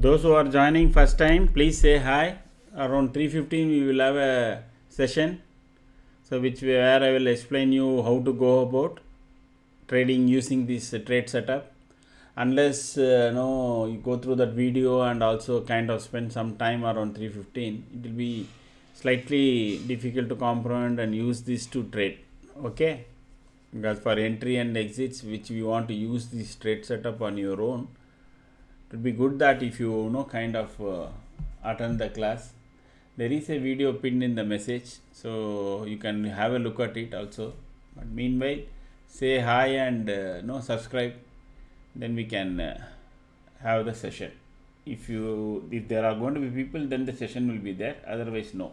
Those who are joining first time, please say hi. Around 3:15 we will have a session, so where I will explain you how to go about trading using this trade setup. Unless no, you go through that video and also kind of spend some time around 3:15, it will be slightly difficult to comprehend and use this to trade. Okay, because for entry and exits, which we want to use this trade setup on your own, it would be good that if you know kind of attend the class. There is a video pinned in the message, so you can have a look at it also. But meanwhile, say hi and subscribe, then we can have the session. If there are going to be people, then the session will be there, otherwise no.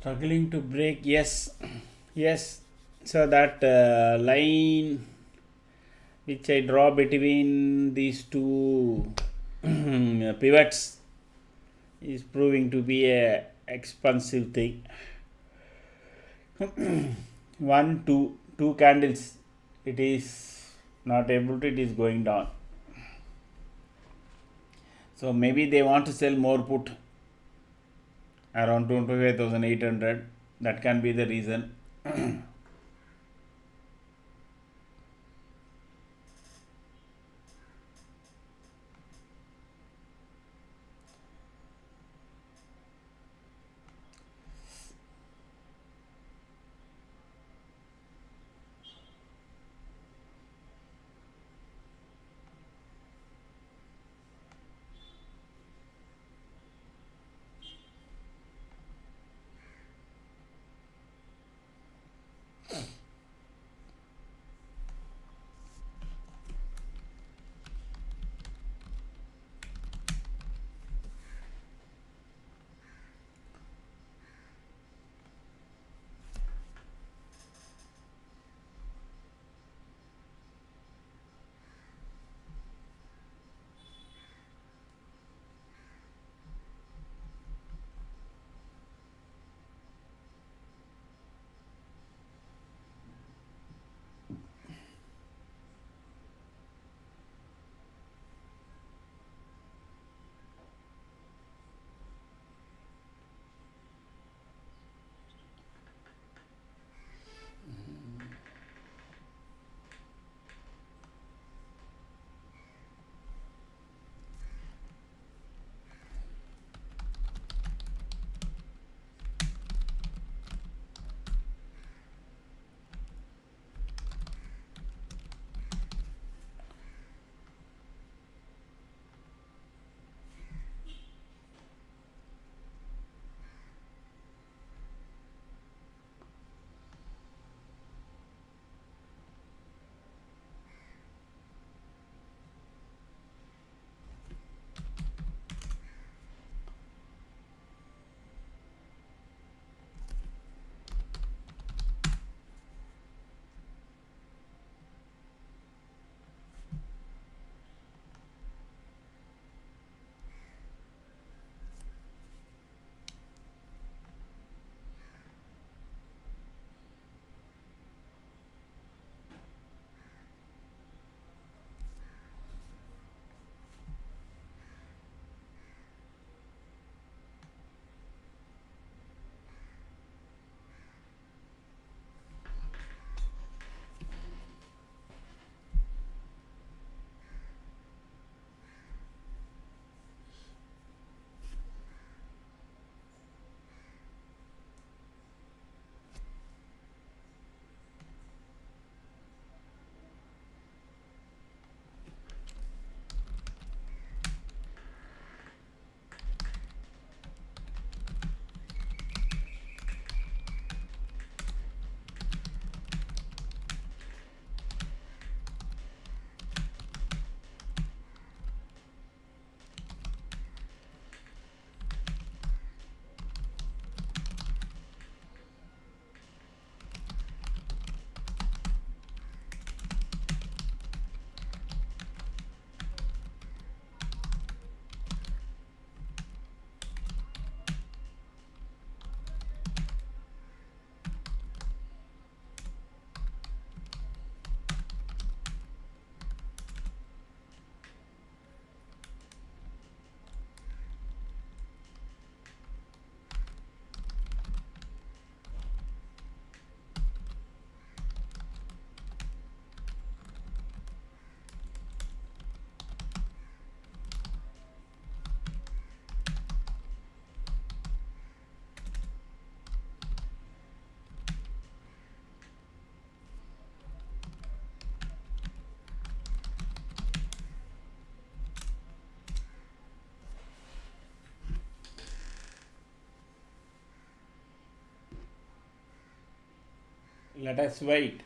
struggling to break. Yes, yes. So that line which I draw between these two pivots is proving to be a expansive thing. One, two candles. It is not able to. It is going down. So maybe they want to sell more put around 25,800. That can be the reason. Let us wait.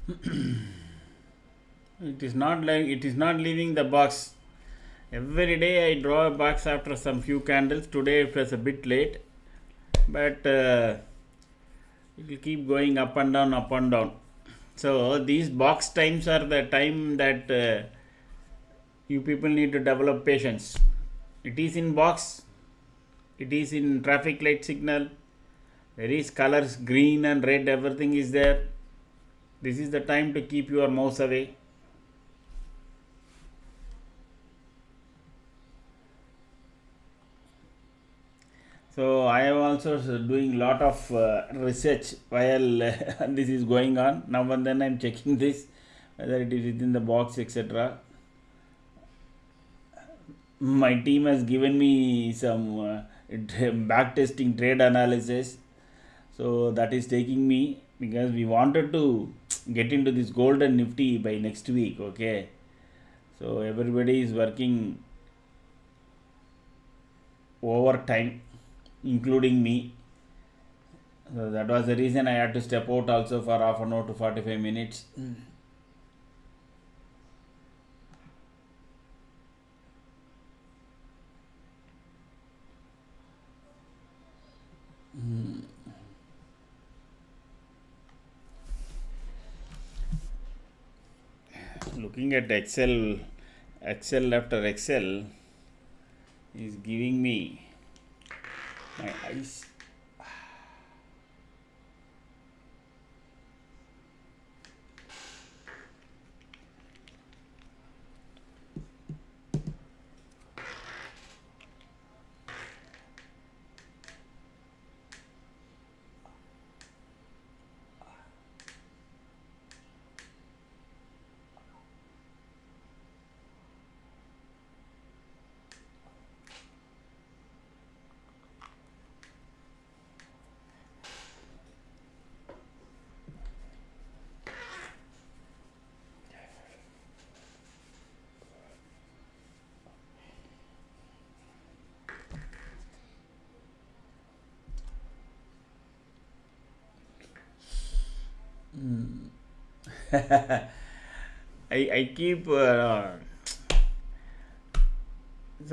It is not like it is not leaving the box. Every day I draw a box after some few candles. Today it was a bit late, but it will keep going up and down, up and down. So these box times are the time that you people need to develop patience. It is in box, it is in traffic light signal, there is colors green and red, everything is there. This is the time to keep your mouse away. So I am also doing lot of research while this is going on. Now and then I am checking this whether it is within the box, etc. My team has given me some back testing trade analysis, so that is taking me, because we wanted to get into this golden nifty by next week. Okay, so everybody is working overtime, including me. So that was the reason I had to step out also for half an hour to 45 minutes. Looking at Excel after Excel is giving me my eyes. I keep so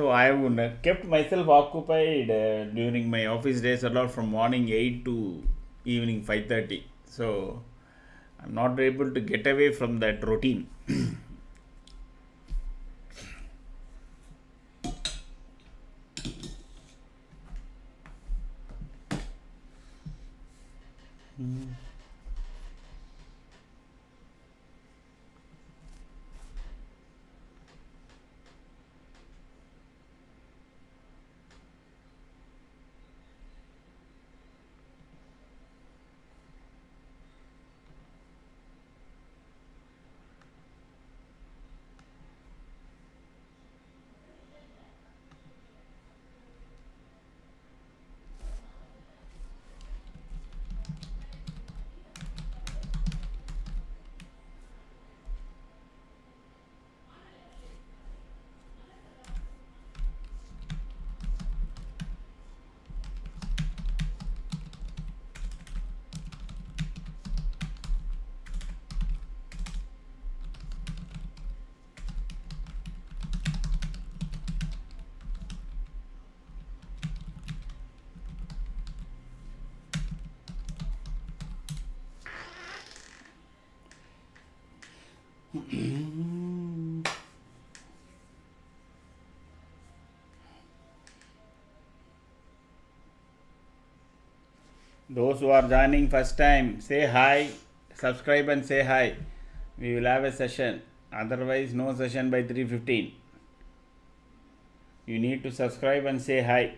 I have kept myself occupied during my office days a lot, from morning 8 to evening 5:30. So I'm not able to get away from that routine. Those who are joining first time, say hi, subscribe and say hi. We will have a session. Otherwise, no session by 3:15. You need to subscribe and say hi.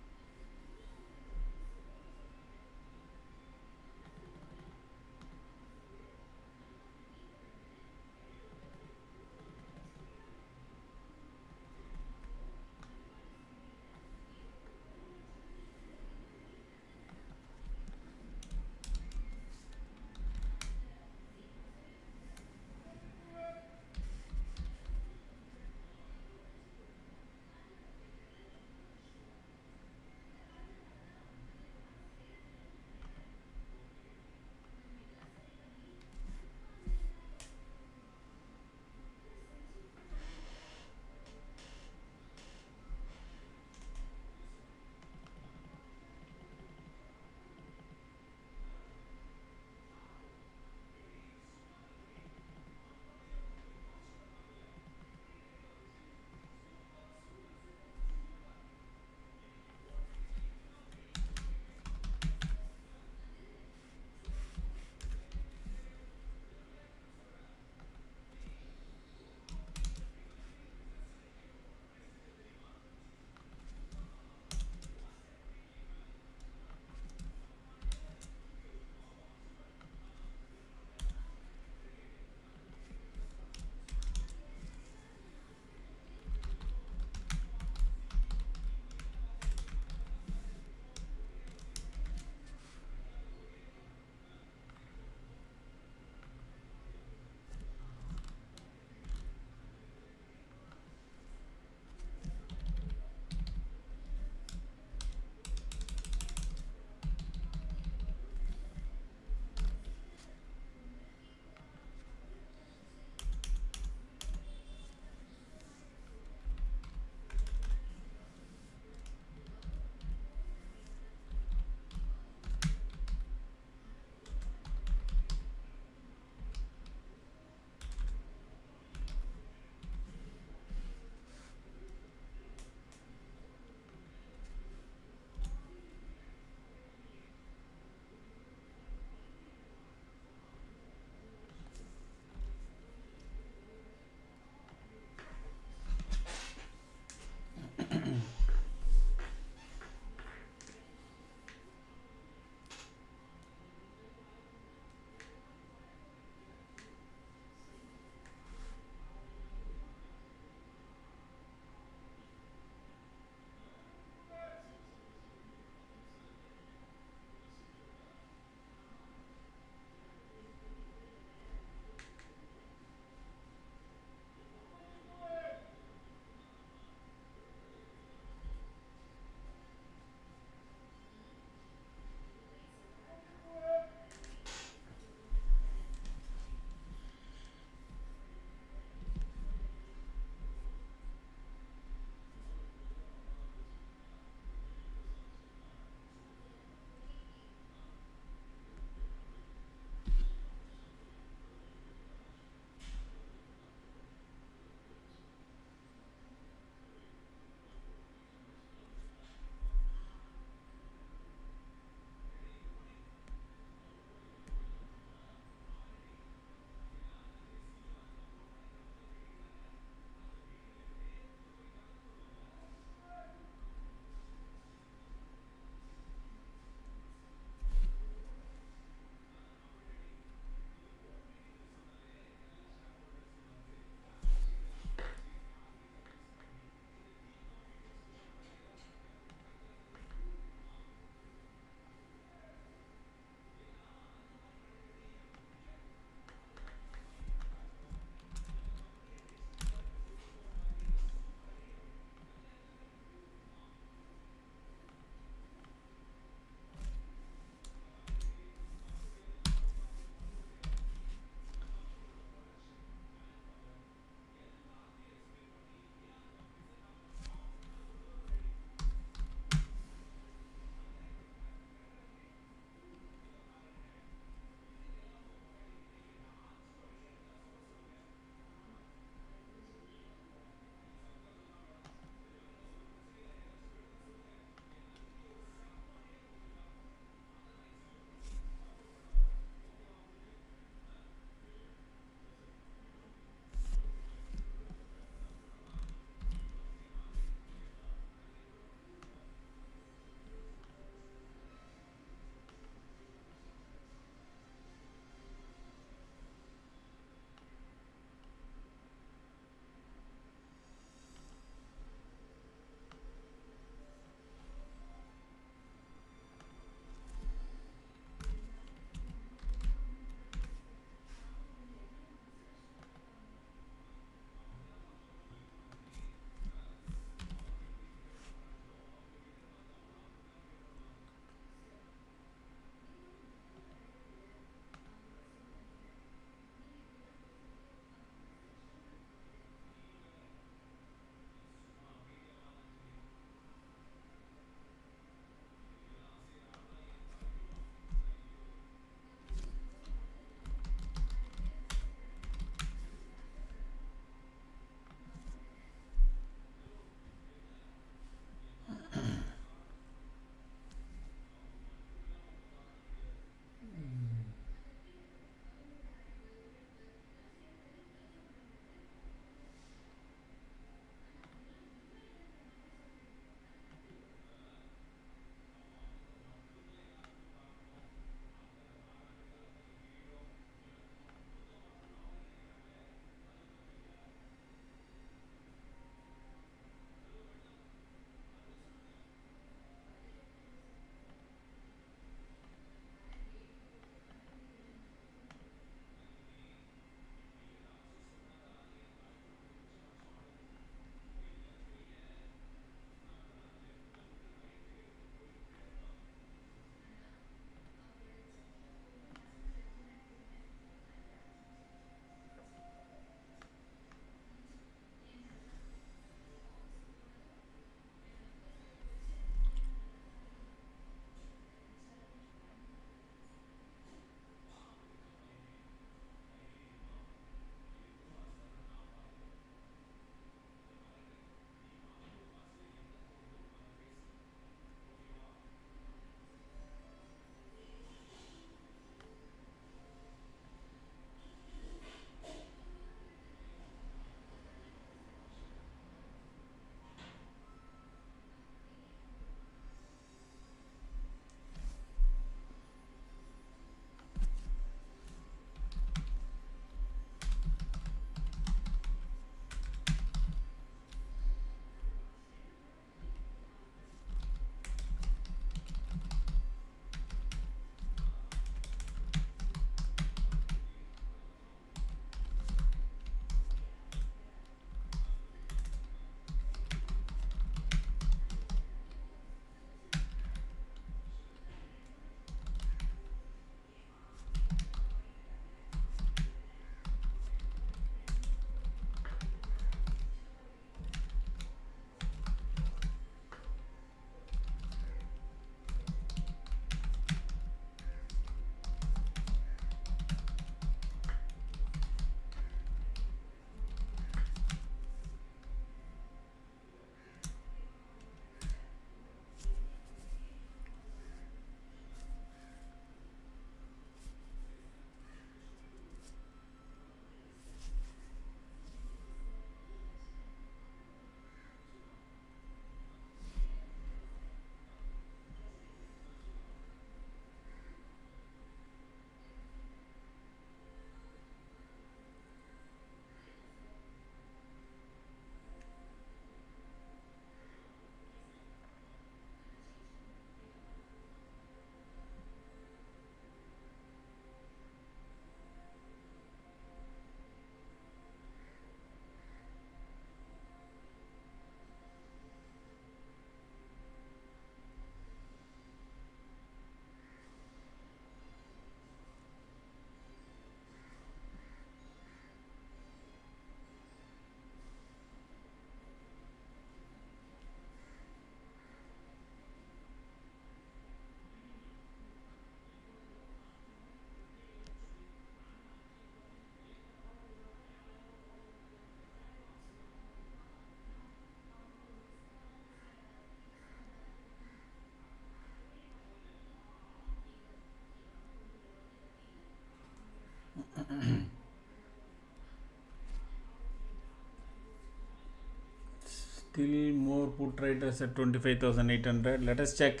Still more put writers at 25,800. Let us check.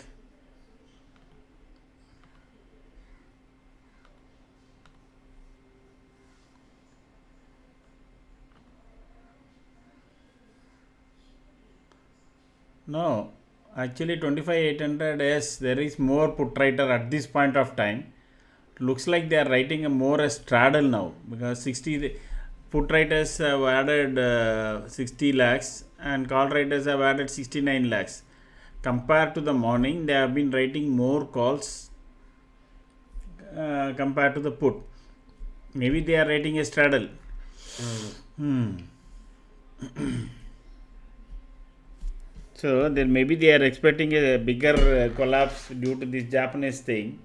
No, actually 25,800, yes, there is more put writer at this point of time. Looks like they are writing a more a straddle now, because 60 put writers have added 60 lakhs and call writers have added 69 lakhs. Compared to the morning, they have been writing more calls compared to the put. Maybe they are writing a straddle. So then maybe they are expecting a bigger collapse due to this Japanese thing.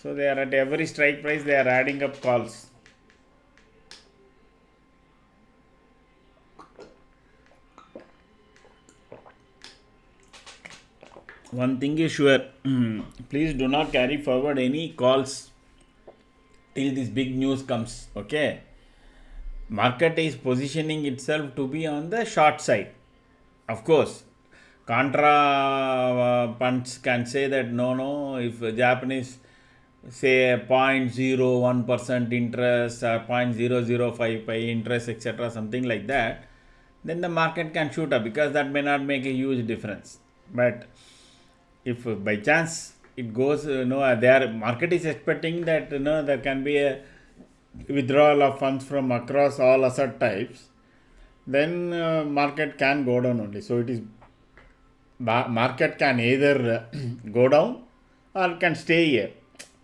So they are at every strike price, they are adding up calls. One thing is sure, please do not carry forward any calls till this big news comes. Okay, market is positioning itself to be on the short side. Of course, contra punts can say that no, if Japanese say 0.01% interest or 0.005 interest, etc., something like that, then the market can shoot up, because that may not make a huge difference. But if by chance it goes, their market is expecting that there can be a withdrawal of funds from across all asset types, then market can go down only. So it is market can either go down or can stay here.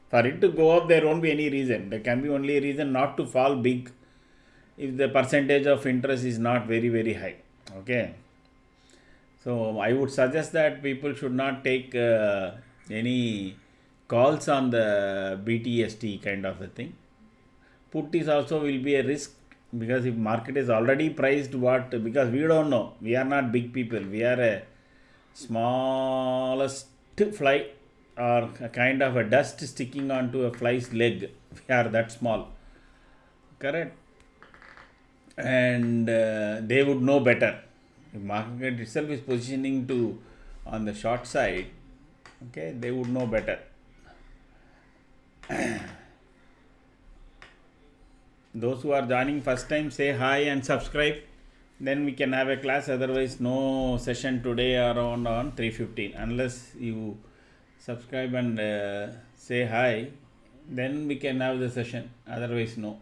For it to go up, there won't be any reason. There can be only a reason not to fall big if the percentage of interest is not very, very high. Okay. So I would suggest that people should not take any calls on the BTST kind of a thing. Put is also will be a risk, because if market is already priced because we don't know, we are not big people, we are a smallest fly or a kind of a dust sticking onto a fly's leg. We are that small, correct? And they would know better. If market itself is positioning to on the short side, okay, they would know better. Those who are joining first time, say hi and subscribe, then we can have a class. Otherwise no session today around on 3:15 unless you subscribe and say hi, then we can have the session, otherwise no.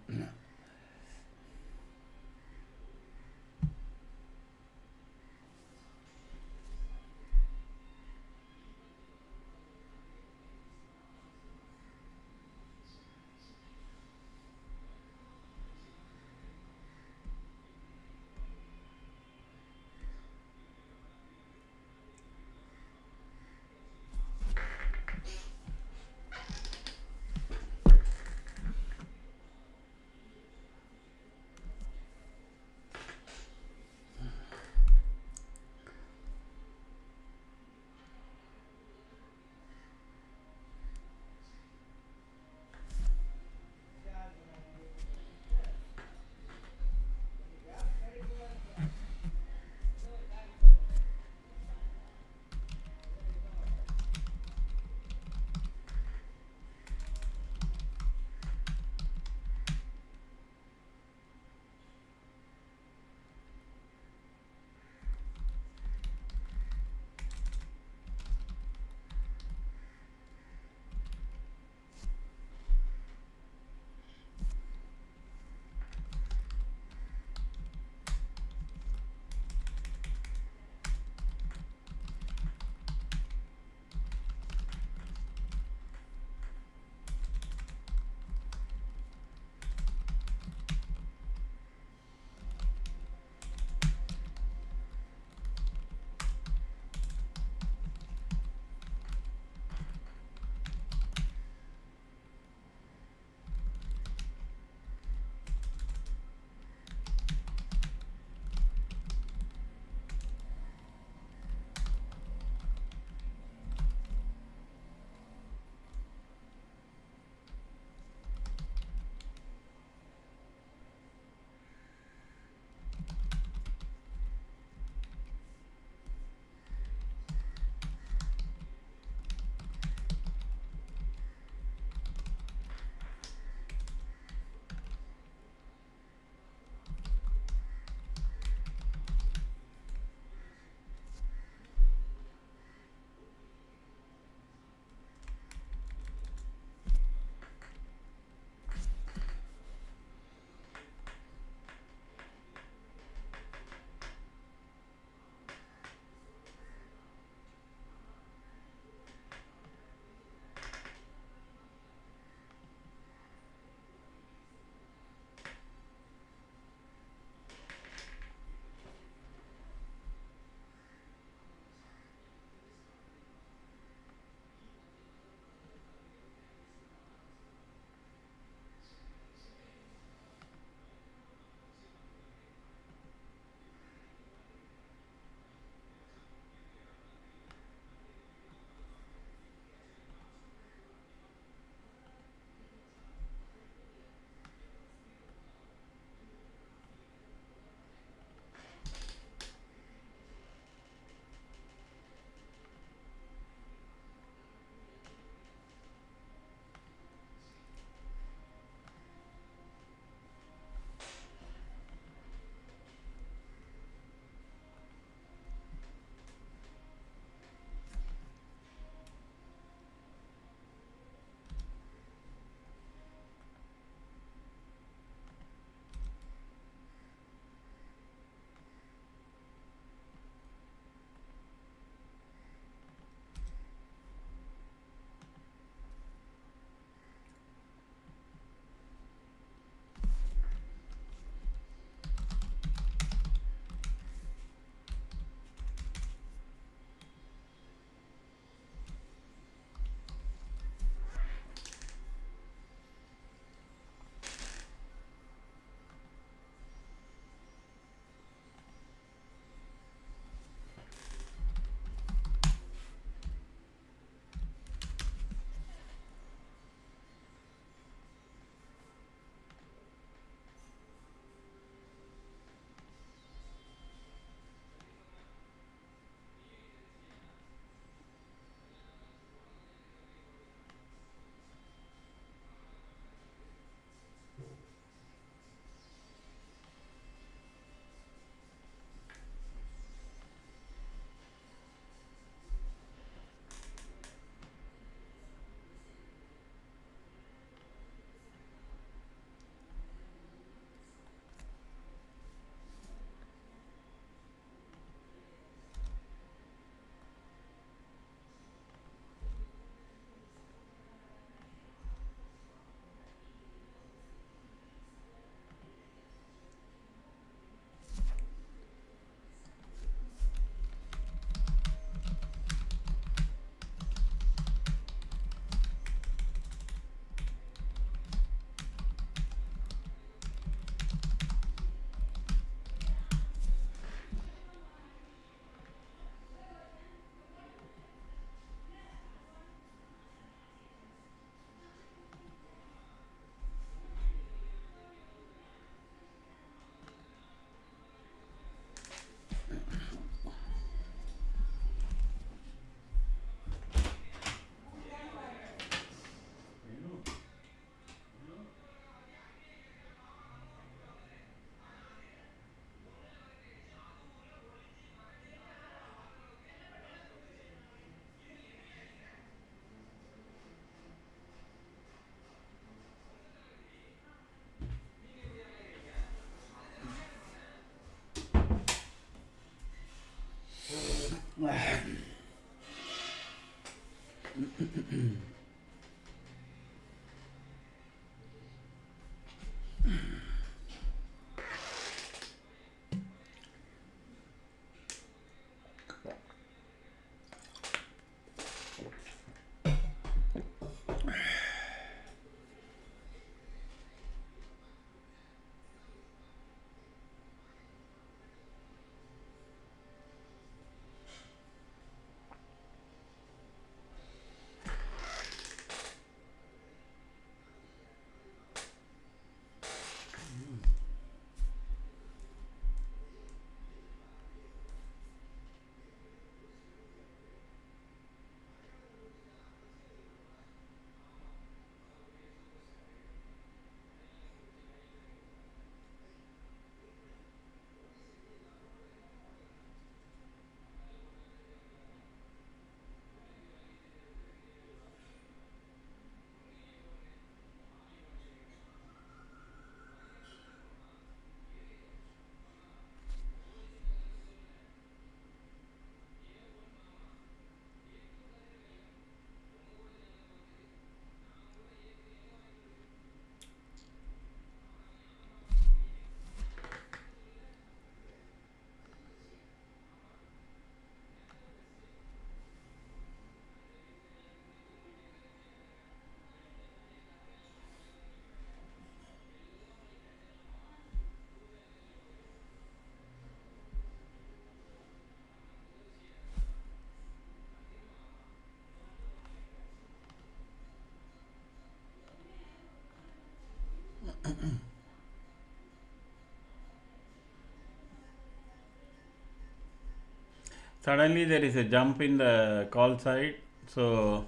Suddenly there is a jump in the call side, so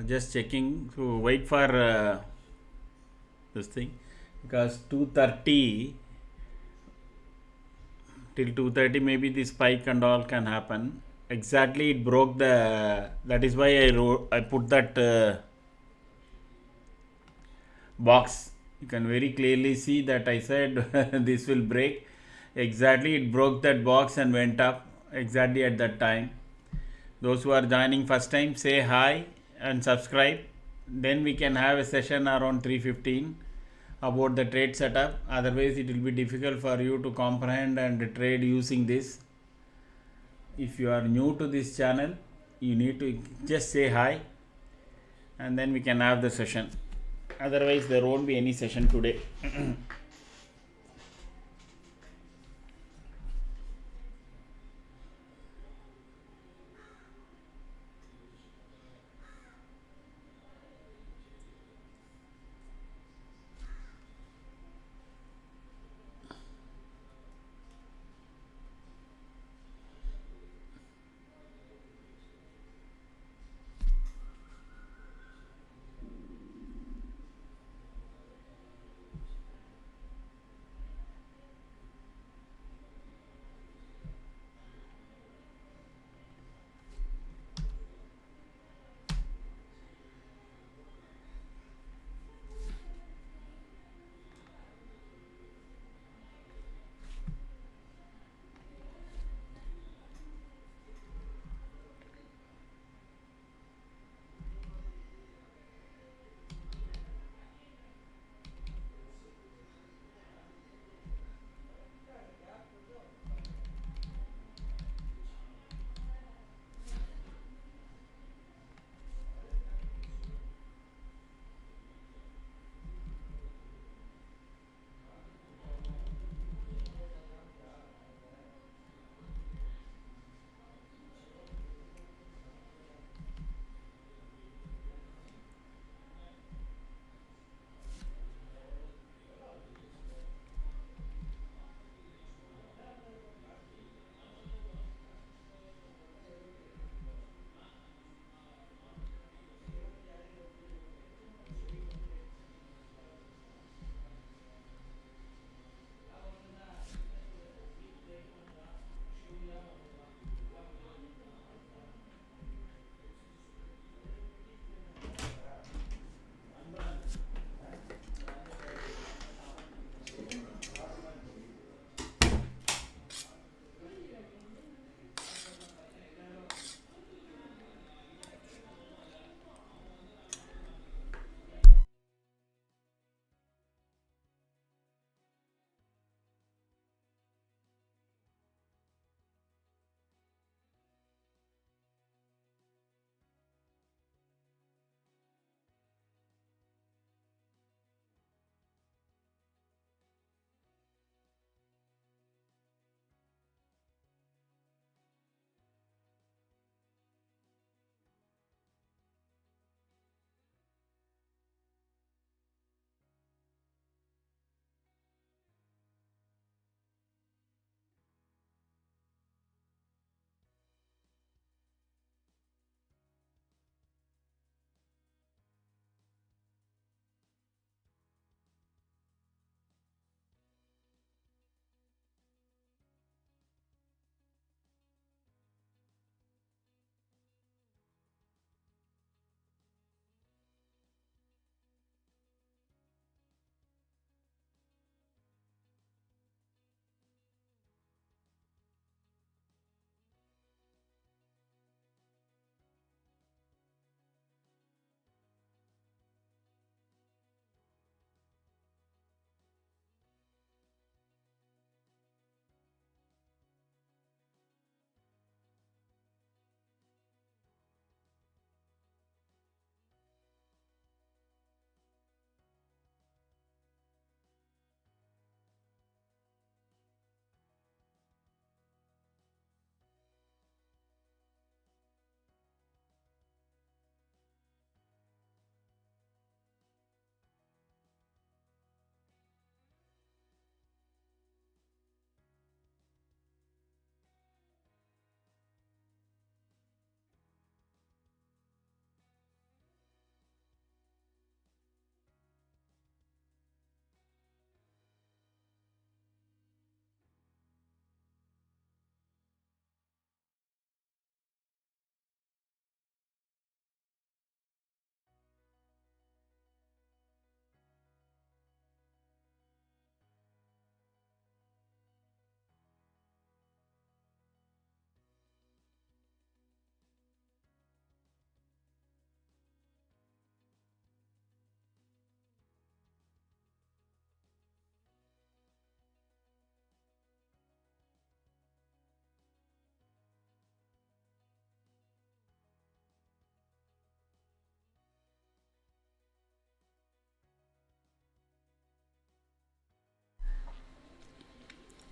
just checking. So wait for this thing, because 2:30 till 2:30 maybe the spike and all can happen. Exactly, it broke the. That is why I put that box. You can very clearly see that I said this will break. Exactly, it broke that box and went up exactly at that time. Those who are joining first time, say hi and subscribe. Then we can have a session around 3:15 about the trade setup. Otherwise it will be difficult for you to comprehend and trade using this. If you are new to this channel, you need to just say hi and then we can have the session. Otherwise there won't be any session today.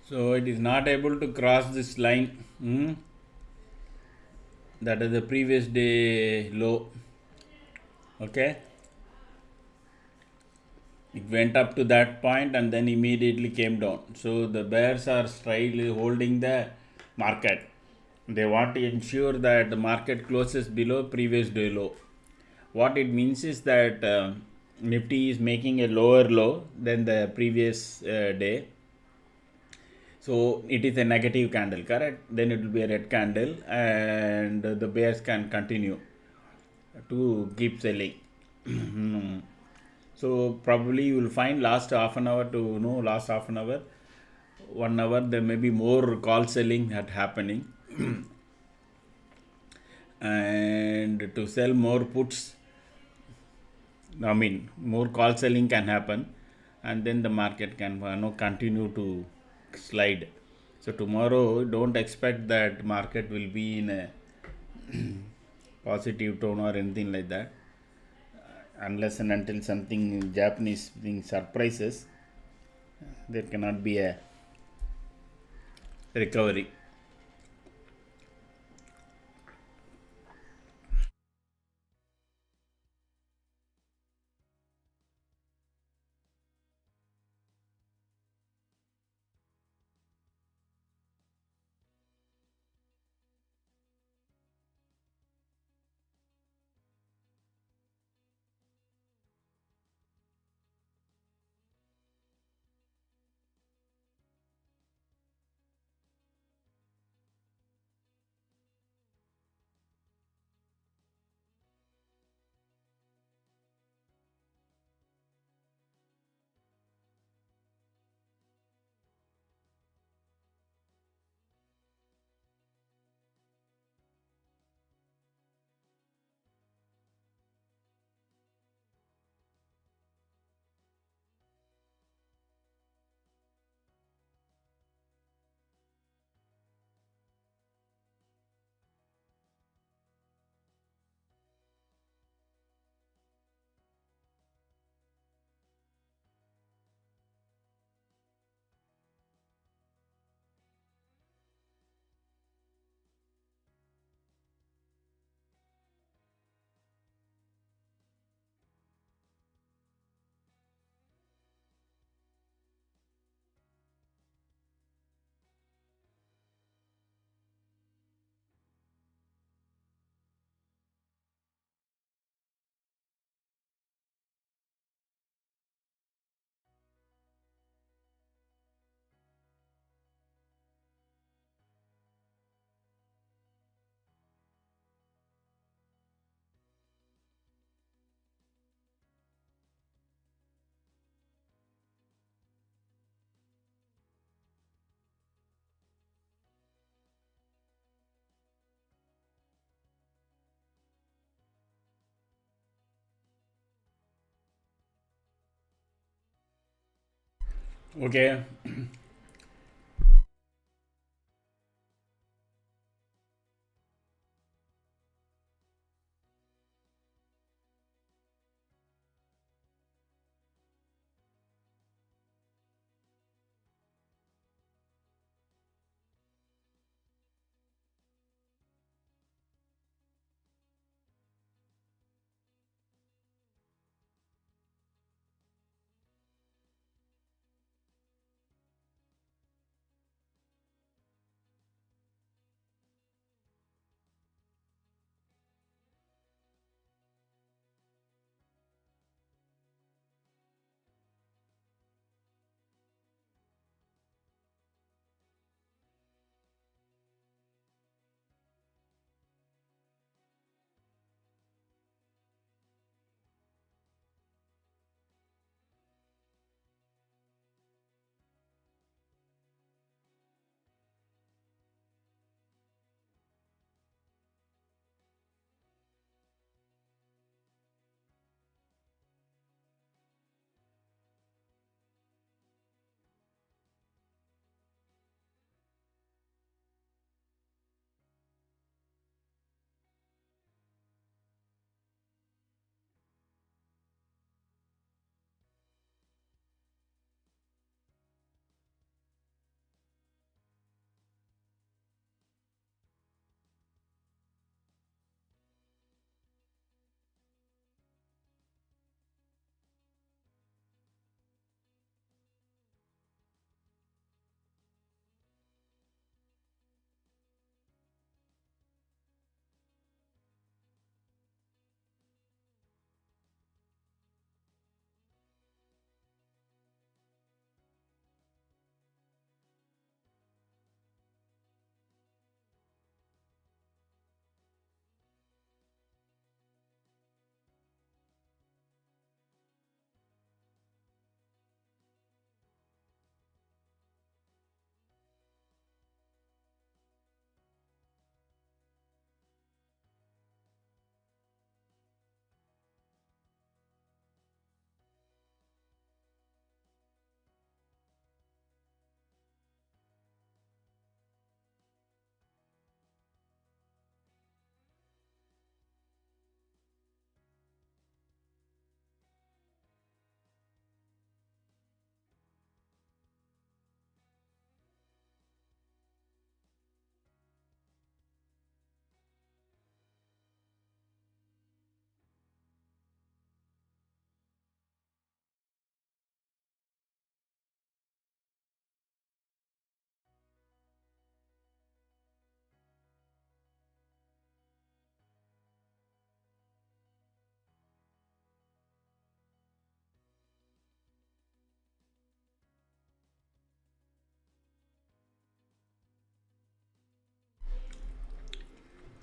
So it is not able to cross this line. That is the previous day low. Okay, it went up to that point and then immediately came down. So the bears are strongly holding the market. They want to ensure that the market closes below previous day low. What it means is that Nifty is making a lower low than the previous day. So it is a negative candle, correct? Then it will be a red candle, and the bears can continue to keep selling. So probably you will find last half an hour to last half an hour, 1 hour, there may be more call selling that happening. And to sell more puts, I mean more call selling can happen, and then the market can continue to slide. So tomorrow don't expect that market will be in a positive tone or anything like that, unless and until something Japanese thing surprises, there cannot be a recovery. Okay.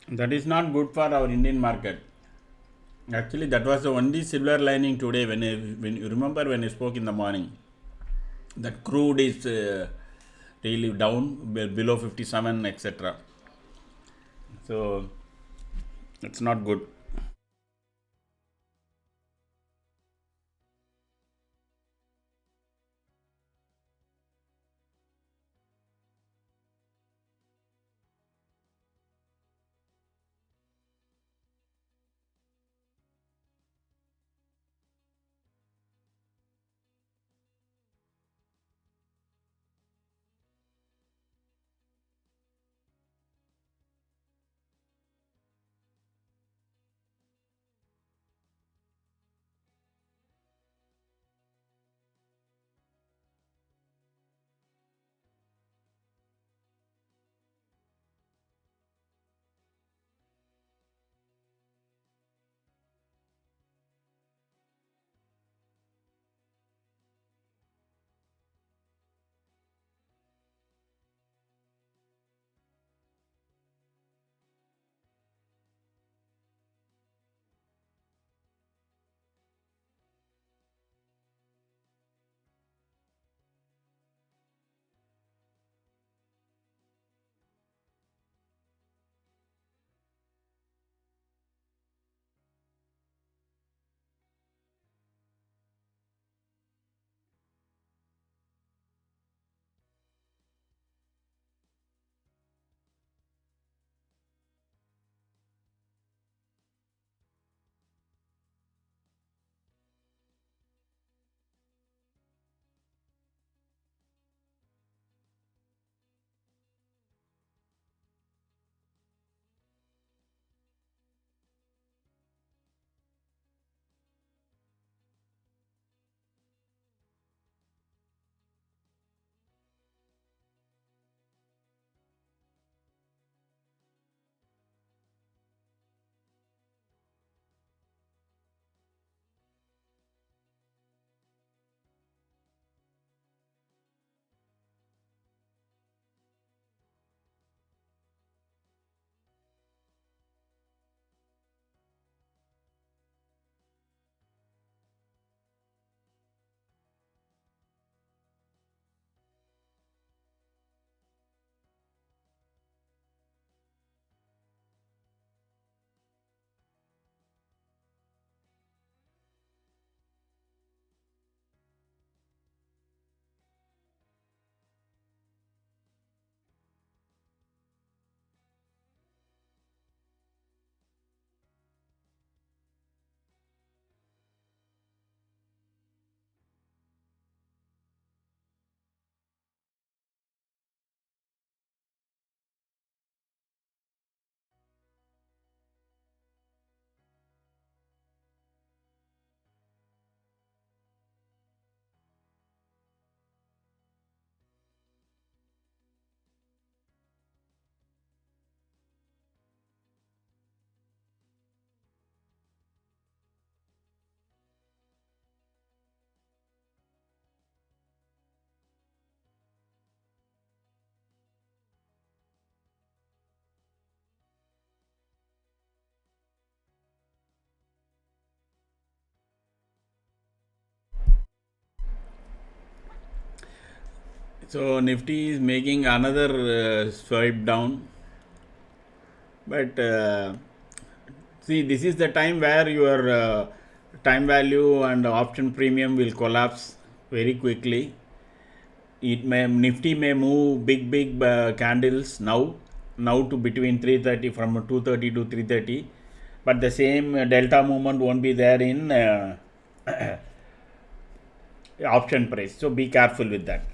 That is not good for our Indian market. Actually, that was the only silver lining today. When you remember when I spoke in the morning, that crude is really down below 57, etc. So it's not good. So Nifty is making another swipe down, but see, this is the time where your time value and option premium will collapse very quickly. It may Nifty may move big candles now to between 330 from 230 to 330, but the same delta movement won't be there in option price. So be careful with that.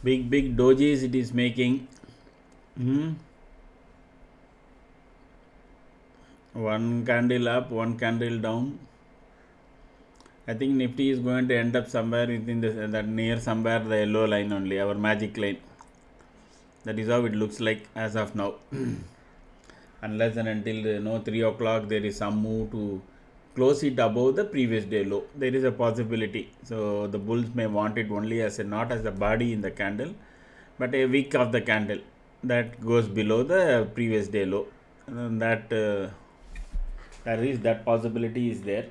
big dojis it is making. One candle up, one candle down. I think Nifty is going to end up somewhere within that near somewhere the yellow line only, our magic line. That is how it looks like as of now. Unless and until 3 o'clock there is some move to close it above the previous day low. There is a possibility. So the bulls may want it only as a, not as a body in the candle, but a wick of the candle that goes below the previous day low. And that possibility is there.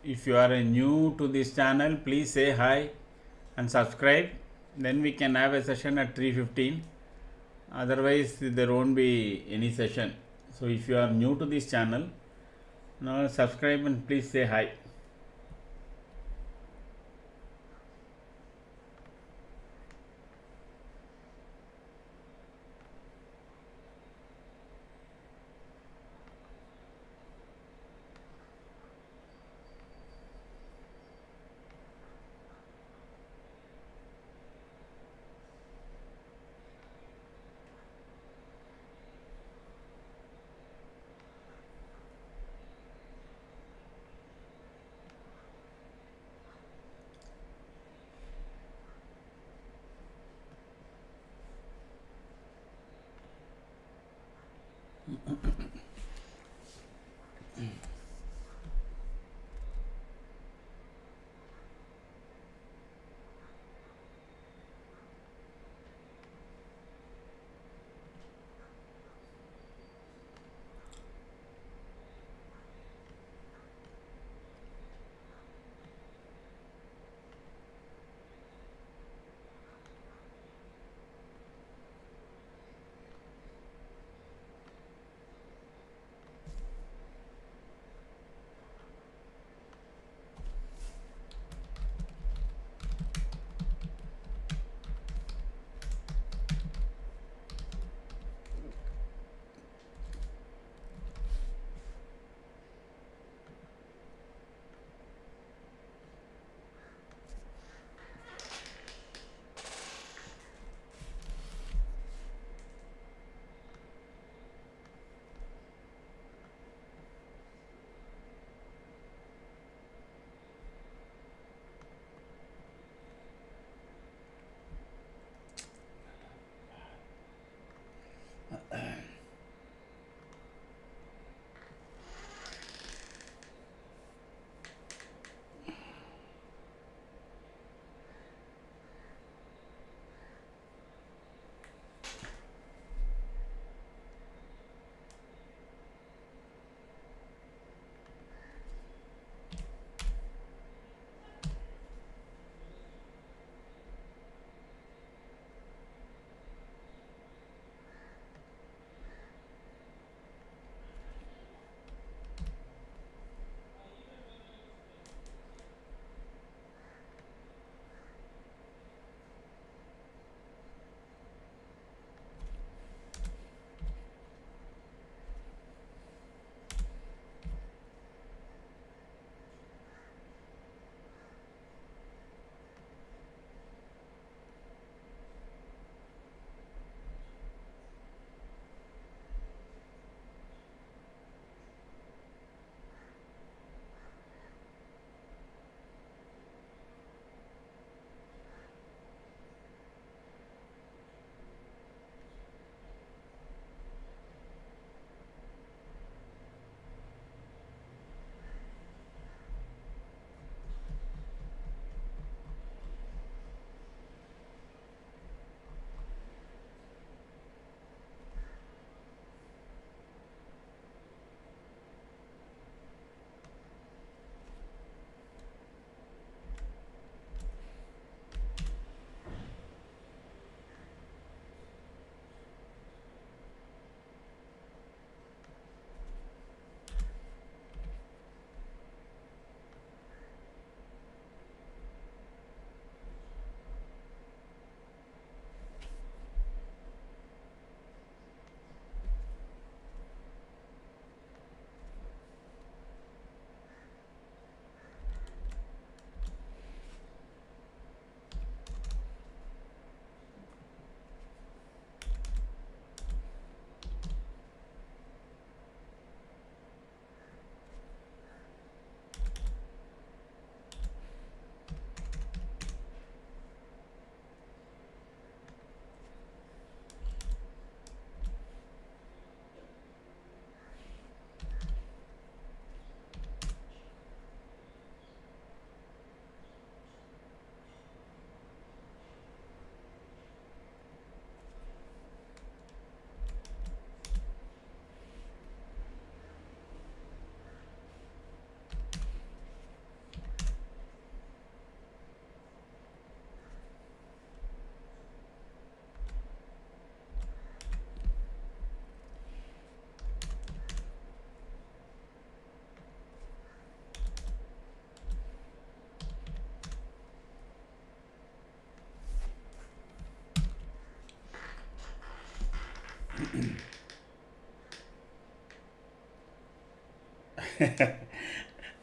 If you are new to this channel, please say hi and subscribe. Then we can have a session at 3:15. Otherwise there won't be any session. So if you are new to this channel, now subscribe and please say hi.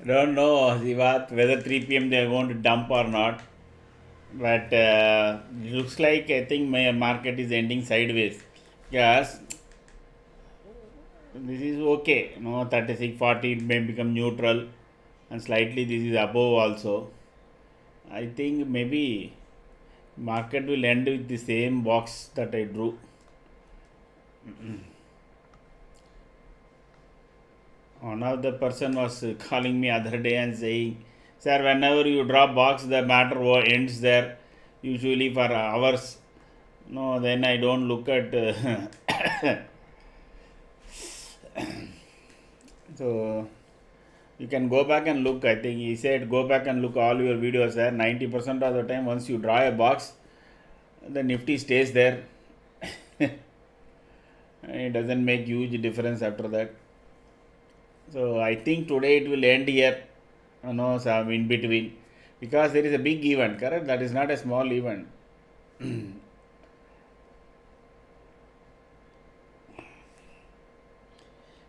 Don't know, Sivat, whether 3 p.m. they are going to dump or not. But it looks like I think my market is ending sideways. Yes, this is okay. No, 36.40 may become neutral, and slightly this is above also. I think maybe market will end with the same box that I drew. One of the person was calling me other day and saying, "Sir, whenever you drop box, the matter ends there. Usually for hours." No, then I don't look at. So you can go back and look. I think he said go back and look all your videos there. 90% of the time, once you draw a box, the Nifty stays there. It doesn't make huge difference after that. So I think today it will end here. No, some in between, because there is a big event. Correct? That is not a small event.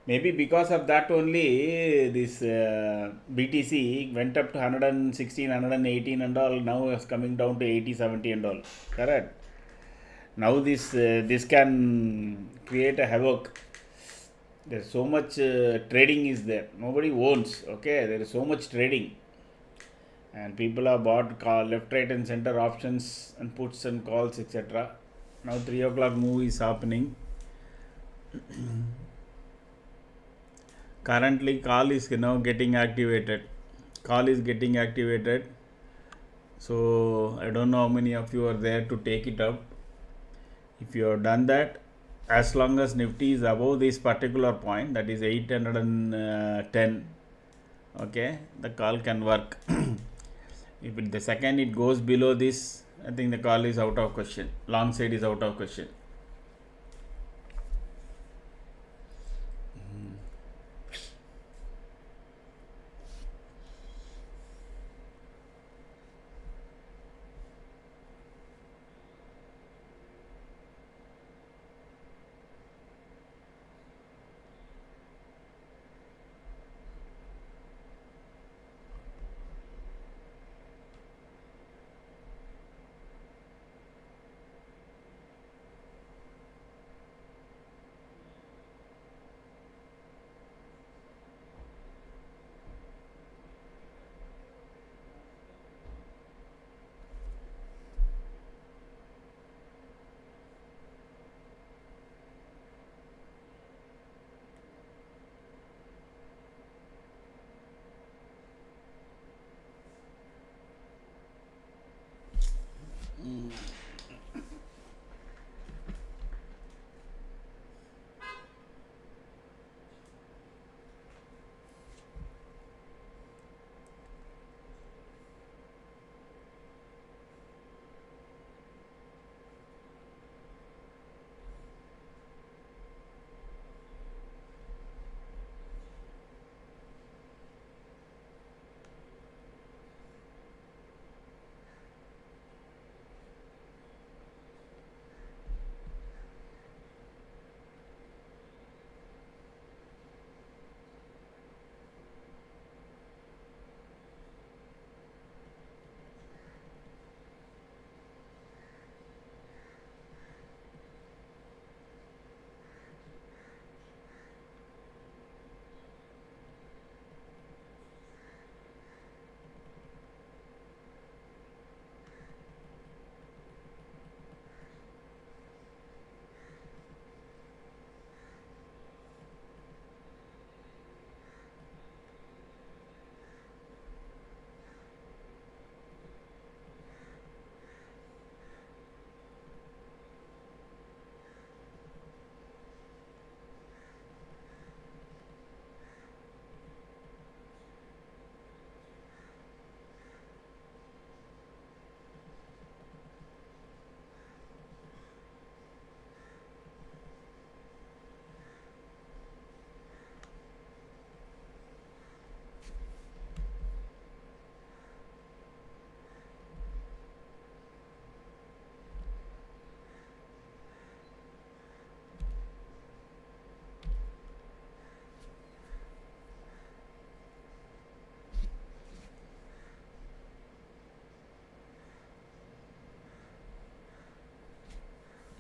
Maybe because of that only this BTC went up to 116, 118 and all. Now it's coming down to 80, 70 and all. Correct? Now this can create a havoc. There's so much trading is there. Nobody owns. Okay, there is so much trading, and people have bought left, right, and center options and puts and calls, etc. Now 3 o'clock move is happening. Currently, call is now getting activated. Call is getting activated. So I don't know how many of you are there to take it up. If you have done that, as long as Nifty is above this particular point, that is 810, okay, the call can work. If the second it goes below this, I think the call is out of question. Long side is out of question.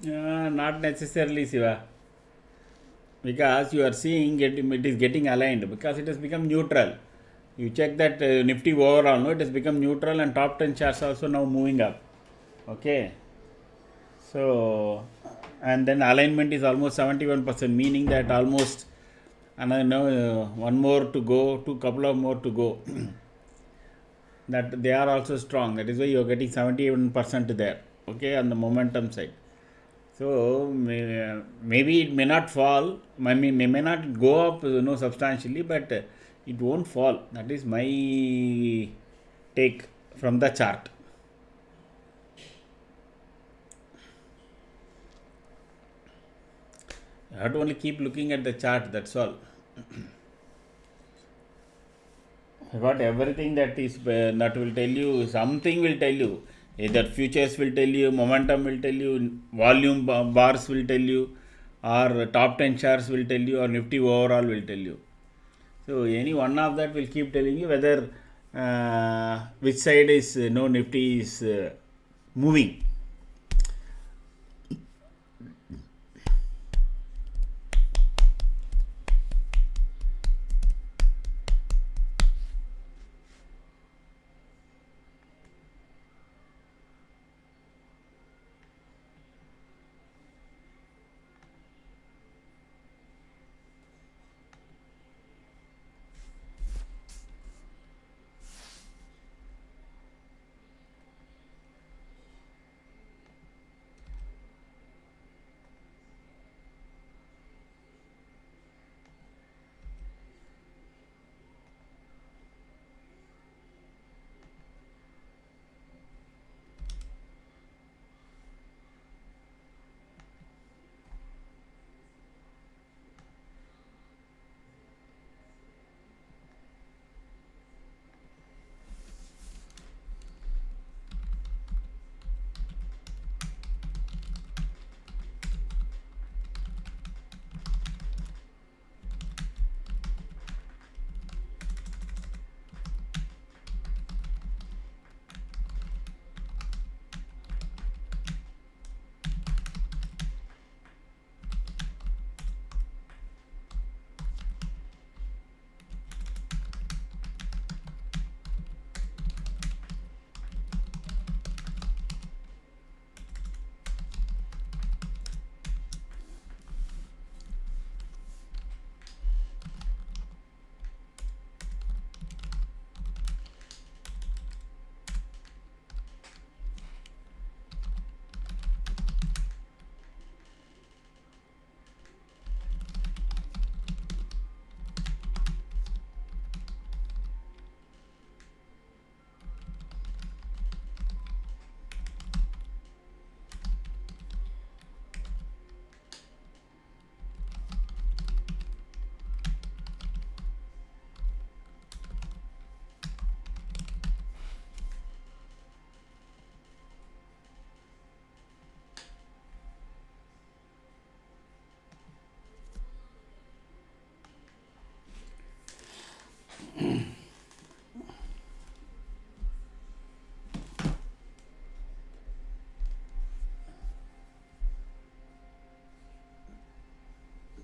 Not necessarily, Siva, because you are seeing it is getting aligned because it has become neutral. You check that Nifty overall, no, it has become neutral and top 10 charts also now moving up. Okay, so and then alignment is almost 71%, meaning that almost another no, one more to go, two couple of more to go. That they are also strong. That is why you are getting 71% there. Okay, on the momentum side. So maybe it may not fall, may not go up, substantially, but it won't fall. That is my take from the chart. You have to only keep looking at the chart. That's all. I got everything that will tell you. Something will tell you. Either futures will tell you, momentum will tell you, volume bars will tell you, or top 10 charts will tell you, or Nifty overall will tell you. So any one of that will keep telling you whether which side is no Nifty is moving.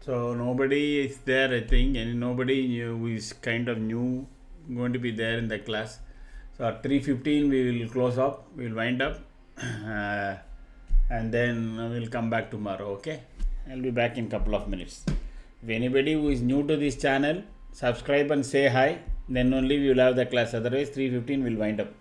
So nobody is there, I think, and nobody who is kind of new going to be there in the class. So at 3:15 we will close up, we will wind up, and then we'll come back tomorrow. Okay, I'll be back in couple of minutes. If anybody who is new to this channel, subscribe and say hi. Then only we will have the class. Otherwise, 3:15 will wind up.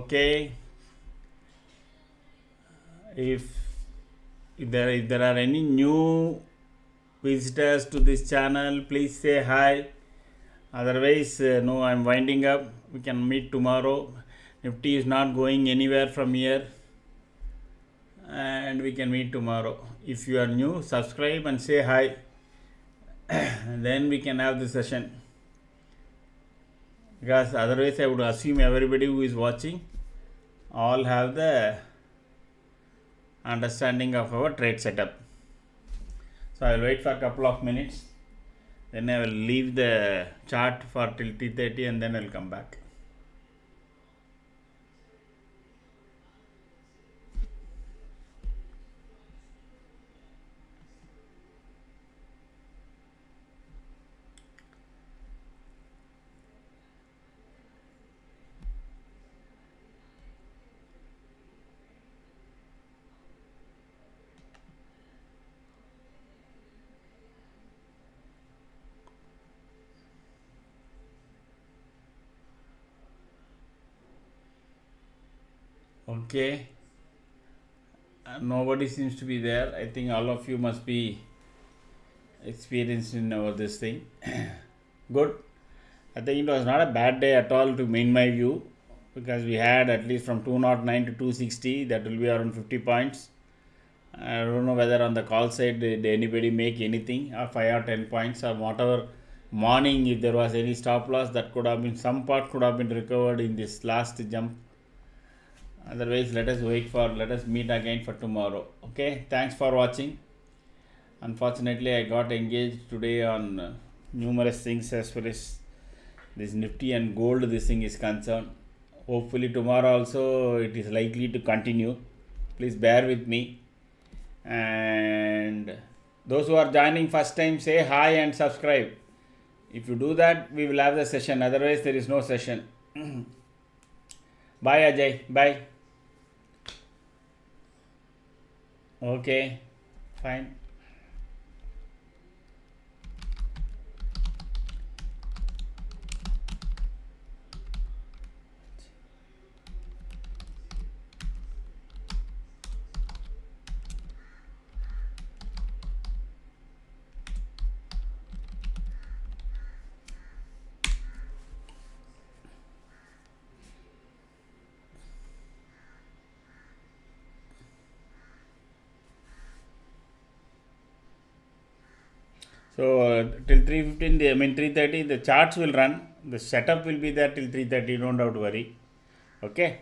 Okay. If there are any new visitors to this channel, please say hi. Otherwise, no, I'm winding up. We can meet tomorrow. Nifty is not going anywhere from here, and we can meet tomorrow. If you are new, subscribe and say hi. And then we can have the session. Because otherwise, I would assume everybody who is watching all have the understanding of our trade setup. So I will wait for a couple of minutes. Then I will leave the chart for till 3:30 and then I will come back. Okay. Nobody seems to be there. I think all of you must be experienced in our this thing. Good. I think it was not a bad day at all to in my view, because we had at least from 209 to 260, that will be around 50 points. I don't know whether on the call side did anybody make anything, or 5 or 10 points or whatever. Morning, if there was any stop loss, that could have been, some part could have been recovered in this last jump. Otherwise, let us meet again for tomorrow. Okay, thanks for watching. Unfortunately, I got engaged today on numerous things as far as this Nifty and gold this thing is concerned. Hopefully tomorrow also it is likely to continue. Please bear with me. And those who are joining first time, say hi and subscribe. If you do that, we will have the session. Otherwise, there is no session. Bye, Ajay. Bye. Okay, fine. So till 3:15, 3:30, the charts will run. The setup will be there till 3:30. Don't have to worry. Okay.